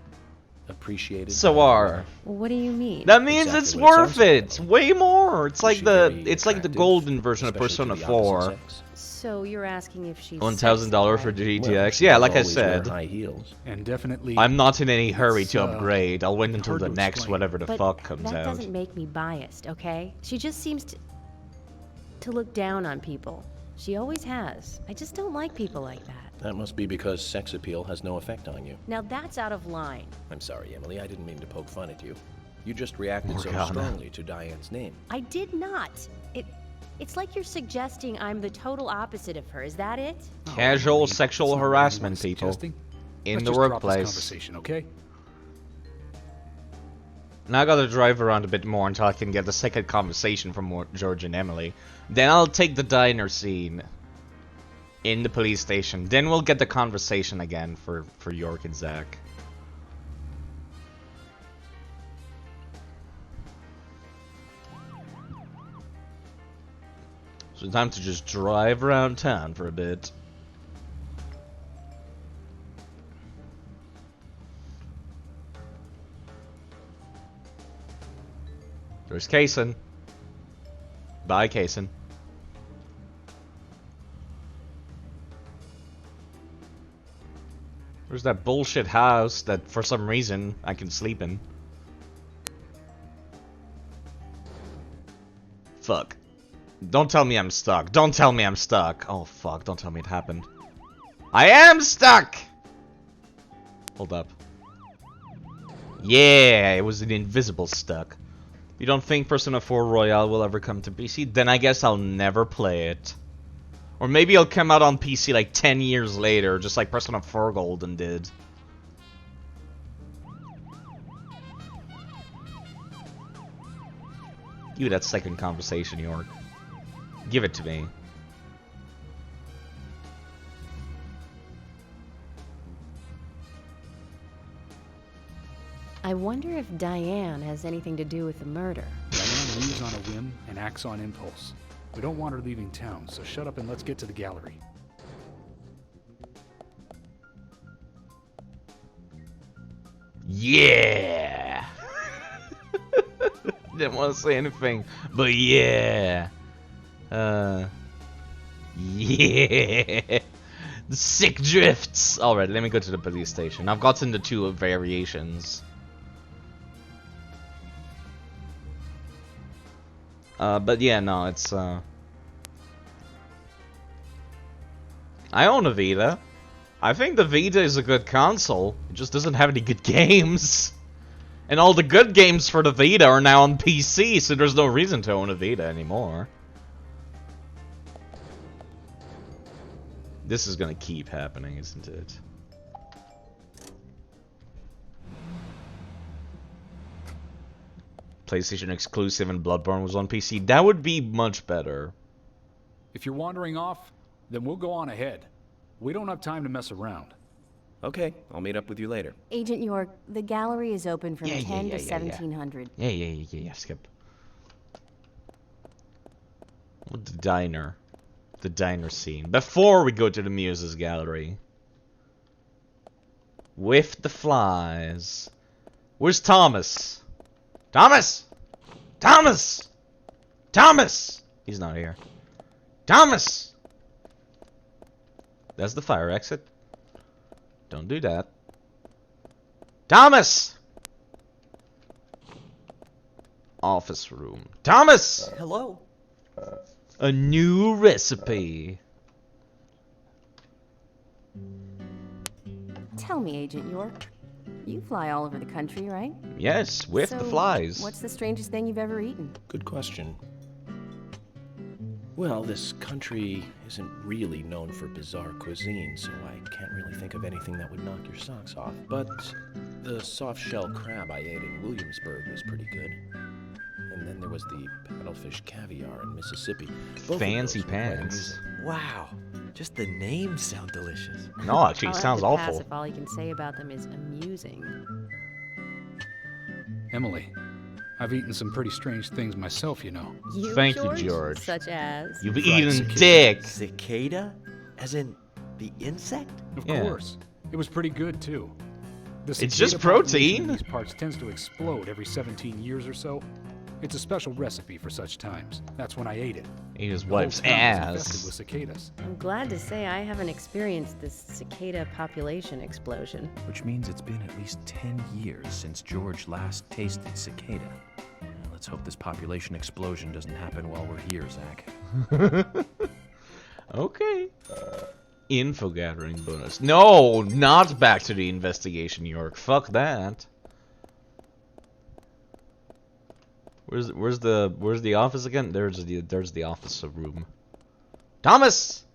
S2: appreciated.
S1: So
S2: by
S1: are.
S2: everyone?
S19: Well, what do you mean?
S1: That means
S2: Exactly
S1: it's
S2: what it
S1: worth
S2: sounds
S1: it. Way more. It's like
S2: she
S1: the
S2: very
S1: the
S2: attractive,
S1: golden version of
S2: especially
S1: Persona
S2: to the opposite
S1: 4.
S2: sex?
S19: So you're asking if she's
S1: $1,000 for
S19: sexy,
S1: GTX.
S2: Well, she
S1: Yeah,
S2: does
S1: like I
S2: always wear
S1: said.
S2: high heels.
S20: And definitely,
S1: I'm not in any hurry
S20: it's,
S1: to upgrade. I'll wait until
S20: hard
S1: the
S20: to
S1: next
S20: explain.
S1: whatever the
S19: But
S1: fuck comes
S19: that
S1: out.
S19: doesn't make me biased, okay? She just seems to look down on people. She always has. I just don't like people like that.
S2: That must be because sex appeal has no effect on you.
S19: Now that's out of line.
S2: I'm sorry, Emily. I didn't mean to poke fun at you. You just reacted so
S1: Morgana.
S2: strongly to Diane's name.
S19: I did not. It's like you're suggesting I'm the total opposite of her. Is that it?
S1: Casual
S20: Emily,
S1: sexual
S20: that's not what
S1: harassment,
S20: anyone's
S1: people.
S20: suggesting.
S1: In
S20: Let's
S1: the
S20: just drop this
S1: workplace.
S20: conversation, okay?
S1: Now I gotta drive around a bit more until I can get the second conversation from George and Emily. Then I'll take the diner scene in the police station. Then we'll get the conversation again for York and Zach. So time to just drive around town for a bit. There's Kaysen. Bye, Kaysen. There's that bullshit house that for some reason I can sleep in. Fuck. Don't tell me I'm stuck. Don't tell me I'm stuck. Oh fuck, don't tell me it happened. I am stuck! Hold up. Yeah, it was an invisible stuck. You don't think Persona 4 Royale will ever come to PC? Then I guess I'll never play it. Or maybe it'll come out on PC like 10 years later, just like Persona 4 Golden did. Give me that second conversation, York. Give it to me.
S19: I wonder if Diane has anything to do with the murder.
S20: Diane leaves on a whim and acts on impulse. We don't want her leaving town, so shut up and let's get to the gallery.
S1: Yeah! Didn't want to say anything, but yeah. Yeah. The sick drifts. Alright, let me go to the police station. I've gotten the two variations. But yeah, no, it's, I own a Vita. I think the Vita is a good console. It just doesn't have any good games. And all the good games for the Vita are now on PC, so there's no reason to own a Vita anymore. This is gonna keep happening, isn't it? PlayStation exclusive and Bloodborne was on PC. That would be much better.
S20: If you're wandering off, then we'll go on ahead. We don't have time to mess around.
S2: Okay, I'll meet up with you later.
S19: Agent York, the gallery is open from
S1: Yeah,
S19: 10
S1: yeah,
S19: to
S1: yeah,
S19: 1700.
S1: Yeah, skip. The diner. The diner scene. Before we go to the Muses Gallery. With the flies. Where's Thomas? Thomas! Thomas! Thomas! He's not here. Thomas! That's the fire exit. Don't do that. Thomas! Office room. Thomas!
S8: Hello?
S1: A new recipe.
S19: Tell me, Agent York, you fly all over the country, right?
S1: Yes, with the
S19: So,
S1: flies.
S19: What's the strangest thing you've ever eaten?
S2: Good question. Well, this country isn't really known for bizarre cuisine, so I can't really think of anything that would knock your socks off. But the soft-shell crab I ate in Williamsburg was pretty good. And then there was the paddlefish caviar in Mississippi. Both
S1: Fancy
S2: of those were quite
S1: pants.
S2: amusing.
S8: Wow, just the names sound delicious.
S1: No, actually, it
S19: I'll
S1: sounds
S19: have to pass
S1: awful.
S19: if all you can say about them is amusing.
S20: Emily, I've eaten some pretty strange things myself, you know.
S1: Thank you, George.
S19: Such as?
S1: You've
S8: Fried
S1: eaten
S8: cicada.
S1: dick.
S8: Cicada? As in the insect?
S20: Of
S1: Yeah.
S20: course. It was pretty good, too. The
S1: It's just
S20: cicada population
S1: protein.
S20: in these parts tends to explode every 17 years or so. It's a special recipe for such times. That's when I ate it.
S1: Ate his
S20: The whole
S1: wife's
S20: town was infested
S1: ass.
S20: with cicadas.
S19: I'm glad to say I haven't experienced this cicada population explosion.
S7: Which means it's been at least 10 years since George last tasted cicada. Let's hope this population explosion doesn't happen while we're here, Zach.
S1: Okay. Info gathering bonus. No, not back to the investigation, York. Fuck that. Where's the office again? There's the office room. Thomas.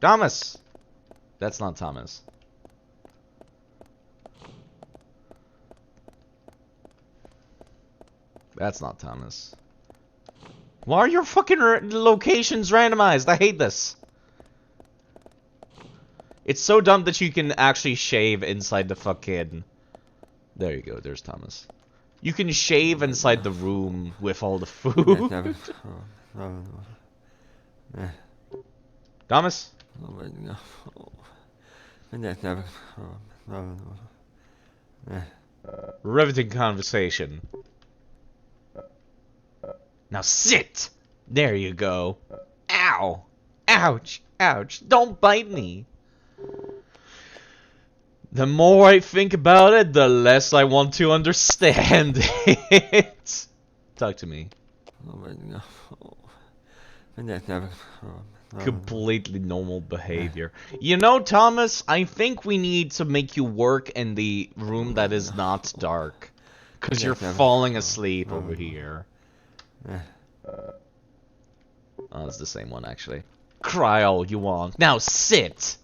S1: Thomas. That's not Thomas. That's not Thomas. Why are your fucking locations randomized? I hate this. It's so dumb that you can actually shave inside the fucking... There you go, there's Thomas. You can shave inside the room with all the food. Thomas? Riveting conversation. Now sit! There you go. Ow! Ouch! Ouch! Don't bite me! The more I think about it, the less I want to understand it. Talk to me. Completely normal behavior. You know, Thomas, I think we need to make you work in the room that is not dark. Because you're falling asleep over here. Oh, it's the same one, actually. Cry all you want. Now sit!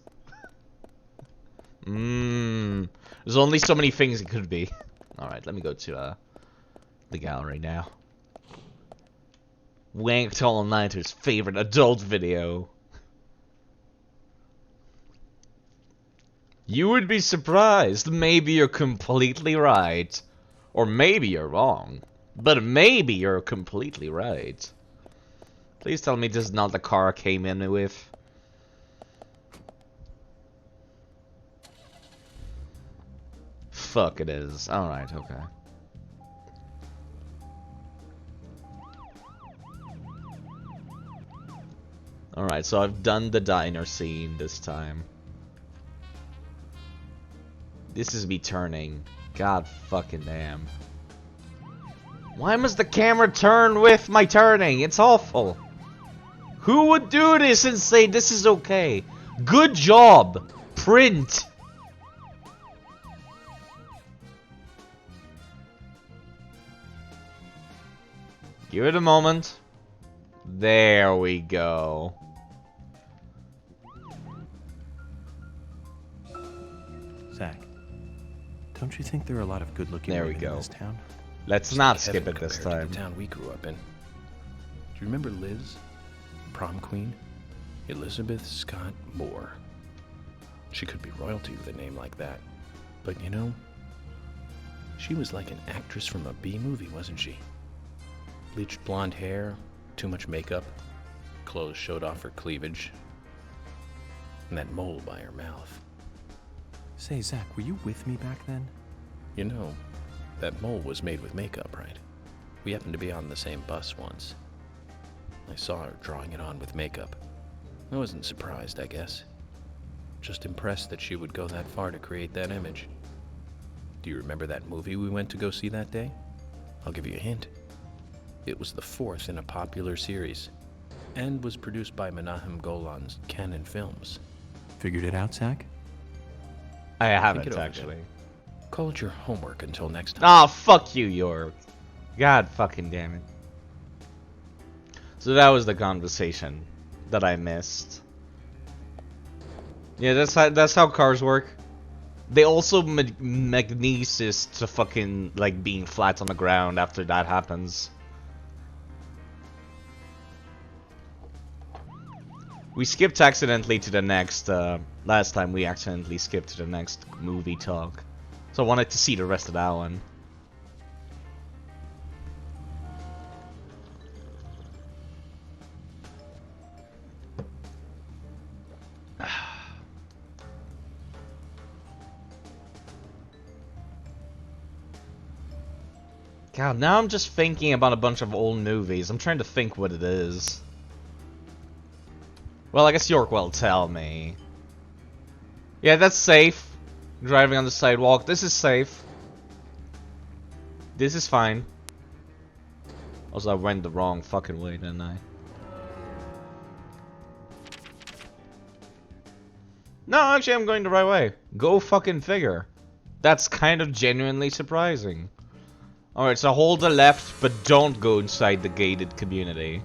S1: There's only so many things it could be. Alright, let me go to the gallery now. Wanked All-Nighter's favorite adult video. You would be surprised. Maybe you're completely right. Or maybe you're wrong. But maybe you're completely right. Please tell me this is not the car I came in with. Fuck, it is. Alright, okay. Alright, so I've done the diner scene this time. This is me turning. God fucking damn. Why must the camera turn with my turning? It's awful. Who would do this and say this is okay? Good job. Print. Give it a moment. There we go.
S7: Zach, don't you think there are a lot of good-looking
S1: There we
S7: women
S1: go.
S7: in this town?
S1: Let's
S2: Just
S1: not
S2: heaven
S1: skip it this
S2: compared
S1: time.
S2: to the town we grew up in. Do you remember Liz? Prom queen? Elizabeth Scott Moore. She could be royalty with a name like that. But you know, she was like an actress from a B-movie, wasn't she? Bleached blonde hair, too much makeup, clothes showed off her cleavage, and that mole by her mouth.
S7: Say, Zach, were you with me back then?
S2: You know, that mole was made with makeup, right? We happened to be on the same bus once. I saw her drawing it on with makeup. I wasn't surprised, I guess. Just impressed that she would go that far to create that image. Do you remember that movie we went to go see that day? I'll give you a hint. It was the fourth in a popular series, and was produced by Menahem Golan's Canon Films.
S7: Figured it out, Zach?
S1: I
S2: Think
S1: haven't,
S2: it over,
S1: actually.
S2: Dan. Call it your homework until next time.
S1: Ah, fuck you, York. God fucking damn it. So that was the conversation that I missed. Yeah, that's how cars work. They also magnesis to fucking like being flat on the ground after that happens. We skipped accidentally to the next. Last time we accidentally skipped to the next movie talk, so I wanted to see the rest of that one. God, now I'm just thinking about a bunch of old movies. I'm trying to think what it is. Well, I guess York will tell me. Yeah, that's safe. Driving on the sidewalk. This is safe. This is fine. Also, I went the wrong fucking way, didn't I? No, actually, I'm going the right way. Go fucking figure. That's kind of genuinely surprising. Alright, so hold the left, but don't go inside the gated community.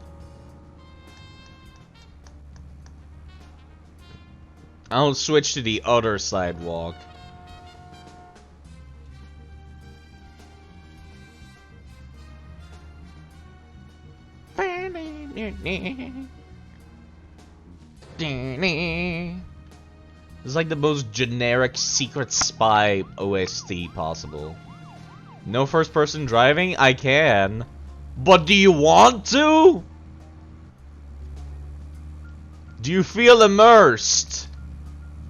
S1: I'll switch to the other sidewalk. It's like the most generic secret spy OST possible. No first person driving? I can. But do you want to? Do you feel immersed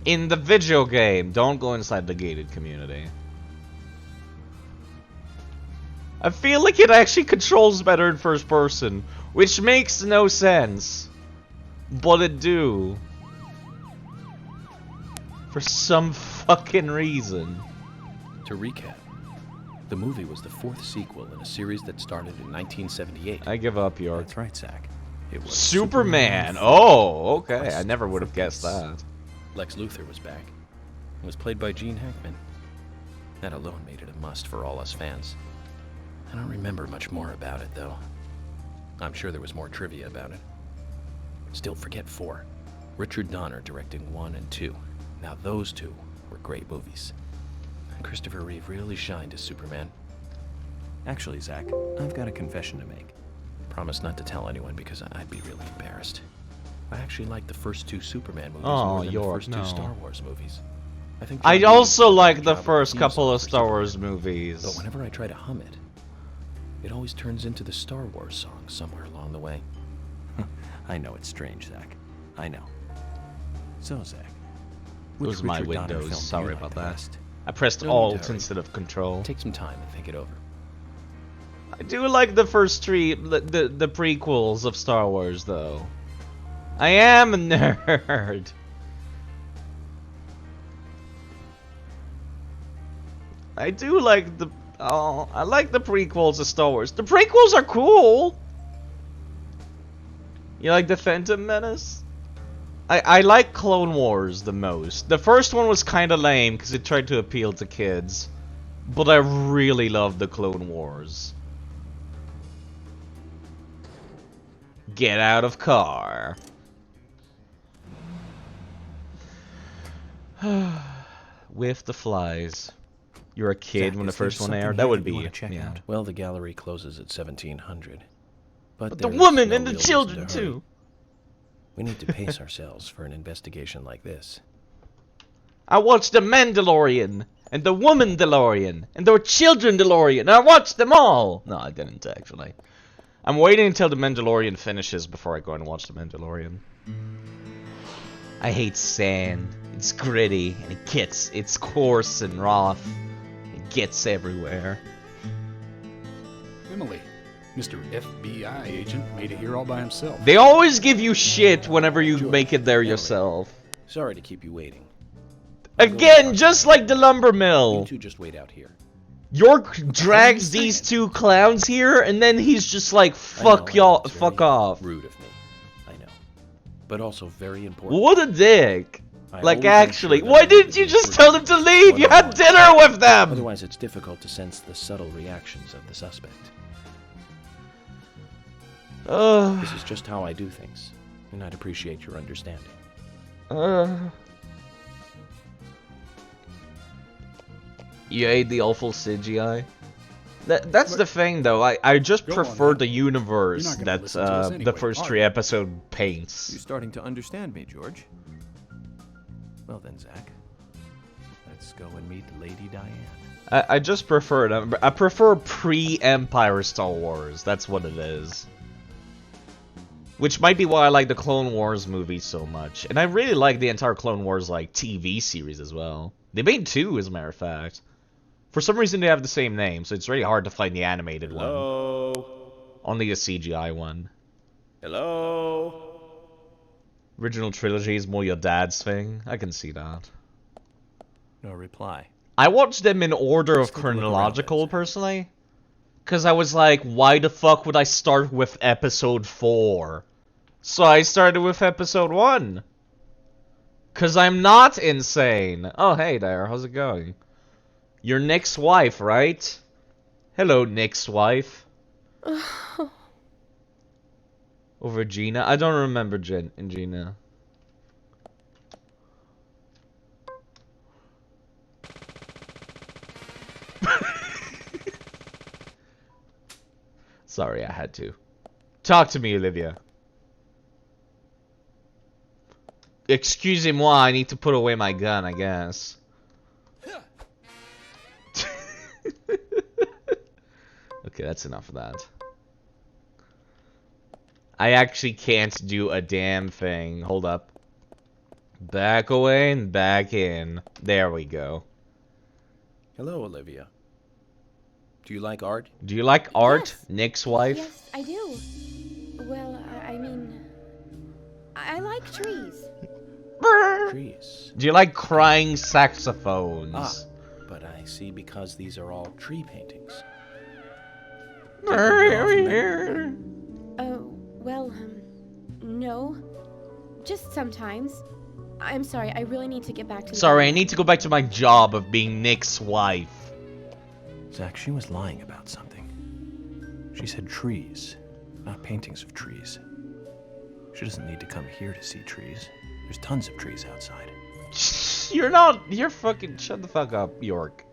S1: in the video game? Don't go inside the gated community. I feel like it actually controls better in first person, which makes no sense. But it do. For some fucking reason.
S2: To recap, the movie was the fourth sequel in a series that started in 1978.
S1: I give up, York.
S2: That's right, Zach. It was
S1: Superman. Oh, okay. I never would have guessed that.
S2: Lex Luthor was back. It was played by Gene Hackman. That alone made it a must for all us fans. I don't remember much more about it, though. I'm sure there was more trivia about it. Still, forget 4. Richard Donner directing 1 and 2. Now those two were great movies. And Christopher Reeve really shined as Superman.
S7: Actually, Zach, I've got a confession to make.
S2: Promise not to tell anyone because I'd be really embarrassed. I actually like the first 2 Superman movies
S1: Oh,
S2: more than the first 2
S1: no.
S2: Star Wars movies. I think
S1: I
S2: John
S1: also
S2: Williams did a
S1: like
S2: good
S1: the
S2: job
S1: first
S2: with
S1: couple
S2: theme
S1: of
S2: song for
S1: Star Wars
S2: Superman.
S1: movies.
S2: But whenever I try to hum it, it always turns into the Star Wars song somewhere along the way.
S7: I know it's strange, Zach. I know. So, Zach,
S1: It was my
S7: Richard Donner film
S1: Windows.
S7: do
S1: Sorry
S7: you like
S1: about
S7: the
S1: that.
S7: best?
S1: I pressed
S2: No need to
S1: Alt
S2: hurry.
S1: instead of Control.
S2: Take some time and think it over.
S1: I do like the first 3, the prequels of Star Wars, though. I am a nerd. I do like the. Oh, I like the prequels of Star Wars. The prequels are cool. You like the Phantom Menace? I like Clone Wars the most. The first one was kind of lame because it tried to appeal to kids, but I really love the Clone Wars. Get out of car. With the flies. You're a kid
S2: Zach,
S1: when the
S2: is there
S1: first one
S2: something
S1: aired?
S2: here
S1: That would
S2: that you
S1: be,
S2: wanna check
S1: yeah.
S2: out? Well, the gallery closes at 1700.
S1: But the
S2: there's
S1: woman
S2: no
S1: and the
S2: real reason
S1: children,
S2: to hurry.
S1: too.
S2: We need to pace ourselves for an investigation like this.
S1: I watched the Mandalorian, and the woman DeLorean, and the children DeLorean, and I watched them all! No, I didn't, actually. I'm waiting until the Mandalorian finishes before I go and watch the Mandalorian. I hate sand. It's gritty, and it's coarse and rough. It gets everywhere.
S20: Emily, Mr. FBI agent made it here all by himself.
S1: They always give you shit whenever you make it there yourself.
S2: Sorry to keep you waiting.
S1: Again, just like the lumber
S2: You
S1: mill.
S2: two just wait out here.
S1: York drags these 2 clowns here, and then he's just like, fuck y'all, fuck off.
S2: Rude of me. I know. But also very important.
S1: What a dick.
S2: I
S1: Like,
S2: always
S1: actually,
S2: ensure that
S1: why
S2: I
S1: didn't you just tell them to leave? You had dinner with them!
S2: Otherwise, it's difficult to sense the subtle reactions of the suspect. This is just how I do things, and I'd appreciate your understanding.
S1: You hate the awful CGI? That's the thing, though. I just prefer the universe that the first 3 episodes paints.
S7: You're starting to understand me, George. Well then, Zach. Let's go and meet Lady Diane.
S1: I just prefer it. I prefer pre-Empire Star Wars. That's what it is. Which might be why I like the Clone Wars movies so much. And I really like the entire Clone Wars like TV series as well. They made 2, as a matter of fact. For some reason they have the same name, so it's really hard to find the animated one. Only the CGI one.
S2: Hello?
S1: Original trilogy is more your dad's thing. I can see that.
S7: No reply.
S1: I watched them in order of chronological, personally. Because I was like, why the fuck would I start with episode 4? So I started with episode 1. Because I'm not insane. Oh, hey there, how's it going? You're Nick's wife, right? Hello, Nick's wife. Over Gina? I don't remember Gina. Sorry, I had to. Talk to me, Olivia. Excusez-moi, I need to put away my gun, I guess. Okay, that's enough of that. I actually can't do a damn thing. Hold up. Back away and back in. There we go.
S2: Hello, Olivia. Do you like art?
S1: Do you like art,
S18: Yes.
S1: Nick's wife?
S18: Yes, I do. Well, I mean, I like trees.
S2: Trees.
S1: Do you like crying saxophones?
S2: Ah, but I see because these are all tree paintings.
S18: Oh, well, no. Just sometimes. I'm sorry, I really need to get back to
S1: Sorry, I need to go back to my job of being Nick's wife.
S7: Zach, she was lying about something. She said trees, not paintings of trees. She doesn't need to come here to see trees. There's tons of trees outside.
S1: You're fucking, shut the fuck up, York.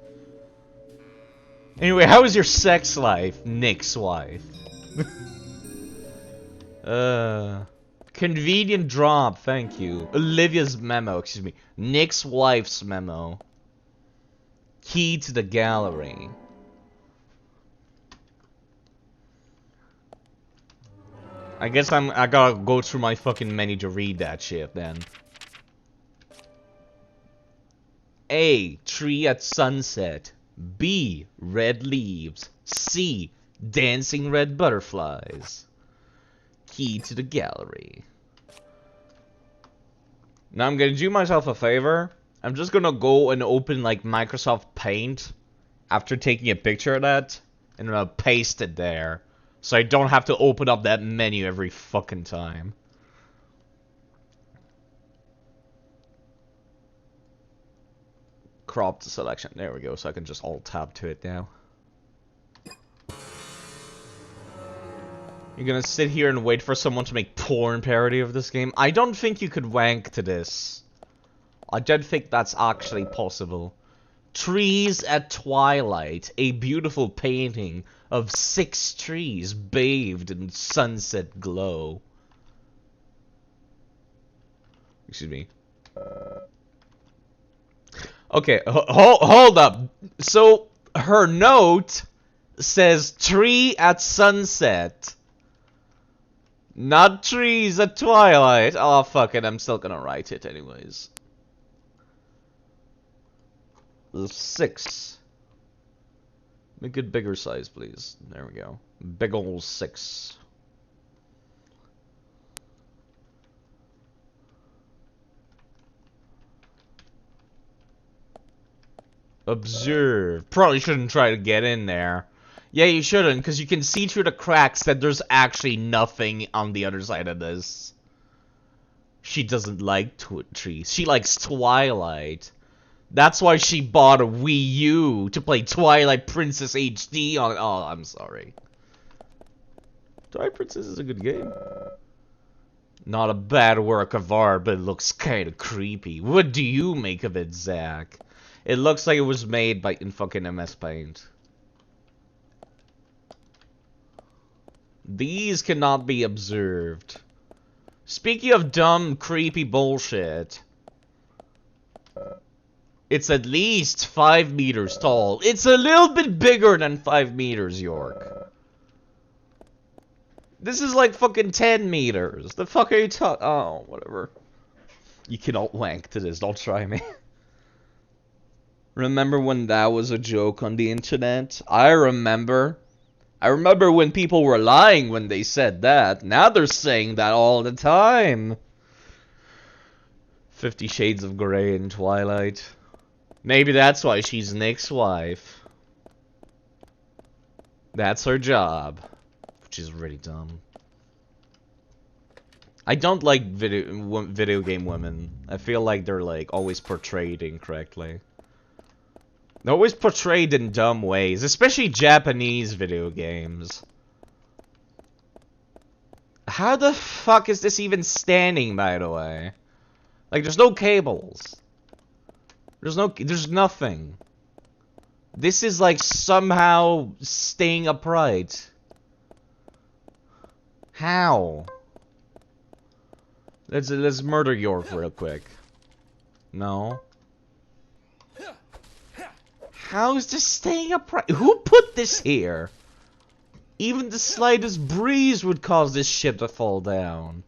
S1: Anyway, how is your sex life, Nick's wife? Convenient drop, thank you. Olivia's memo, excuse me. Nick's wife's memo. Key to the gallery. I guess I gotta go through my fucking menu to read that shit then. A. Tree at sunset. B. Red leaves. C. Dancing red butterflies. Key to the gallery. Now I'm gonna do myself a favor. I'm just gonna go and open like Microsoft Paint after taking a picture of that, and I'm gonna paste it there. So I don't have to open up that menu every fucking time. Crop the selection. There we go, so I can just alt-tab to it now. You're gonna sit here and wait for someone to make porn parody of this game? I don't think you could wank to this. I don't think that's actually possible. Trees at twilight. A beautiful painting of 6 trees bathed in sunset glow. Excuse me. Okay, hold up. So, her note says tree at sunset. Not trees at twilight. Oh, fuck it. I'm still gonna write it anyways. 6. Make it bigger size, please. There we go. Big ol' 6. Observe. Probably shouldn't try to get in there. Yeah, you shouldn't, because you can see through the cracks that there's actually nothing on the other side of this. She doesn't like trees. She likes Twilight. That's why she bought a Wii U to play Twilight Princess HD on. Oh, I'm sorry. Twilight Princess is a good game. Not a bad work of art, but it looks kinda creepy. What do you make of it, Zach? It looks like it was made in fucking MS Paint. These cannot be observed. Speaking of dumb, creepy bullshit. It's at least 5 meters tall. It's a little bit bigger than 5 meters, York. This is like fucking 10 meters. The fuck are you talking? Oh, whatever. You cannot wank to this. Don't try me. Remember when that was a joke on the internet? I remember when people were lying when they said that. Now they're saying that all the time. 50 Shades of Grey in Twilight. Maybe that's why she's Nick's wife. That's her job. Which is really dumb. I don't like video game women. I feel like they're like always portrayed incorrectly. They're always portrayed in dumb ways, especially Japanese video games. How the fuck is this even standing, by the way? Like, there's no cables. There's nothing. This is like somehow staying upright. How? Let's murder York real quick. No. How is this staying upright? Who put this here? Even the slightest breeze would cause this ship to fall down.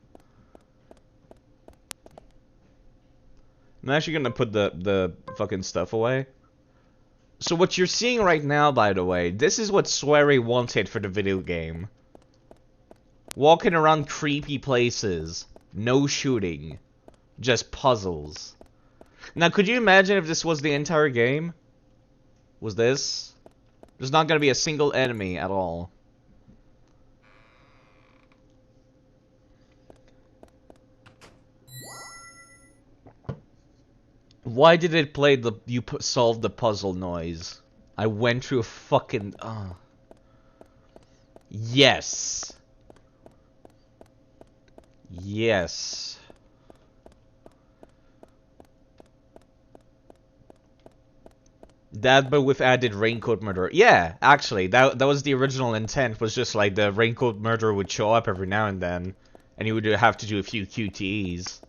S1: I'm actually gonna put the fucking stuff away. So what you're seeing right now, by the way, this is what Swery wanted for the video game. Walking around creepy places. No shooting. Just puzzles. Now, could you imagine if this was the entire game? Was this? There's not gonna be a single enemy at all. Why did it play the solve the puzzle noise? I went through a fucking yes. Yes. That, but with added raincoat murder. Yeah, actually, that was the original intent. Was just like the raincoat murderer would show up every now and then, and you would have to do a few QTEs.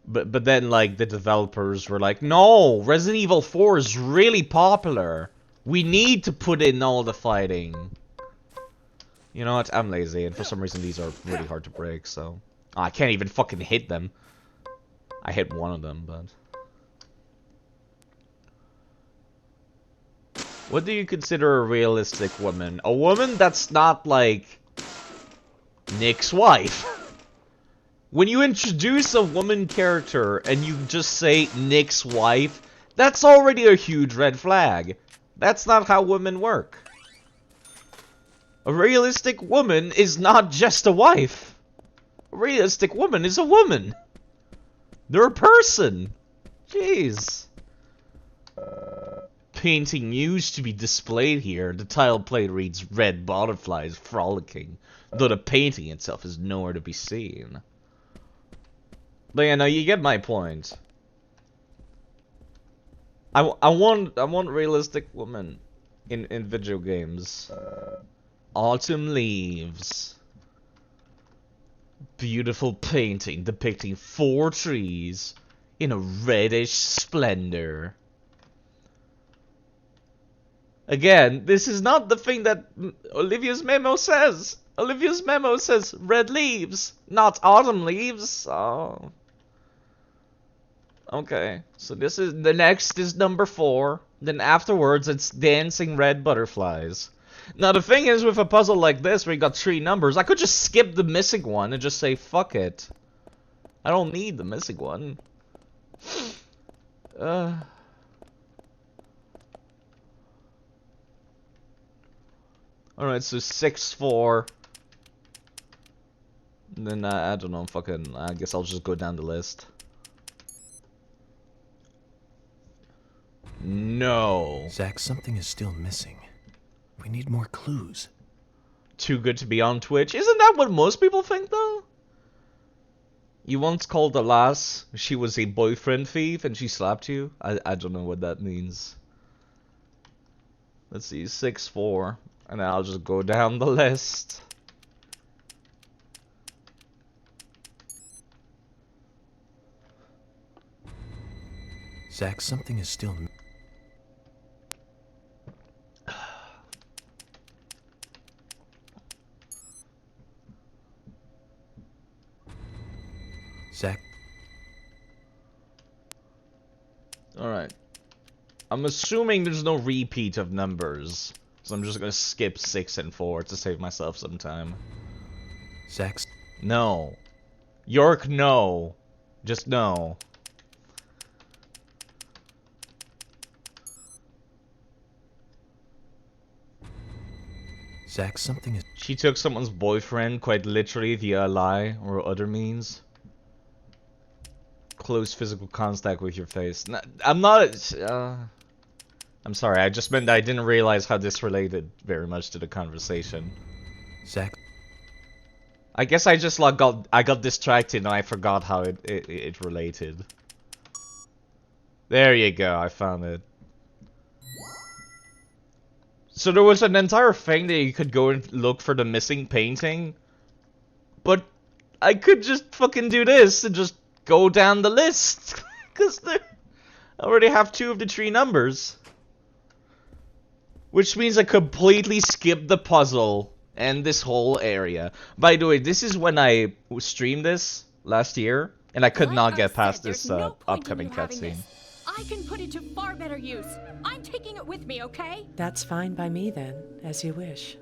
S1: But then, like, the developers were like, no, Resident Evil 4 is really popular. We need to put in all the fighting. You know what? I'm lazy, and for some reason these are really hard to break, so... Oh, I can't even fucking hit them. I hit one of them, but... What do you consider a realistic woman? A woman that's not, like... Nick's wife. When you introduce a woman character and you just say Nick's wife, that's already a huge red flag. That's not how women work. A realistic woman is not just a wife. A realistic woman is a woman. They're a person. Jeez. Painting used to be displayed here. The title plate reads red butterflies frolicking, though the painting itself is nowhere to be seen. But yeah, no, you get my point. I want realistic women in video games. Autumn leaves. Beautiful painting depicting 4 trees in a reddish splendor. Again, this is not the thing that Olivia's memo says. Olivia's memo says red leaves, not autumn leaves. Oh. Okay, so this is the next is number 4. Then afterwards, it's dancing red butterflies. Now the thing is, with a puzzle like this, where you got 3 numbers, I could just skip the missing one and just say fuck it. I don't need the missing one. Alright, so 6-4. And then I don't know, fucking. I guess I'll just go down the list. No.
S7: Zach, something is still missing. We need more clues.
S1: too good to be on Twitch. Isn't that what most people think, though? You once called a lass, she was a boyfriend thief, and she slapped you? I don't know what that means. Let's see, 6'4", and then I'll just go down the list.
S7: Zach, something is still... Zach.
S1: Alright. I'm assuming there's no repeat of numbers. So I'm just gonna skip 6 and 4 to save myself some time.
S7: Zach.
S1: No. York, no. Just no.
S7: Zach, something is...
S1: She took someone's boyfriend, quite literally, via a lie or other means. Close physical contact with your face. I'm not... I'm sorry, I just meant I didn't realize how this related very much to the conversation.
S7: Zach.
S1: I guess I just like I got distracted and I forgot how it related. There you go, I found it. So there was an entire thing that you could go and look for the missing painting, but I could just fucking do this and just go down the list, because I already have 2 of the 3 numbers. Which means I completely skipped the puzzle and this whole area. By the way, this is when I streamed this last year, and I could not get past this upcoming cutscene.
S3: I can put it to far better use. I'm taking it with me, okay?
S16: That's fine by me then, as you wish.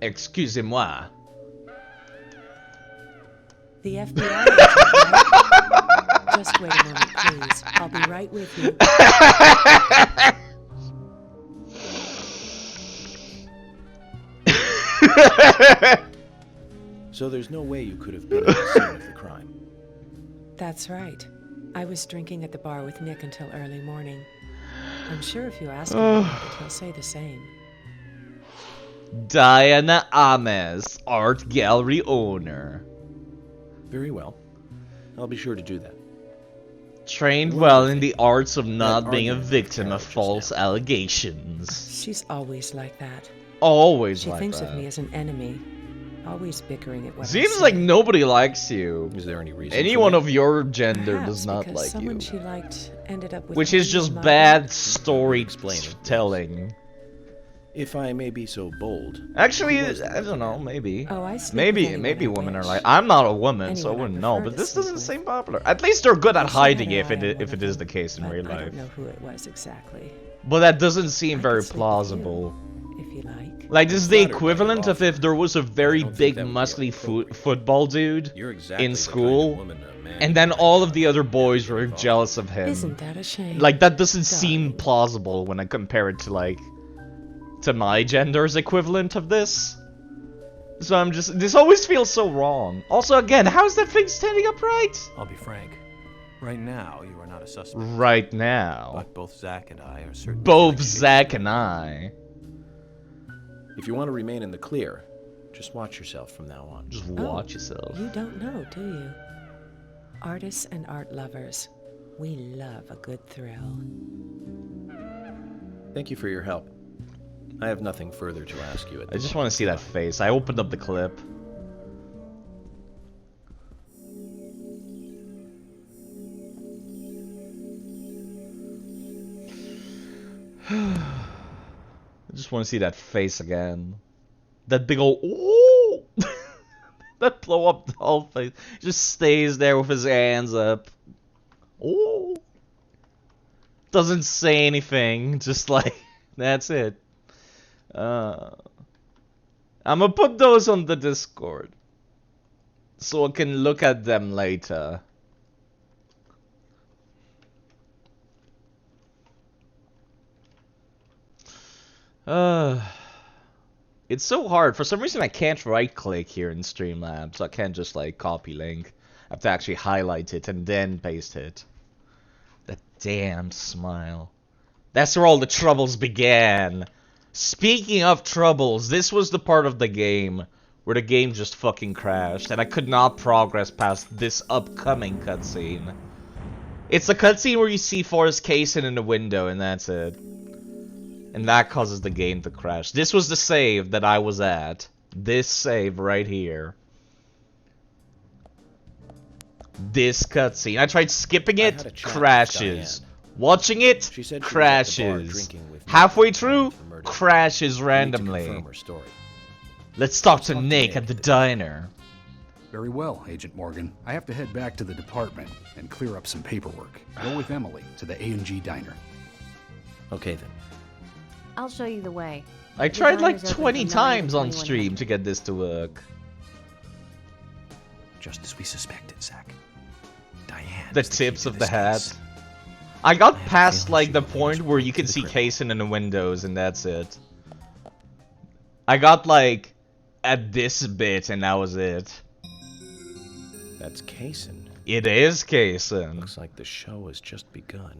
S1: Excusez-moi.
S16: The FBI is right. Just wait a moment, please. I'll be right with you.
S2: So there's no way you could have been at the scene of the crime.
S16: That's right. I was drinking at the bar with Nick until early morning. I'm sure if you ask him about it, he'll say the same.
S1: Diana Ames, art gallery owner.
S2: Very well. I'll be sure to do that.
S1: Trained well in the arts of not being a victim of false allegations.
S16: She's always like that.
S1: Always like that.
S16: She thinks of me as an enemy. Always bickering at what I
S1: Seems
S16: say.
S1: like nobody likes you.
S2: Is there any reason?
S1: Anyone of your gender
S16: Perhaps
S1: does not
S16: because
S1: like
S16: someone
S1: you.
S16: she liked ended up with
S1: Which
S16: me
S1: is just
S16: and my
S1: bad
S16: mother.
S1: storytelling.
S2: If I may be so bold.
S1: Actually, I don't know, maybe.
S16: Oh, I speak with
S1: Maybe
S16: anyone I
S1: women are
S16: wish.
S1: like, I'm not a woman, so I
S16: Anyone I
S1: wouldn't know,
S16: prefer
S1: but
S16: to
S1: this
S16: sleep
S1: doesn't
S16: with.
S1: seem popular. At least they're good at
S16: She had
S1: hiding
S16: her
S1: if
S16: eye on
S1: it
S16: one
S1: is
S16: of
S1: the
S16: them,
S1: case in
S16: but
S1: real
S16: I
S1: life.
S16: don't know who it was exactly.
S1: But that doesn't seem
S16: I
S1: very
S16: could sleep with
S1: plausible.
S16: you, if you like.
S1: Like, this is the
S2: flattered by your
S1: equivalent of if there was a very
S2: don't think
S1: big,
S2: that would be
S1: muscly
S2: appropriate.
S1: football dude
S2: You're exactly
S1: in
S2: the kind of
S1: school,
S2: woman a man
S1: and then
S2: might
S1: all of the other boys were jealous of him.
S16: Isn't that a shame?
S1: Like, that doesn't seem
S16: Darling.
S1: plausible when I compare it to, like, to my gender's equivalent of this. So I'm just, this always feels so wrong. Also, again, how is that thing standing upright?
S7: I'll be frank. Right now, you are not a suspect.
S1: Right now.
S7: But both Zach and I are certain.
S1: Both Zach and I.
S2: If you want to remain in the clear, just watch yourself from now on.
S1: Just
S16: Oh,
S1: watch yourself.
S16: You don't know, do you? Artists and art lovers, we love a good thrill.
S2: Thank you for your help. I have nothing further to ask you at
S1: I
S2: this
S1: just
S2: moment.
S1: want to see that face. I opened up the clip. I just want to see that face again. That big old ooh! That blow up doll face just stays there with his hands up. Ooh! Doesn't say anything. Just like that's it. I'm gonna put those on the Discord so I can look at them later. It's so hard. For some reason I can't right click here in Streamlabs, so I can't just like copy link. I have to actually highlight it and then paste it. That damn smile. That's where all the troubles began. Speaking of troubles, this was the part of the game where the game just fucking crashed, and I could not progress past this upcoming cutscene. It's a cutscene where you see Forrest Kaysen in the window, and that's it. And that causes the game to crash. This was the save that I was at. This save right here. This cutscene. I tried skipping it, crashes. Watching it, crashes. Halfway through, crashes randomly. Let's talk to Nick at the diner.
S20: Very well, Agent Morgan. I have to head back to the department and clear up some paperwork. Go with Emily to the A&G diner.
S2: Okay then.
S19: I'll show you the way.
S1: I tried like 20 times on stream to get this to work.
S7: Just as we suspected, Zach. Diane.
S1: The tips of the hat. I got past like the point where you can see Kaysen in the windows and that's it. I got like at this bit and that was it.
S2: That's Kaysen.
S1: It is Kaysen.
S2: Looks like the show has just begun.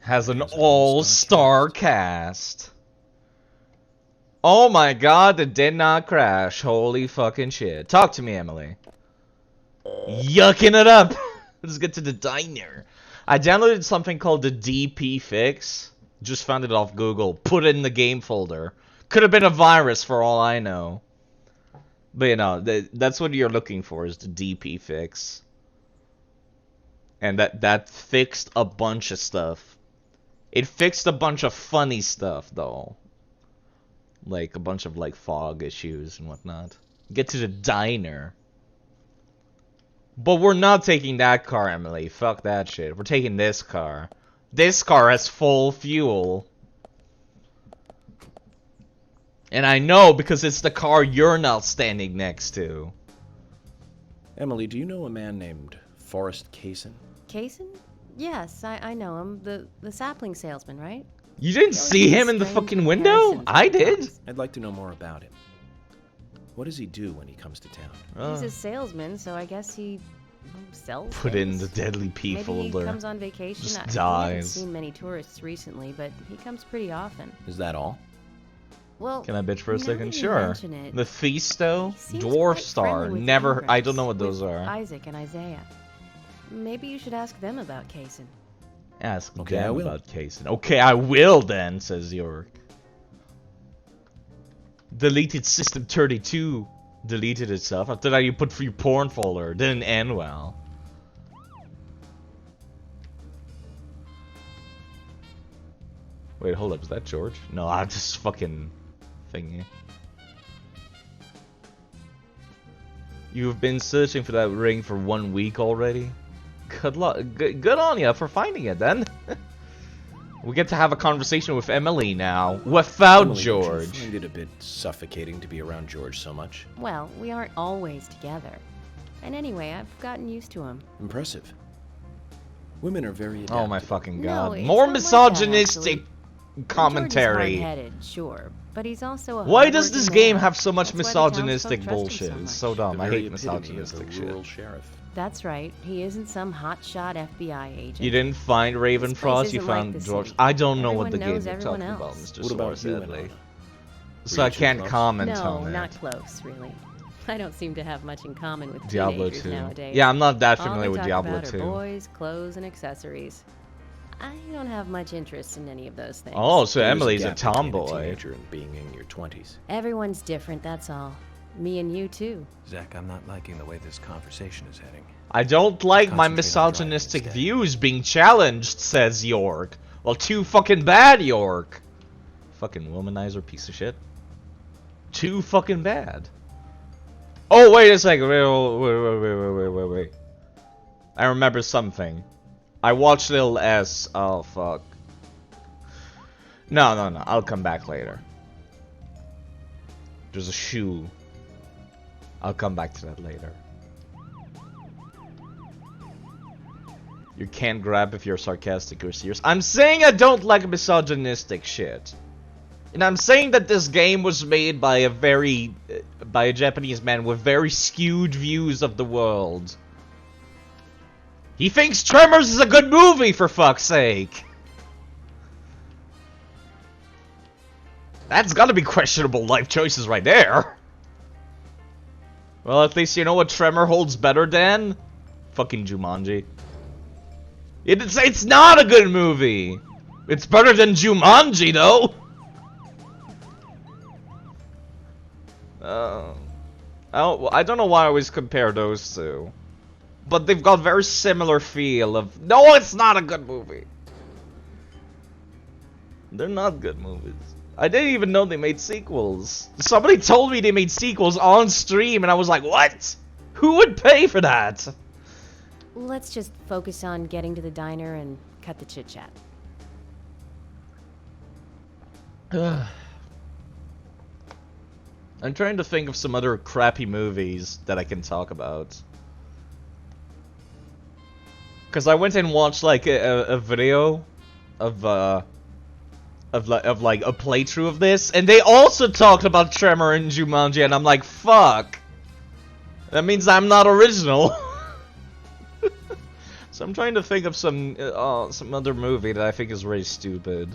S1: Has an all-star cast. Oh my god, it did not crash. Holy fucking shit. Talk to me, Emily. Yucking it up. Let's get to the diner. I downloaded something called the DP fix. Just found it off Google. Put it in the game folder. Could have been a virus for all I know. But you know, that's what you're looking for is the DP fix. And that fixed a bunch of stuff. It fixed a bunch of funny stuff though. Like a bunch of like fog issues and whatnot. Get to the diner. But we're not taking that car, Emily. Fuck that shit. We're taking this car. This car has full fuel. And I know because it's the car you're not standing next to.
S2: Emily, do you know a man named Forrest Kaysen?
S19: Kaysen? Yes, I know him. The sapling salesman, right?
S1: You didn't see him in the fucking window? I did.
S2: I'd like to know more about him. What does he do when he comes to town?
S19: He's a salesman, so I guess he sells
S1: Put
S19: things.
S1: in the Deadly P
S19: Maybe
S1: folder.
S19: he comes on vacation.
S1: Just
S19: I haven't
S1: dies.
S19: seen many tourists recently, but he comes pretty often.
S2: Is that all?
S19: Well,
S1: Can I bitch for a
S19: now
S1: second?
S19: that you
S1: Sure.
S19: mention it,
S1: Mephisto,
S19: seems
S1: Dwarf
S19: quite
S1: Star.
S19: friendly with
S1: Never. I
S19: immigrants,
S1: don't know what those
S19: with
S1: are.
S19: Isaac and Isaiah. Maybe you should ask them about Kaysen.
S1: Ask
S2: Okay, I
S1: them
S2: will.
S1: about Kaysen. Okay, I will then, says York. Deleted System 32. Deleted itself. After that, you put free porn folder. Didn't end well. Wait, hold up. Is that George? No, I'm just fucking thingy. You've been searching for that ring for 1 week already? Good luck. Good on you for finding it then. We get to have a conversation with Emily now, without
S2: Emily,
S1: George.
S2: Don't you find it a bit suffocating to be around George so much?
S19: Well, we aren't always together. And anyway, I've gotten used to him.
S2: Impressive. Women are very adaptable.
S1: Oh my fucking
S19: No,
S1: god.
S19: it's
S1: More
S19: not like that,
S1: misogynistic
S19: actually.
S1: commentary.
S19: George is hard-headed, sure, but he's also a
S1: Why does this
S19: hard-working
S1: game
S19: man.
S1: have so much
S19: That's why the
S1: misogynistic
S19: townsfolk trust him
S1: bullshit?
S19: so
S1: It's so
S19: much.
S1: dumb.
S2: The
S1: I
S2: very
S1: hate
S2: epitome of
S1: misogynistic
S2: a
S1: shit.
S2: rural sheriff.
S19: That's right. He isn't some hotshot FBI agent.
S1: You didn't find
S19: This place
S1: Ravenfrost, you
S19: isn't like
S1: found
S19: the
S1: George.
S19: city.
S1: I don't know what the
S19: Everyone
S1: game
S19: knows
S1: you're talking
S19: everyone
S1: about,
S19: else.
S1: Mr.
S2: What about you,
S1: Sadly.
S2: Anna?
S1: So I
S2: too
S1: can't
S2: close?
S1: comment
S19: No,
S1: on
S19: not
S1: it.
S19: close, really. I don't seem to have much in common with
S1: Diablo
S19: teenagers
S1: 2.
S19: nowadays.
S1: Yeah, I'm not that
S19: All
S1: familiar
S19: they
S1: with
S19: talk
S1: Diablo
S19: about
S1: 2.
S19: Are boys, clothes, and accessories. I don't have much interest in any of those things.
S1: Oh, so
S2: There is
S1: Emily's a
S2: gap between
S1: tomboy.
S2: teenager and being in your 20s.
S19: Everyone's different, that's all. Me and you, too.
S7: Zach, I'm not liking the way this conversation is heading.
S1: I don't like my
S7: Concentrate on driving
S1: misogynistic
S7: instead.
S1: views being challenged, says York. Well, too fucking bad, York. Fucking womanizer piece of shit. Too fucking bad. Oh, wait a second. Wait. I remember something. I watched Lil S. Oh, fuck. No. I'll come back later. There's a shoe. I'll come back to that later. You can't grab if you're sarcastic or serious. I'm saying I don't like misogynistic shit. And I'm saying that this game was made by a Japanese man with very skewed views of the world. He thinks Tremors is a good movie, for fuck's sake. That's gotta be questionable life choices right there. Well, at least you know what Tremor holds better than? Fucking Jumanji. It's not a good movie! It's better than Jumanji, though! I don't know why I always compare those two. But they've got very similar feel of... No, it's not a good movie! They're not good movies. I didn't even know they made sequels. Somebody told me they made sequels on stream, and I was like, what? Who would pay for that?
S19: Let's just focus on getting to the diner and cut the chit-chat.
S1: I'm trying to think of some other crappy movies that I can talk about. Because I went and watched like a video of like a playthrough of this, and they also talked about Tremor and Jumanji, and I'm like, fuck. That means I'm not original. So I'm trying to think of some other movie that I think is really stupid.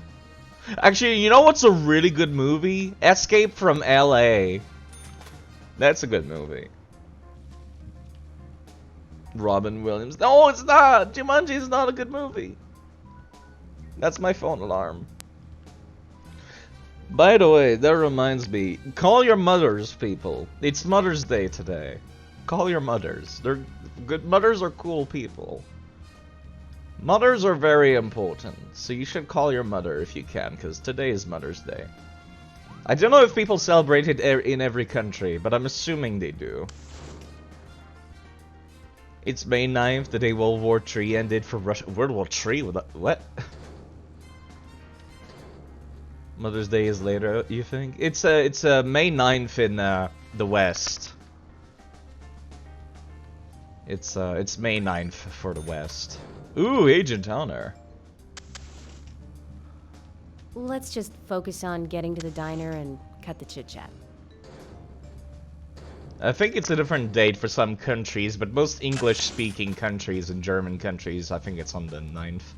S1: Actually, you know what's a really good movie? Escape from LA. That's a good movie. Robin Williams. No, it's not! Jumanji is not a good movie. That's my phone alarm. By the way, that reminds me. Call your mothers, people. It's Mother's Day today. Call your mothers. They're good. Mothers are cool people. Mothers are very important, so you should call your mother if you can, because today is Mother's Day. I don't know if people celebrate it in every country, but I'm assuming they do. It's May 9th, the day World War III ended for Russia. World War III? What? Mother's Day is later, you think? It's May 9th in the West. It's May 9th for the West. Ooh, Agent Honor.
S19: Let's just focus on getting to the diner and cut the chit-chat.
S1: I think it's a different date for some countries, but most English-speaking countries and German countries, I think it's on the 9th.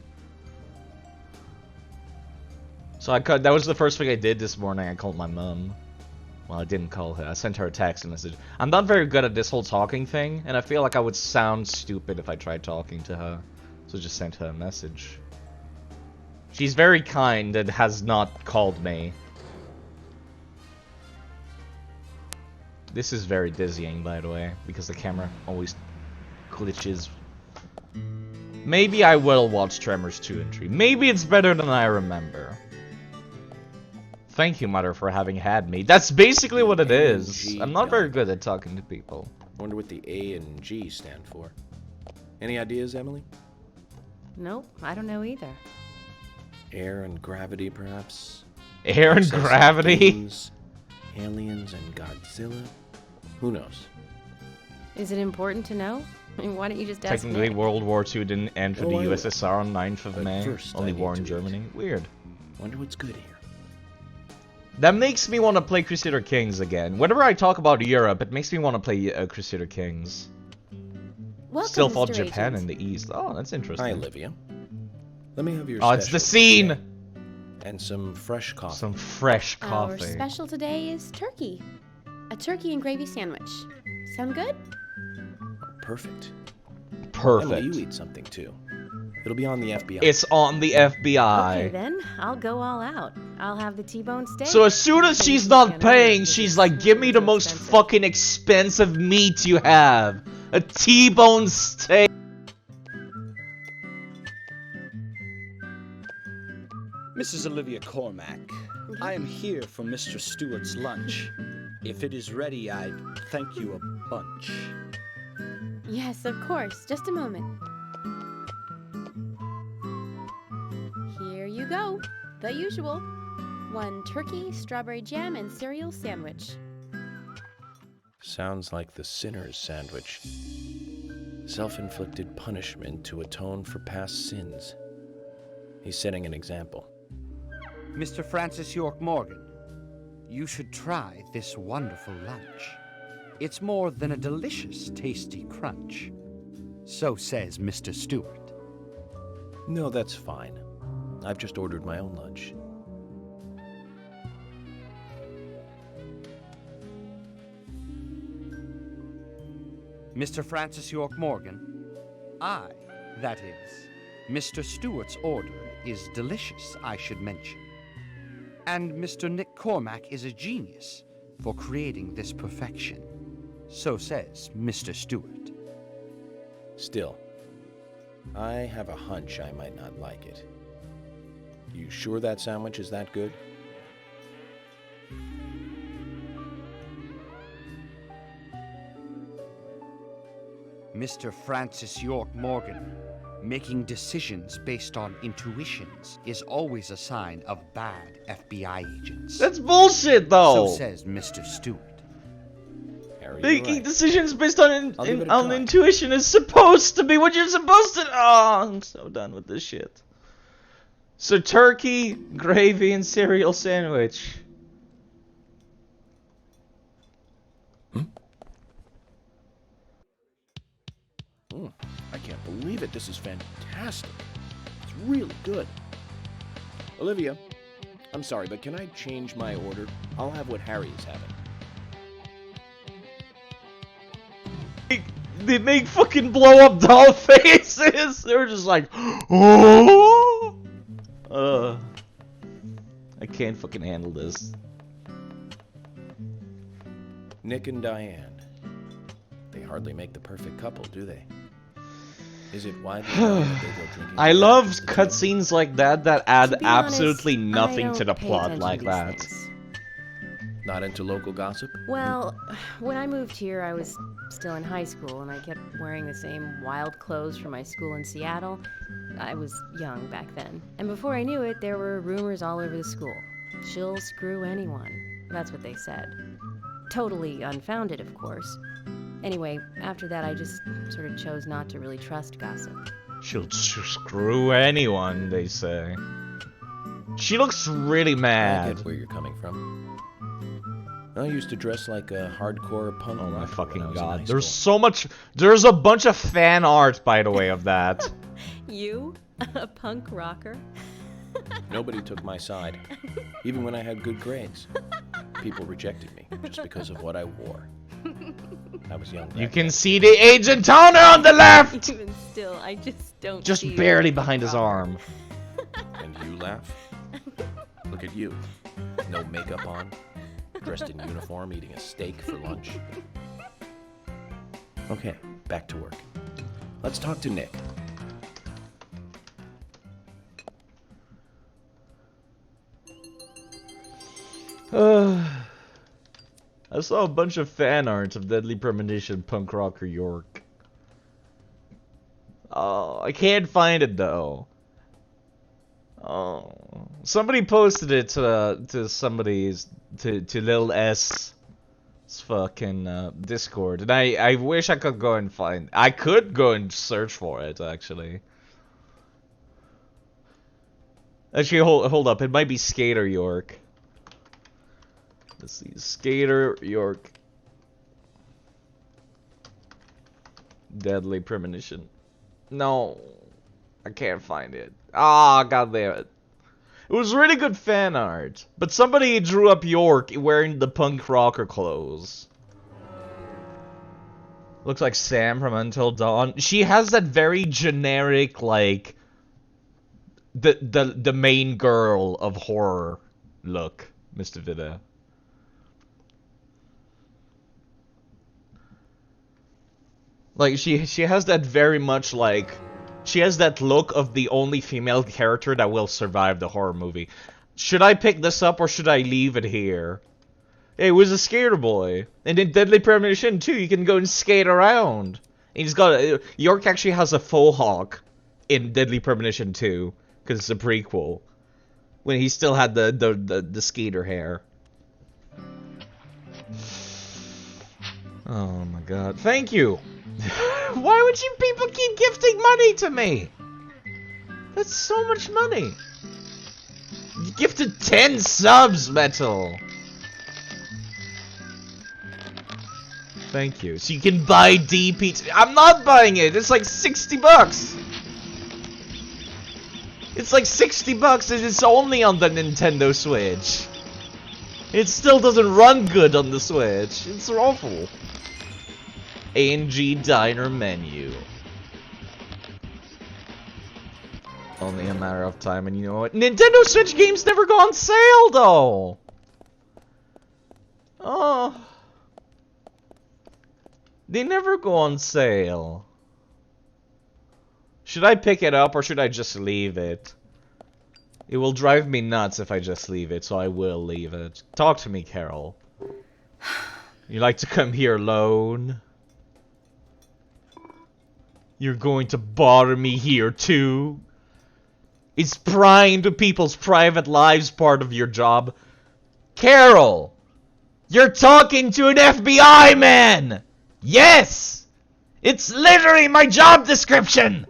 S1: So that was the first thing I did this morning. I called my mom. Well, I didn't call her. I sent her a text message. I'm not very good at this whole talking thing, and I feel like I would sound stupid if I tried talking to her. So just sent her a message. She's very kind and has not called me. This is very dizzying, by the way, because the camera always glitches. Maybe I will watch Tremors 2 and 3. Maybe it's better than I remember. Thank you, Mother, for having had me. That's basically what it is. I'm not very good at talking to people.
S2: Wonder what the A and G stand for. Any ideas, Emily?
S19: Nope, I don't know either.
S2: Air and gravity, perhaps?
S1: Air and gravity?
S2: Games, aliens and Godzilla? Who knows?
S19: Is it important to know? I mean, why don't you just ask me?
S1: Technically, World War II didn't end for the USSR on 9th of May.
S2: First,
S1: only war in Germany. Weird.
S2: Wonder what's good here.
S1: That makes me want to play Crusader Kings again. Whenever I talk about Europe, it makes me want to play Crusader Kings.
S18: Welcome,
S1: Still fought
S18: Mr.
S1: Japan
S18: Agent.
S1: in the East. Oh, that's interesting.
S2: Hi, Olivia. Let me have your
S1: Oh, it's the scene!
S2: today. And some fresh coffee.
S1: Some fresh
S18: Our
S1: coffee.
S18: special today is turkey. A turkey and gravy sandwich. Sound good?
S2: Perfect.
S1: Perfect.
S2: Emily, you eat something too. It'll be on the FBI.
S1: It's on the FBI.
S19: Okay, then. I'll go all out. I'll have the T-bone steak.
S1: So as soon as she's not paying, she's like, give me the most fucking expensive meat you have. A T-bone steak.
S6: Mrs. Olivia Cormack, I am here for Mr. Stewart's lunch. If it is ready, I'd thank you a bunch.
S18: Yes, of course. Just a moment. Here you go. The usual. 1 turkey, strawberry jam, and cereal sandwich.
S2: Sounds like the sinner's sandwich. Self-inflicted punishment to atone for past sins. He's setting an example.
S22: Mr. Francis York Morgan, you should try this wonderful lunch. It's more than a delicious, tasty crunch. So says Mr. Stewart.
S2: No, that's fine. I've just ordered my own lunch.
S22: Mr. Francis York Morgan, I, that is, Mr. Stewart's order is delicious, I should mention. And Mr. Nick Cormack is a genius for creating this perfection. So says Mr. Stewart.
S2: Still, I have a hunch I might not like it. You sure that sandwich is that good?
S22: Mr. Francis York Morgan, making decisions based on intuitions is always a sign of bad FBI agents.
S1: That's bullshit, though.
S22: So says Mr. Stewart.
S1: Making decisions based on intuition is supposed to be what you're supposed to. Oh, I'm so done with this shit. So turkey, gravy, and cereal sandwich.
S2: I can't believe it. This is fantastic. It's really good. Olivia, I'm sorry, but can I change my order? I'll have what Harry is having.
S1: They make fucking blow up doll faces. They're just like, oh. I can't fucking handle this.
S2: Nick and Diane. They hardly make the perfect couple, do they? Is it widely known that they go drinking?
S1: I love cutscenes like that add absolutely
S19: honest,
S1: nothing
S19: I
S1: to the
S19: don't pay
S1: plot
S19: attention
S1: like
S19: to
S1: that.
S19: these things.
S2: Not into local gossip?
S19: Well, when I moved here, I was still in high school, and I kept wearing the same wild clothes from my school in Seattle. I was young back then. And before I knew it, there were rumors all over the school. She'll screw anyone. That's what they said. Totally unfounded, of course. Anyway, after that, I just sort of chose not to really trust gossip.
S1: She'll screw anyone, they say. She looks really
S2: I
S1: mad.
S2: get where you're coming from. I used to dress like a hardcore punk.
S1: Oh my fucking
S2: god.
S1: god. There's so much. There's a bunch of fan art, by the way, of that.
S19: You? A punk rocker?
S2: Nobody took my side. Even when I had good grades. People rejected me just because of what I wore. I was young.
S1: You can see the agent toner on the left!
S19: Even still, I just don't
S1: Just
S19: see
S1: barely
S19: you.
S1: behind his arm.
S2: And you laugh? Look at you. No makeup on. Dressed in uniform, eating a steak for lunch. Okay, back to work. Let's talk to Nick.
S1: I saw a bunch of fan art of Deadly Premonition punk rocker York. Oh, I can't find it though. Oh, somebody posted it to somebody's to Lil S's fucking Discord, and I wish I could go and find. I could go and search for it actually. Actually, hold up. It might be Skater York. Let's see, Skater York. Deadly Premonition. No, I can't find it. Ah, god damn it. It was really good fan art, but somebody drew up York wearing the punk rocker clothes. Looks like Sam from Until Dawn. She has that very generic, like, the main girl of horror look, Mr. Vida. Like, she has that very much, like... She has that look of the only female character that will survive the horror movie. Should I pick this up or should I leave it here? Hey, it was a skater boy. And in Deadly Premonition too, you can go and skate around. And he's got... York actually has a faux hawk in Deadly Premonition 2. Because it's a prequel. When he still had the skater hair. Oh my god. Thank you! Why would you people keep gifting money to me? That's so much money. You gifted 10 subs, Metal. Thank you. So you can buy DP. I'm not buying it. It's like 60 bucks. It's like 60 bucks and it's only on the Nintendo Switch. It still doesn't run good on the Switch. It's awful. A&G Diner menu. Only a matter of time, and you know what? Nintendo Switch games never go on sale, though! Oh. They never go on sale. Should I pick it up, or should I just leave it? It will drive me nuts if I just leave it, so I will leave it. Talk to me, Carol. You like to come here alone? You're going to bother me here, too? Is prying into people's private lives part of your job? Carol! You're talking to an FBI man! Yes! It's literally my job description!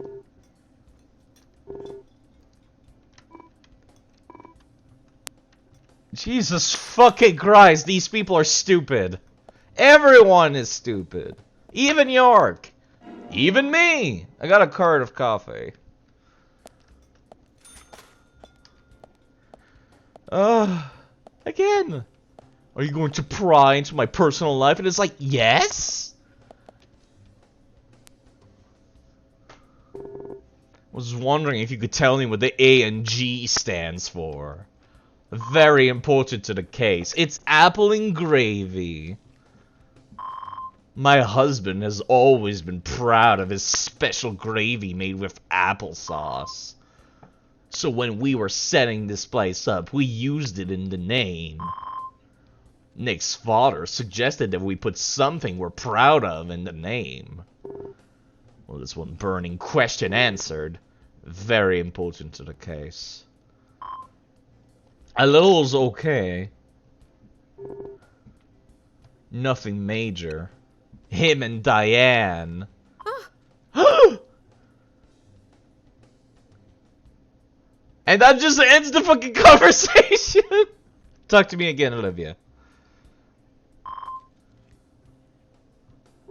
S1: Jesus fucking Christ, these people are stupid. Everyone is stupid. Even York. Even me. I got a cart of coffee. Again. Are you going to pry into my personal life? And it's like, yes? Was wondering if you could tell me what the A and G stands for. Very important to the case. It's apple and gravy. My husband has always been proud of his special gravy made with applesauce. So when we were setting this place up, we used it in the name. Nick's father suggested that we put something we're proud of in the name. Well, this one burning question answered. Very important to the case. A little's okay. Nothing major. Him and Diane. And that just ends the fucking conversation. Talk to me again, Olivia.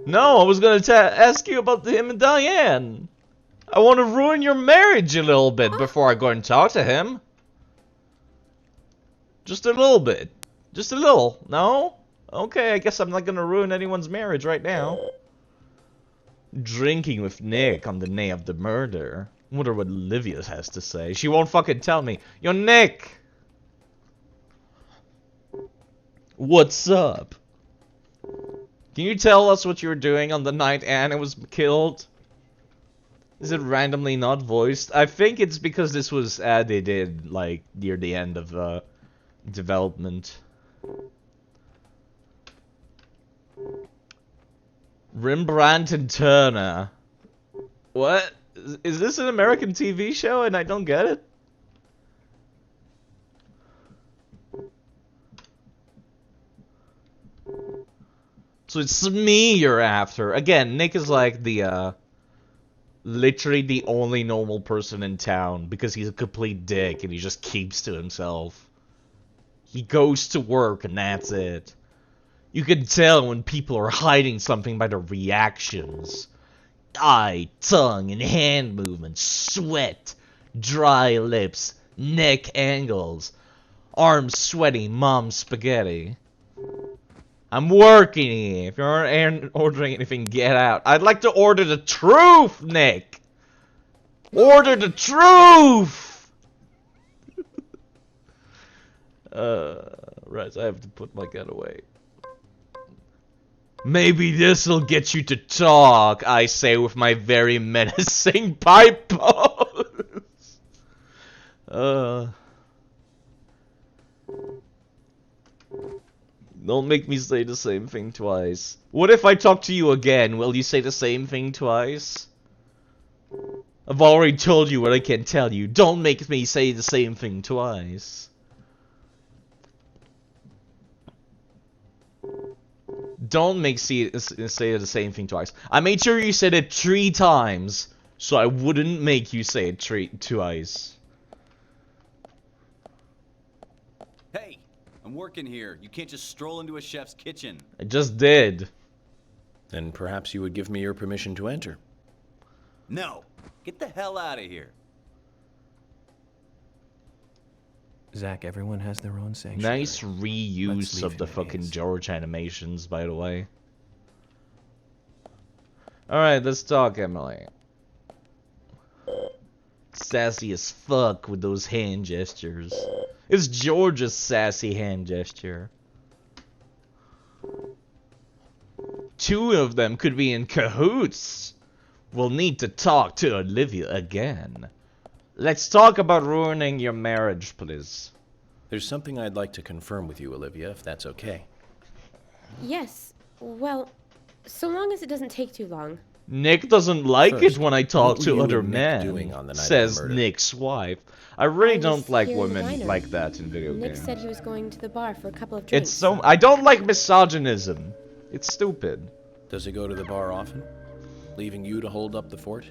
S1: No, I was gonna ask you about him and Diane. I want to ruin your marriage a little bit before I go and talk to him. Just a little bit. Just a little. No? Okay, I guess I'm not gonna ruin anyone's marriage right now. Drinking with Nick on the day of the murder. Wonder what Olivia has to say. She won't fucking tell me. Yo, Nick! What's up? Can you tell us what you were doing on the night Anna was killed? Is it randomly not voiced? I think it's because this was added in, like, near the end of, development. Rembrandt and Turner. What? Is this an American TV show and I don't get it? So it's me you're after. Again, Nick is like the, literally the only normal person in town because he's a complete dick and he just keeps to himself. He goes to work and that's it. You can tell when people are hiding something by their reactions. Eye, tongue, and hand movements, sweat, dry lips, neck angles, arms sweaty, mom spaghetti. I'm working here. If you aren't ordering anything, get out. I'd like to order the truth, Nick! Order the truth! Right, I have to put my gun away. Maybe this'll get you to talk, I say with my very menacing pipe pose. Don't make me say the same thing twice. What if I talk to you again? Will you say the same thing twice? I've already told you what I can tell you. Don't make me say the same thing twice. Don't make say the same thing twice. I made sure you said it 3 times, so I wouldn't make you say it twice.
S9: Hey, I'm working here. You can't just stroll into a chef's kitchen.
S1: I just did.
S2: Then perhaps you would give me your permission to enter.
S9: No, get the hell out of here.
S7: Zach, everyone has their own sanctuary.
S1: Nice reuse of the fucking George animations, by the way. Alright, let's talk, Emily. Sassy as fuck with those hand gestures. It's George's sassy hand gesture. Two of them could be in cahoots. We'll need to talk to Olivia again. Let's talk about ruining your marriage, please.
S2: There's something I'd like to confirm with you, Olivia, if that's okay.
S18: Yes. Well, so long as it doesn't take too long.
S1: Nick doesn't like
S2: First,
S1: it when I talk
S2: what
S1: to
S2: were you
S1: other
S2: and Nick
S1: men,
S2: doing on the night of the
S1: says
S2: murder?
S1: Nick's wife. I really
S18: I was
S1: don't like
S18: here in the
S1: women
S18: diner.
S1: like that in video
S18: Nick
S1: games.
S18: said he was going to the bar for a couple of drinks.
S1: It's so... I don't like misogynism. It's stupid.
S2: Does he go to the bar often? Leaving you to hold up the fort?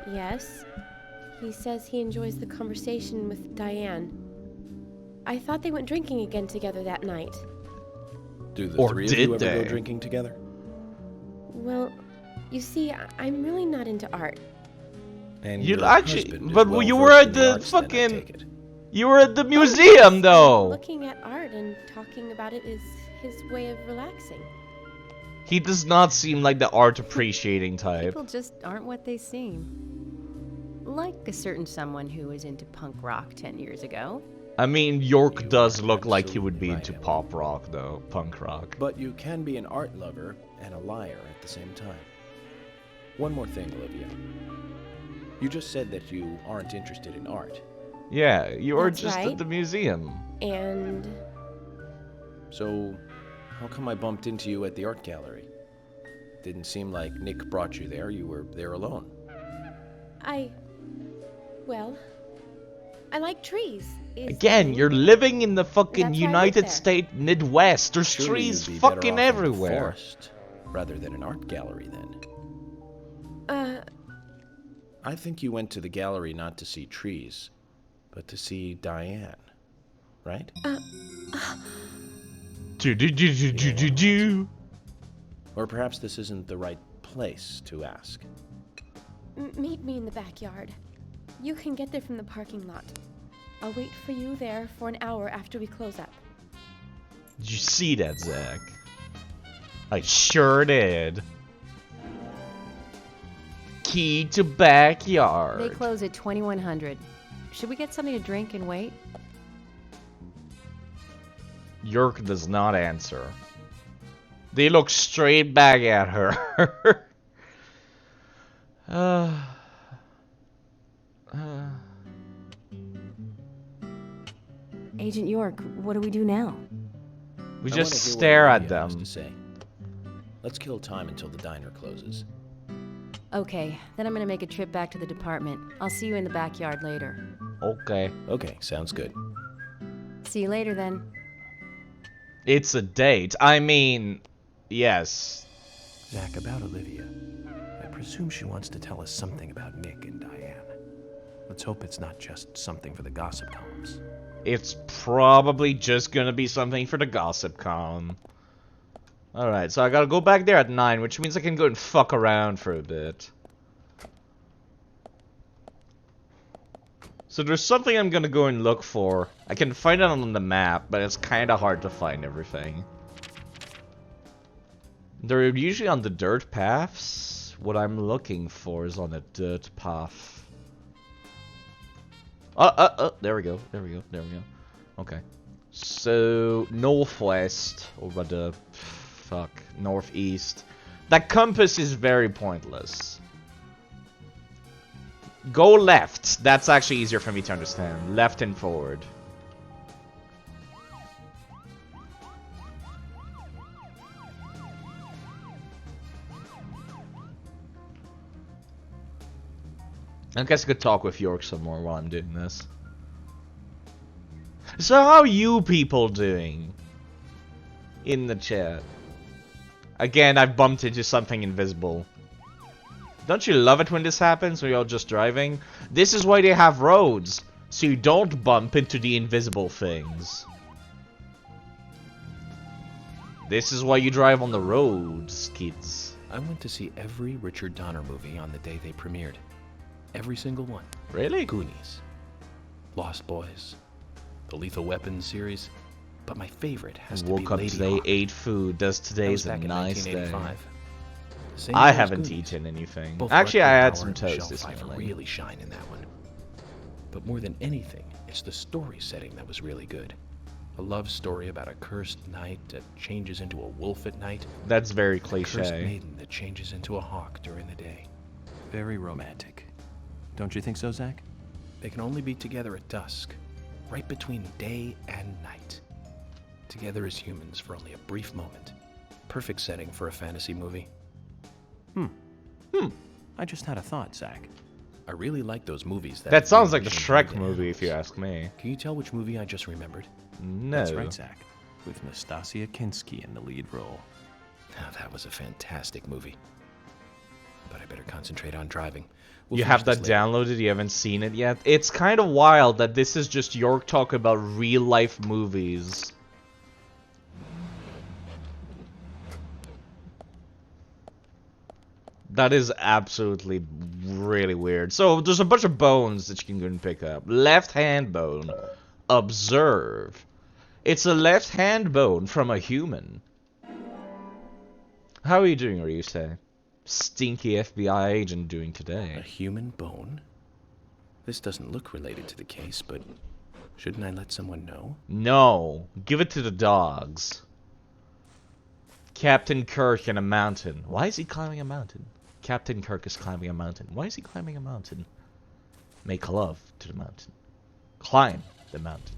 S18: Yes. He says he enjoys the conversation with Diane. I thought they went drinking again together that night.
S2: Do the
S1: Or
S2: three of
S1: did
S2: you ever
S1: they?
S2: go drinking together?
S18: Well, you see, I'm really not into art.
S2: And
S1: You
S2: your
S1: actually...
S2: husband is
S1: But
S2: well
S1: you were
S2: versed
S1: at
S2: in
S1: the
S2: arts, then, I take
S1: fucking...
S2: it.
S1: You were at the museum, though!
S18: Looking at art and talking about it is his way of relaxing.
S1: He does not seem like the art appreciating type.
S19: People just aren't what they seem. Like a certain someone who was into punk rock 10 years ago.
S1: I mean, York does look like he would be into pop rock, though. Punk rock.
S2: But you can be an art lover and a liar at the same time. One more thing, Olivia. You just said that you aren't interested in art.
S1: Yeah, you were
S18: That's
S1: just
S18: right.
S1: at the museum.
S18: And
S2: So, how come I bumped into you at the art gallery? Didn't seem like Nick brought you there. You were there alone.
S18: well, I like trees.
S1: Again, you're living in the fucking
S18: That's why I live
S1: United
S18: there.
S1: States Midwest. There's
S2: Surely
S1: trees
S2: you'd be better
S1: fucking
S2: off in the
S1: everywhere.
S2: forest rather than an art gallery, then. I think you went to the gallery not to see trees, but to see Diane, right? Or perhaps this isn't the right place to ask.
S18: Meet me in the backyard. You can get there from the parking lot. I'll wait for you there for an hour after we close up.
S1: Did you see that, Zach? I sure did. Key to backyard.
S19: They close at 2100. Should we get something to drink and wait?
S1: York does not answer. They look straight back at her.
S19: Agent York, what do we do now?
S1: We
S2: I
S1: just
S2: wanna hear what
S1: stare at
S2: Olivia has
S1: them.
S2: to say. Let's kill time until the diner closes.
S19: Okay, then I'm gonna make a trip back to the department. I'll see you in the backyard later.
S1: Okay.
S2: Okay, sounds good.
S19: See you later then.
S1: It's a date. I mean, yes.
S7: Zach, about Olivia. I presume she wants to tell us something about Nick and Diane. Let's hope it's not just something for the gossip columns.
S1: It's probably just gonna be something for the gossip column. Alright, so I gotta go back there at 9, which means I can go and fuck around for a bit. So there's something I'm gonna go and look for. I can find it on the map, but it's kinda hard to find everything. They're usually on the dirt paths. What I'm looking for is on a dirt path. There we go. Okay. So, northwest, or rather, fuck, northeast. That compass is very pointless. Go left. That's actually easier for me to understand. Left and forward. I guess I could talk with York some more while I'm doing this. So how are you people doing? In the chat. Again, I've bumped into something invisible. Don't you love it when this happens, when you're all just driving? This is why they have roads, so you don't bump into the invisible things. This is why you drive on the roads, kids.
S2: I went to see every Richard Donner movie on the day they premiered. Every single one.
S1: Really?
S2: Goonies, Lost Boys, the Lethal Weapon series, but my favorite has to be
S1: Woke up
S2: Lady
S1: today,
S2: Hawk.
S1: ate food. Does
S2: That was
S1: today's a
S2: back in
S1: nice day.
S2: 1985. Same
S1: I
S2: as
S1: haven't
S2: goodies.
S1: eaten anything.
S2: Both
S1: Actually, I
S2: Rutger
S1: had
S2: Hauer
S1: some
S2: and
S1: toast
S2: Michelle
S1: this
S2: Pfeiffer
S1: morning.
S2: really shine in that one. But more than anything, it's the story setting that was really good. A love story about a cursed knight that changes into a wolf at night.
S1: That's very
S2: A cursed
S1: cliche.
S2: maiden that changes into a hawk during the day.
S7: Very romantic. Don't you think so, Zach?
S2: They can only be together at dusk, right between day and night. Together as humans for only a brief moment. Perfect setting for a fantasy movie.
S7: I just had a thought, Zach.
S2: I really like those movies.
S1: That sounds like the
S2: really
S1: Shrek
S2: enjoy
S1: movie,
S2: animals.
S1: if you ask me.
S2: Can you tell which movie I just remembered?
S1: No.
S7: That's right, Zach. With Nastasia Kinski in the lead role.
S2: Now, that was a fantastic movie. But I better concentrate on driving. We'll
S1: You
S2: finish
S1: have
S2: this
S1: that
S2: later.
S1: downloaded? You haven't seen it yet? It's kind of wild that this is just York talk about real life movies. That is absolutely really weird. So there's a bunch of bones that you can go and pick up. Left hand bone. Observe. It's a left hand bone from a human. How are you doing, Ryusei? Stinky FBI agent doing today?
S2: A human bone? This doesn't look related to the case, but shouldn't I let someone know?
S1: No. Give it to the dogs. Captain Kirk in a mountain. Why is he climbing a mountain? Captain Kirk is climbing a mountain. Why is he climbing a mountain? Make love to the mountain. Climb the mountain.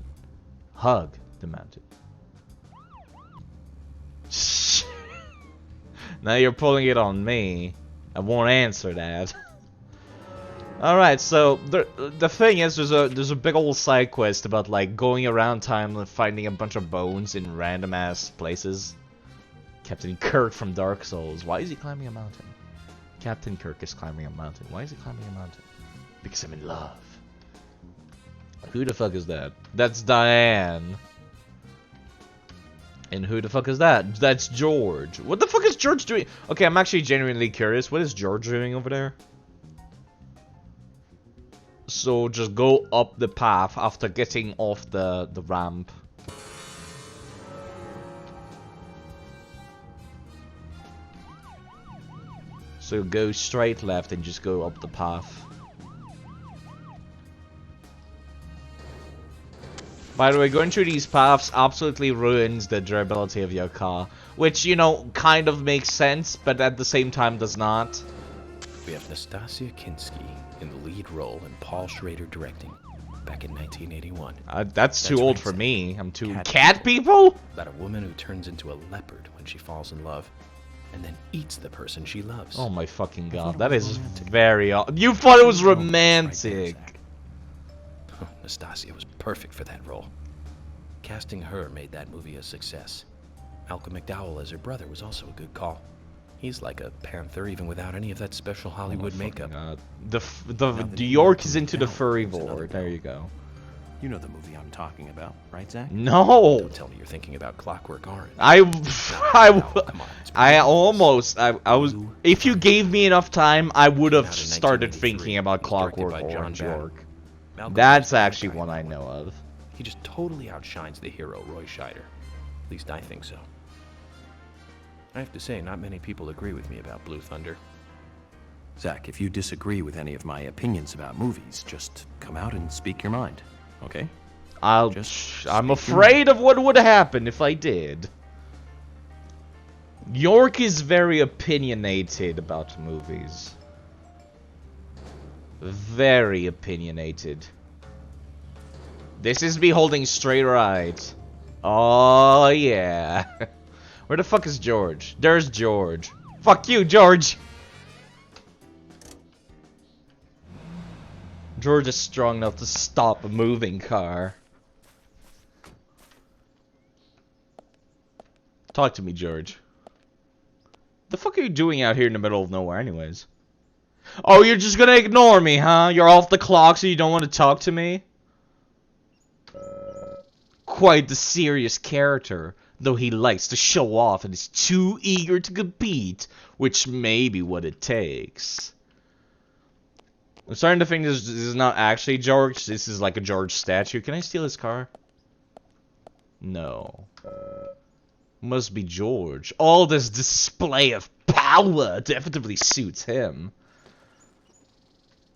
S1: Hug the mountain. Now you're pulling it on me. I won't answer that. Alright, so the thing is, there's a big old side quest about like going around time and finding a bunch of bones in random ass places. Captain Kirk from Dark Souls. Why is he climbing a mountain? Captain Kirk is climbing a mountain. Why is he climbing a mountain? Because I'm in love. Who the fuck is that? That's Diane. And who the fuck is that? That's George. What the fuck is George doing? Okay, I'm actually genuinely curious. What is George doing over there? So just go up the path after getting off the ramp. So go straight left and just go up the path. By the way, going through these paths absolutely ruins the durability of your car. Which, you know, kind of makes sense, but at the same time does not.
S2: We have Nastasia Kinski in the lead role and Paul Schrader directing. Back in 1981.
S1: That's too
S2: That's
S1: old
S2: right,
S1: for
S2: Zach.
S1: me. I'm too...
S2: Cat
S1: Cat people?
S2: About a woman who turns into a leopard when she falls in love. And then eats the person she loves.
S1: Oh my fucking
S2: I thought
S1: god,
S2: it
S1: that
S2: was
S1: is
S2: romantic.
S1: very odd. You thought it was romantic.
S2: Nastasia was perfect for that role. Casting her made that movie a success. Malcolm McDowell as her brother was also a good call. He's like a panther even without any of that special Hollywood makeup.
S1: The York is into the furry vor. There you go.
S7: You know the movie I'm talking about, right, Zach?
S1: No.
S2: Don't tell me you're thinking about Clockwork Orange.
S1: I was. If you gave me enough time, I would have started thinking about Clockwork Orange York. That's actually one I know of.
S2: He just totally outshines the hero, Roy Scheider. At least I think so. I have to say, not many people agree with me about Blue Thunder.
S7: Zach, if you disagree with any of my opinions about movies, just come out and speak your mind, okay?
S1: I'm afraid of what would happen if I did. York is very opinionated about movies. Very opinionated. This is me holding straight right. Oh, yeah. Where the fuck is George? There's George. Fuck you, George! George is strong enough to stop a moving car. Talk to me, George. The fuck are you doing out here in the middle of nowhere anyways? Oh, you're just gonna ignore me, huh? You're off the clock so you don't want to talk to me? Quite the serious character, though he likes to show off and is too eager to compete, which may be what it takes. I'm starting to think this is not actually George, this is like a George statue. Can I steal his car? No. Must be George. All this display of power power definitely suits him.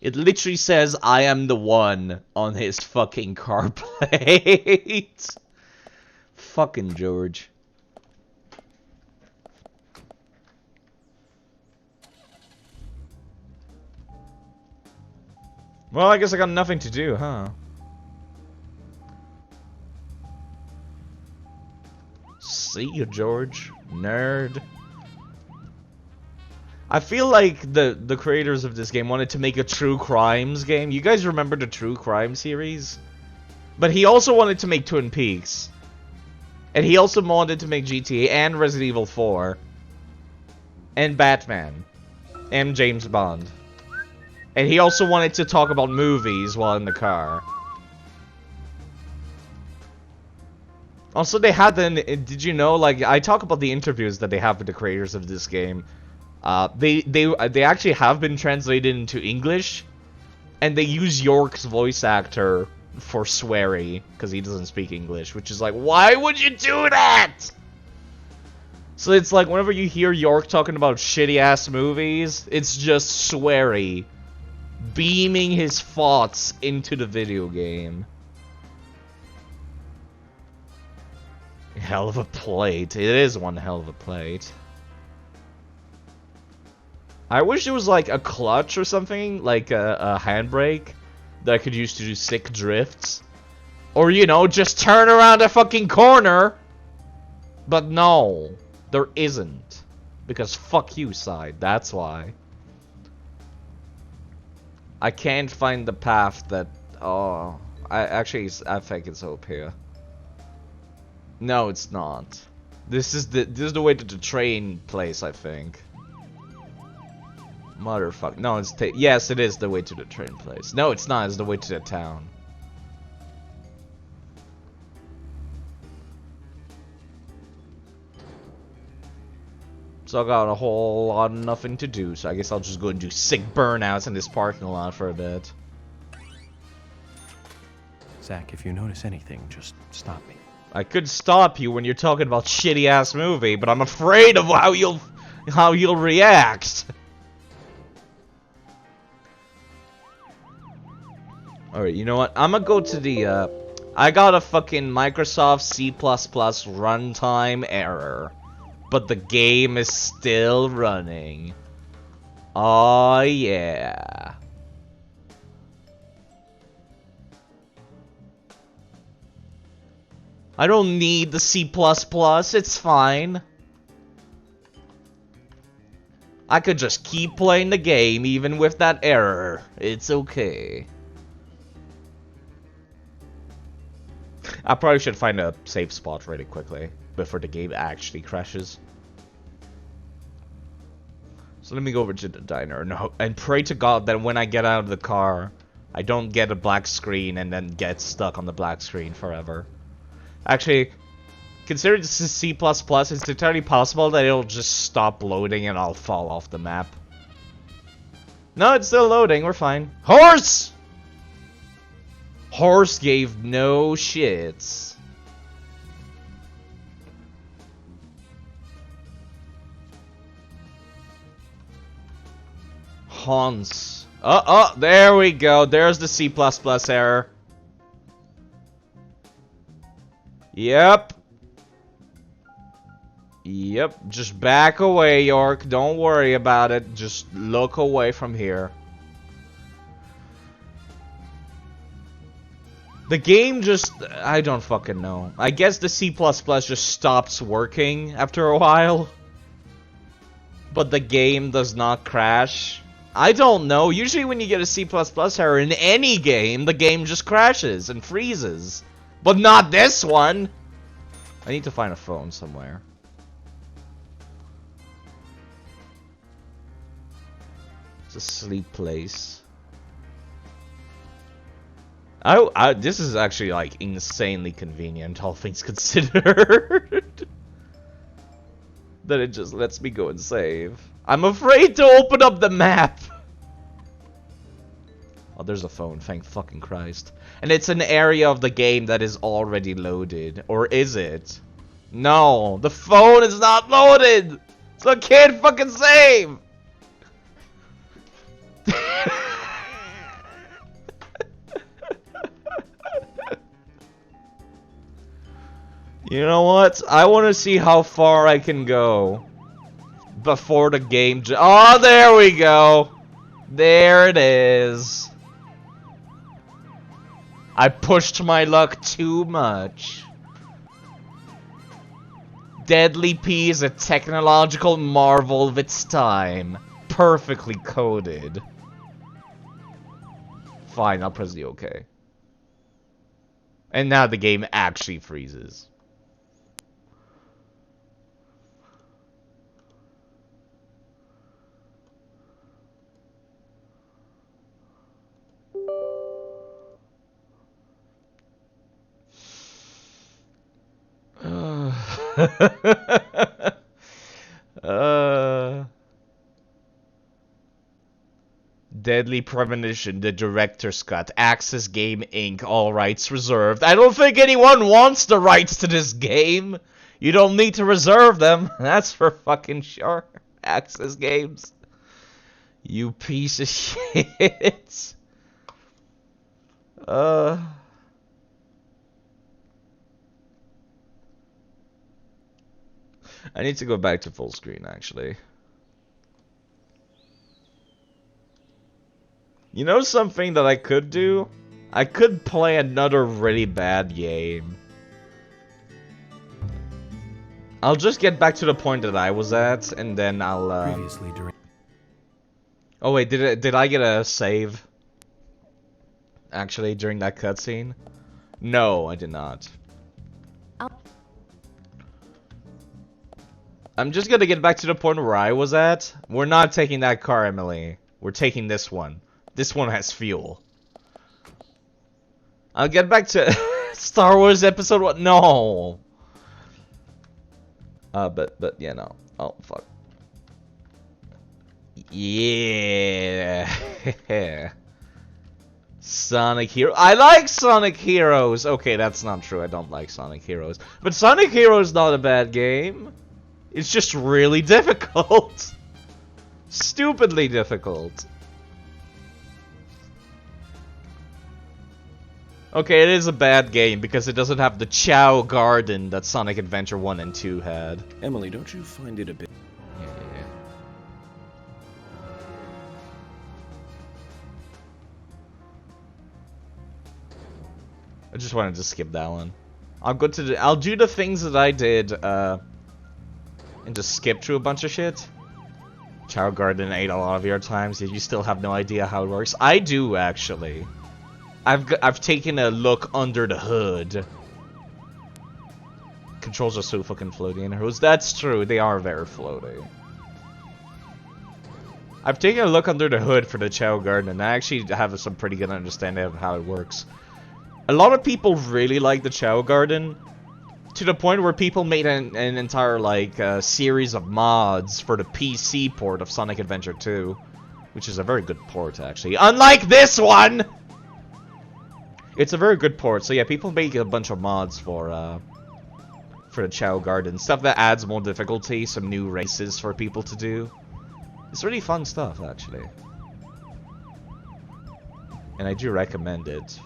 S1: It literally says, I am the one on his fucking car plate. Fucking George. Well, I guess I got nothing to do, huh? See you, George. Nerd. I feel like the creators of this game wanted to make a True Crimes game. You guys remember the True Crime series? But he also wanted to make Twin Peaks. And he also wanted to make GTA and Resident Evil 4. And Batman. And James Bond. And he also wanted to talk about movies while in the car. Also, they had did you know, like, I talk about the interviews that they have with the creators of this game. They actually have been translated into English. And they use York's voice actor for sweary, because he doesn't speak English, which is like, why would you do that? So it's like, whenever you hear York talking about shitty-ass movies, it's just sweary. Beaming his thoughts into the video game. Hell of a plate. It is one hell of a plate. I wish there was like a clutch or something, like a handbrake, that I could use to do sick drifts. Or, you know, just turn around a fucking corner. But no, there isn't. Because fuck you, side, that's why. I can't find the path that... Oh, I think it's up here. No, it's not. This is the way to the train place, I think. Motherfucker. No, it's yes, it is the way to the train place. No, it's not. It's the way to the town. So I got a whole lot of nothing to do, so I guess I'll just go and do sick burnouts in this parking lot for a bit.
S7: Zach, if you notice anything, just stop me.
S1: I could stop you when you're talking about shitty ass movie, but I'm afraid of how you'll react. Alright, you know what? I'm gonna go to the I got a fucking Microsoft C++ runtime error. But the game is still running. Oh yeah. I don't need the C++, it's fine. I could just keep playing the game even with that error. It's okay. I probably should find a safe spot really quickly before the game actually crashes. So let me go over to the diner and pray to God that when I get out of the car, I don't get a black screen and then get stuck on the black screen forever. Actually, considering this is C++, it's entirely possible that it'll just stop loading and I'll fall off the map. No, it's still loading, we're fine. Horse! Horse gave no shits. Hans. Oh, there we go. There's the C++ error. Yep. Yep. Just back away, York. Don't worry about it. Just look away from here. The game just... I don't fucking know. I guess the C++ just stops working after a while. But the game does not crash. I don't know. Usually when you get a C++ error in any game, the game just crashes and freezes. But not this one! I need to find a phone somewhere. It's a sleep place. This is actually like insanely convenient, all things considered. That it just lets me go and save. I'm afraid to open up the map. Oh, there's a phone, thank fucking Christ. And it's an area of the game that is already loaded. Or is it? No, the phone is not loaded! So I can't fucking save! You know what? I want to see how far I can go before the game. Oh, there we go. There it is. I pushed my luck too much. Deadly P is a technological marvel of its time. Perfectly coded. Fine, I'll press the OK. And now the game actually freezes. Deadly Premonition, the director's cut. Access Game Inc. All rights reserved. I don't think anyone wants the rights to this game. You don't need to reserve them. That's for fucking sure. Access Games. You piece of shit. I need to go back to full screen, actually. You know something that I could do? I could play another really bad game. I'll just get back to the point that I was at, and then I'll,
S7: Previously during...
S1: Oh wait, did I get a save? Actually, during that cutscene? No, I did not. I'm just gonna get back to the point where I was at. We're not taking that car, Emily. We're taking this one. This one has fuel. I'll get back to Star Wars Episode 1. No. But yeah, no. Oh fuck. Yeah. Sonic Hero. I like Sonic Heroes. Okay, that's not true. I don't like Sonic Heroes. But Sonic Heroes not a bad game. It's just really difficult. Stupidly difficult. Okay, it is a bad game because it doesn't have the Chow Garden that Sonic Adventure 1 and 2 had.
S2: Emily, don't you find it a bit...
S1: Yeah. I just wanted to skip that one. I'll do the things that I did, and just skip through a bunch of shit. Chow Garden ate a lot of your times, yet you still have no idea how it works. I do, actually. I've taken a look under the hood. Controls are so fucking floaty in hers. That's true, they are very floaty. I've taken a look under the hood for the Chow Garden, and I actually have some pretty good understanding of how it works. A lot of people really like the Chow Garden, to the point where people made an entire, like, series of mods for the PC port of Sonic Adventure 2. Which is a very good port, actually. Unlike this one! It's a very good port, so yeah, people make a bunch of mods for the Chow Garden. Stuff that adds more difficulty, some new races for people to do. It's really fun stuff, actually. And I do recommend it.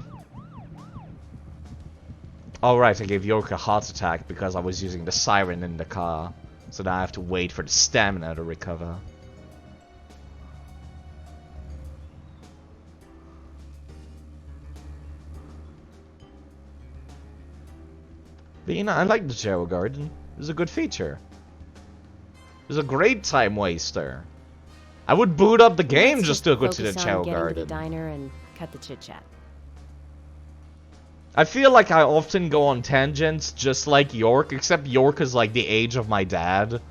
S1: Alright, I gave York a heart attack because I was using the siren in the car. So now I have to wait for the stamina to recover. But you know, I like the Chow Garden. It was a good feature. It was a great time waster. I would boot up the game just to go to the Chow Garden.
S19: To the diner and cut the chit chat.
S1: I feel like I often go on tangents just like York, except York is like the age of my dad.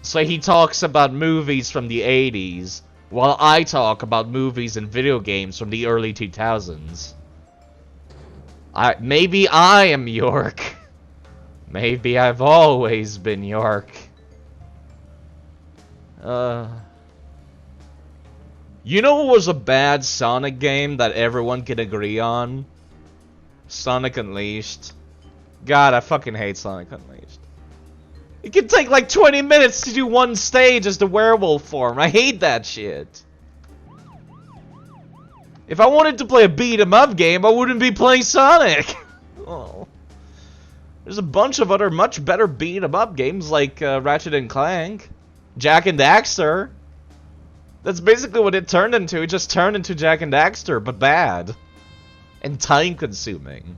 S1: So he talks about movies from the 80s, while I talk about movies and video games from the early 2000s. Maybe I am York. Maybe I've always been York. You know what was a bad Sonic game that everyone can agree on? Sonic Unleashed. God, I fucking hate Sonic Unleashed. It can take like 20 minutes to do one stage as the werewolf form. I hate that shit. If I wanted to play a beat 'em up game, I wouldn't be playing Sonic. Oh. There's a bunch of other much better beat 'em up games like Ratchet and Clank, Jak and Daxter. That's basically what it turned into. It just turned into Jak and Daxter, but bad. And time consuming.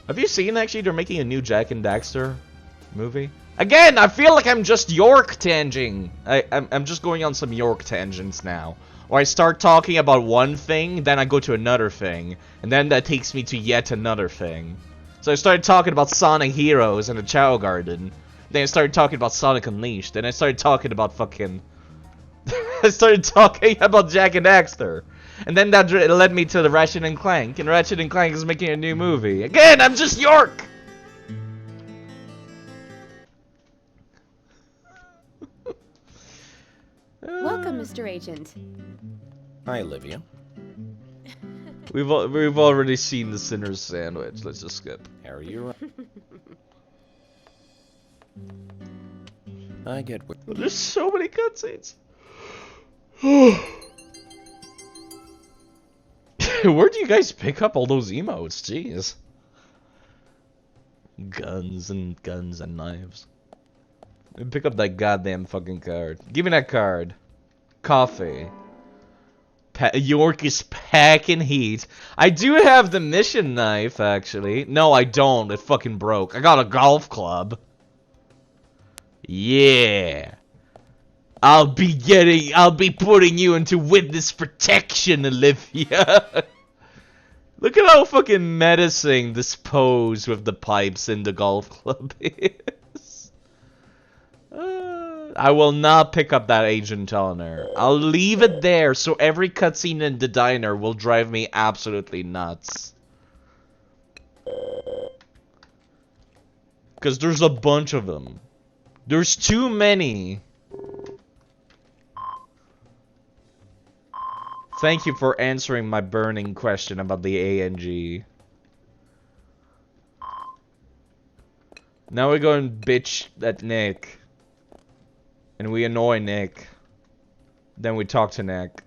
S1: Have you seen actually they're making a new Jak and Daxter movie? Again, I feel like I'm just York tanging. I'm just going on some York tangents now. Or I start talking about one thing, then I go to another thing. And then that takes me to yet another thing. So I started talking about Sonic Heroes and the Chow Garden. Then I started talking about Sonic Unleashed. Then I started talking about fucking... I started talking about Jak and Daxter. And then that led me to the Ratchet and Clank. And Ratchet and Clank is making a new movie. Again, I'm just York!
S18: Welcome, Mr. Agent.
S2: Hi, Olivia.
S1: We've already seen the Sinner's Sandwich. Let's just skip.
S2: Harry, you're... I get what...
S1: There's so many cutscenes. Where do you guys pick up all those emotes? Jeez. Guns and knives. Pick up that goddamn fucking card. Give me that card. Coffee. York is packing heat. I do have the mission knife, actually. No, I don't. It fucking broke. I got a golf club. Yeah. I'll be putting you into witness protection, Olivia. Look at how fucking menacing this pose with the pipes in the golf club is. I will not pick up that Agent Diner. I'll leave it there so every cutscene in the diner will drive me absolutely nuts. Because there's a bunch of them. There's too many. Thank you for answering my burning question about the ANG. Now we go and bitch at Nick. And we annoy Nick. Then we talk to Nick.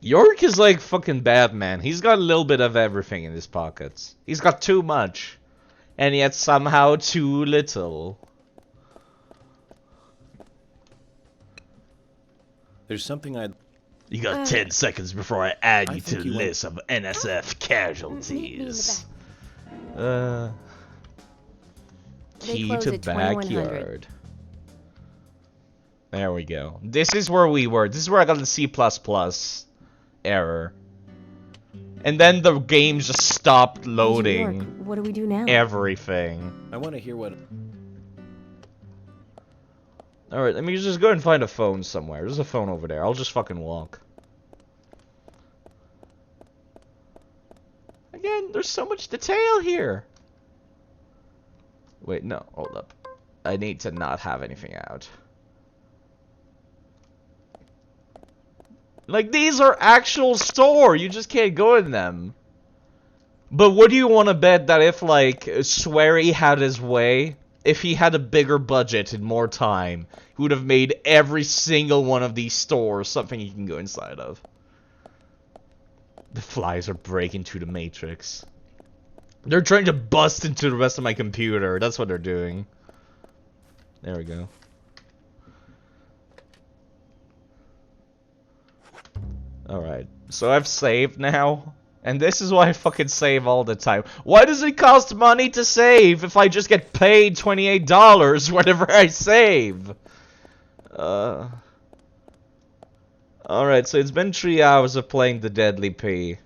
S1: York is like fucking Batman. He's got a little bit of everything in his pockets. He's got too much. And yet somehow too little.
S2: There's something I'd...
S1: You got 10 seconds before I add you to the list of NSF casualties. Key to backyard. There we go. This is where we were. This is where I got the C++ error. And then the game just stopped loading.
S12: What do we do now?
S1: Everything.
S2: I want to hear what...
S1: Alright, let me just go and find a phone somewhere. There's a phone over there. I'll just fucking walk. Again, there's so much detail here. Wait, no. Hold up. I need to not have anything out. Like, these are actual store. You just can't go in them. But what do you want to bet that if, like, Swery had his way... If he had a bigger budget and more time, he would have made every single one of these stores something you can go inside of. The flies are breaking through the matrix. They're trying to bust into the rest of my computer. That's what they're doing. There we go. Alright. So I've saved now. And this is why I fucking save all the time. Why does it cost money to save if I just get paid $28 whenever I save? Alright, so it's been 3 hours of playing the Deadly P.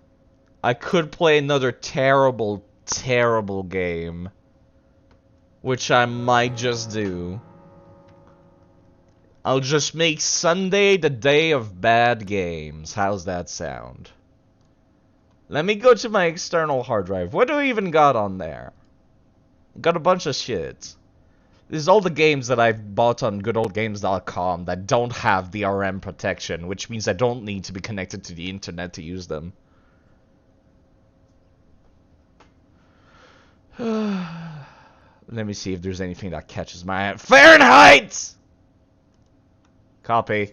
S1: I could play another terrible, terrible game. Which I might just do. I'll just make Sunday the day of bad games. How's that sound? Let me go to my external hard drive. What do I even got on there? Got a bunch of shit. This is all the games that I've bought on goodoldgames.com that don't have DRM protection, which means I don't need to be connected to the internet to use them. Let me see if there's anything that catches my eye. Fahrenheit! Copy.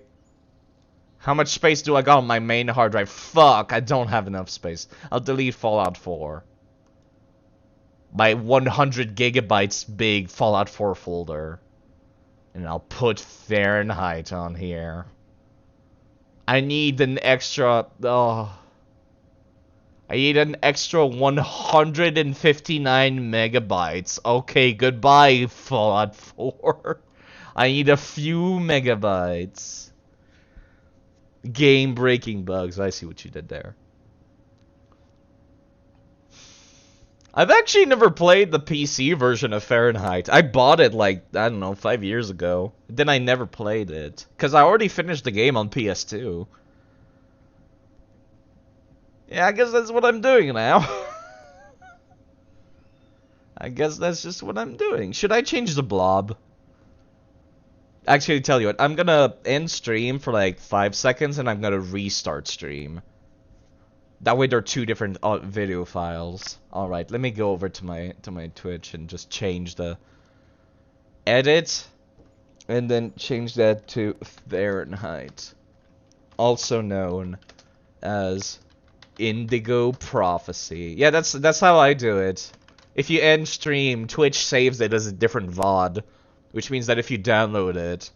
S1: How much space do I got on my main hard drive? Fuck, I don't have enough space. I'll delete Fallout 4. My 100 gigabytes big Fallout 4 folder. And I'll put Fahrenheit on here. I need an extra... Oh... I need an extra 159 megabytes. Okay, goodbye, Fallout 4. I need a few megabytes. Game-breaking bugs. I see what you did there. I've actually never played the PC version of Fahrenheit. I bought it like, I don't know, 5 years ago. Then I never played it. Because I already finished the game on PS2. Yeah, I guess that's what I'm doing now. I guess that's just what I'm doing. Should I change the blob? Actually, tell you what, I'm gonna end stream for like 5 seconds and I'm gonna restart stream. That way there are two different video files. Alright, let me go over to my Twitch and just change the edit. And then change that to Fahrenheit. Also known as Indigo Prophecy. Yeah, that's how I do it. If you end stream, Twitch saves it as a different VOD, which means that if you download it,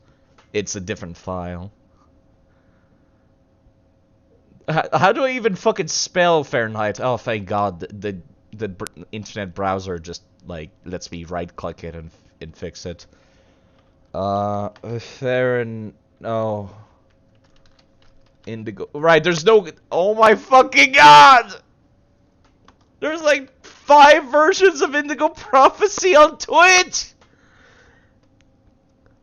S1: it's a different file. How do I even fucking spell Fahrenheit? Oh, thank God, the internet browser just like lets me right-click it and fix it. No. Indigo. Right, there's no... Oh my fucking God! There's like 5 versions of Indigo Prophecy on Twitch!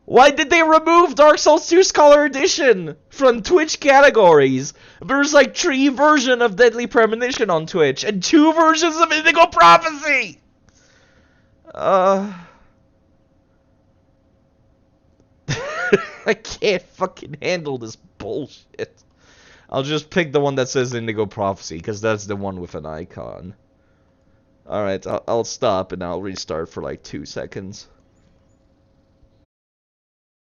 S1: Why did they remove Dark Souls 2 Scholar Edition from Twitch categories? There's like 3 versions of Deadly Premonition on Twitch and 2 versions of Indigo Prophecy! I can't fucking handle this bullshit. I'll just pick the one that says Indigo Prophecy, because that's the one with an icon. Alright, I'll stop and I'll restart for like 2 seconds.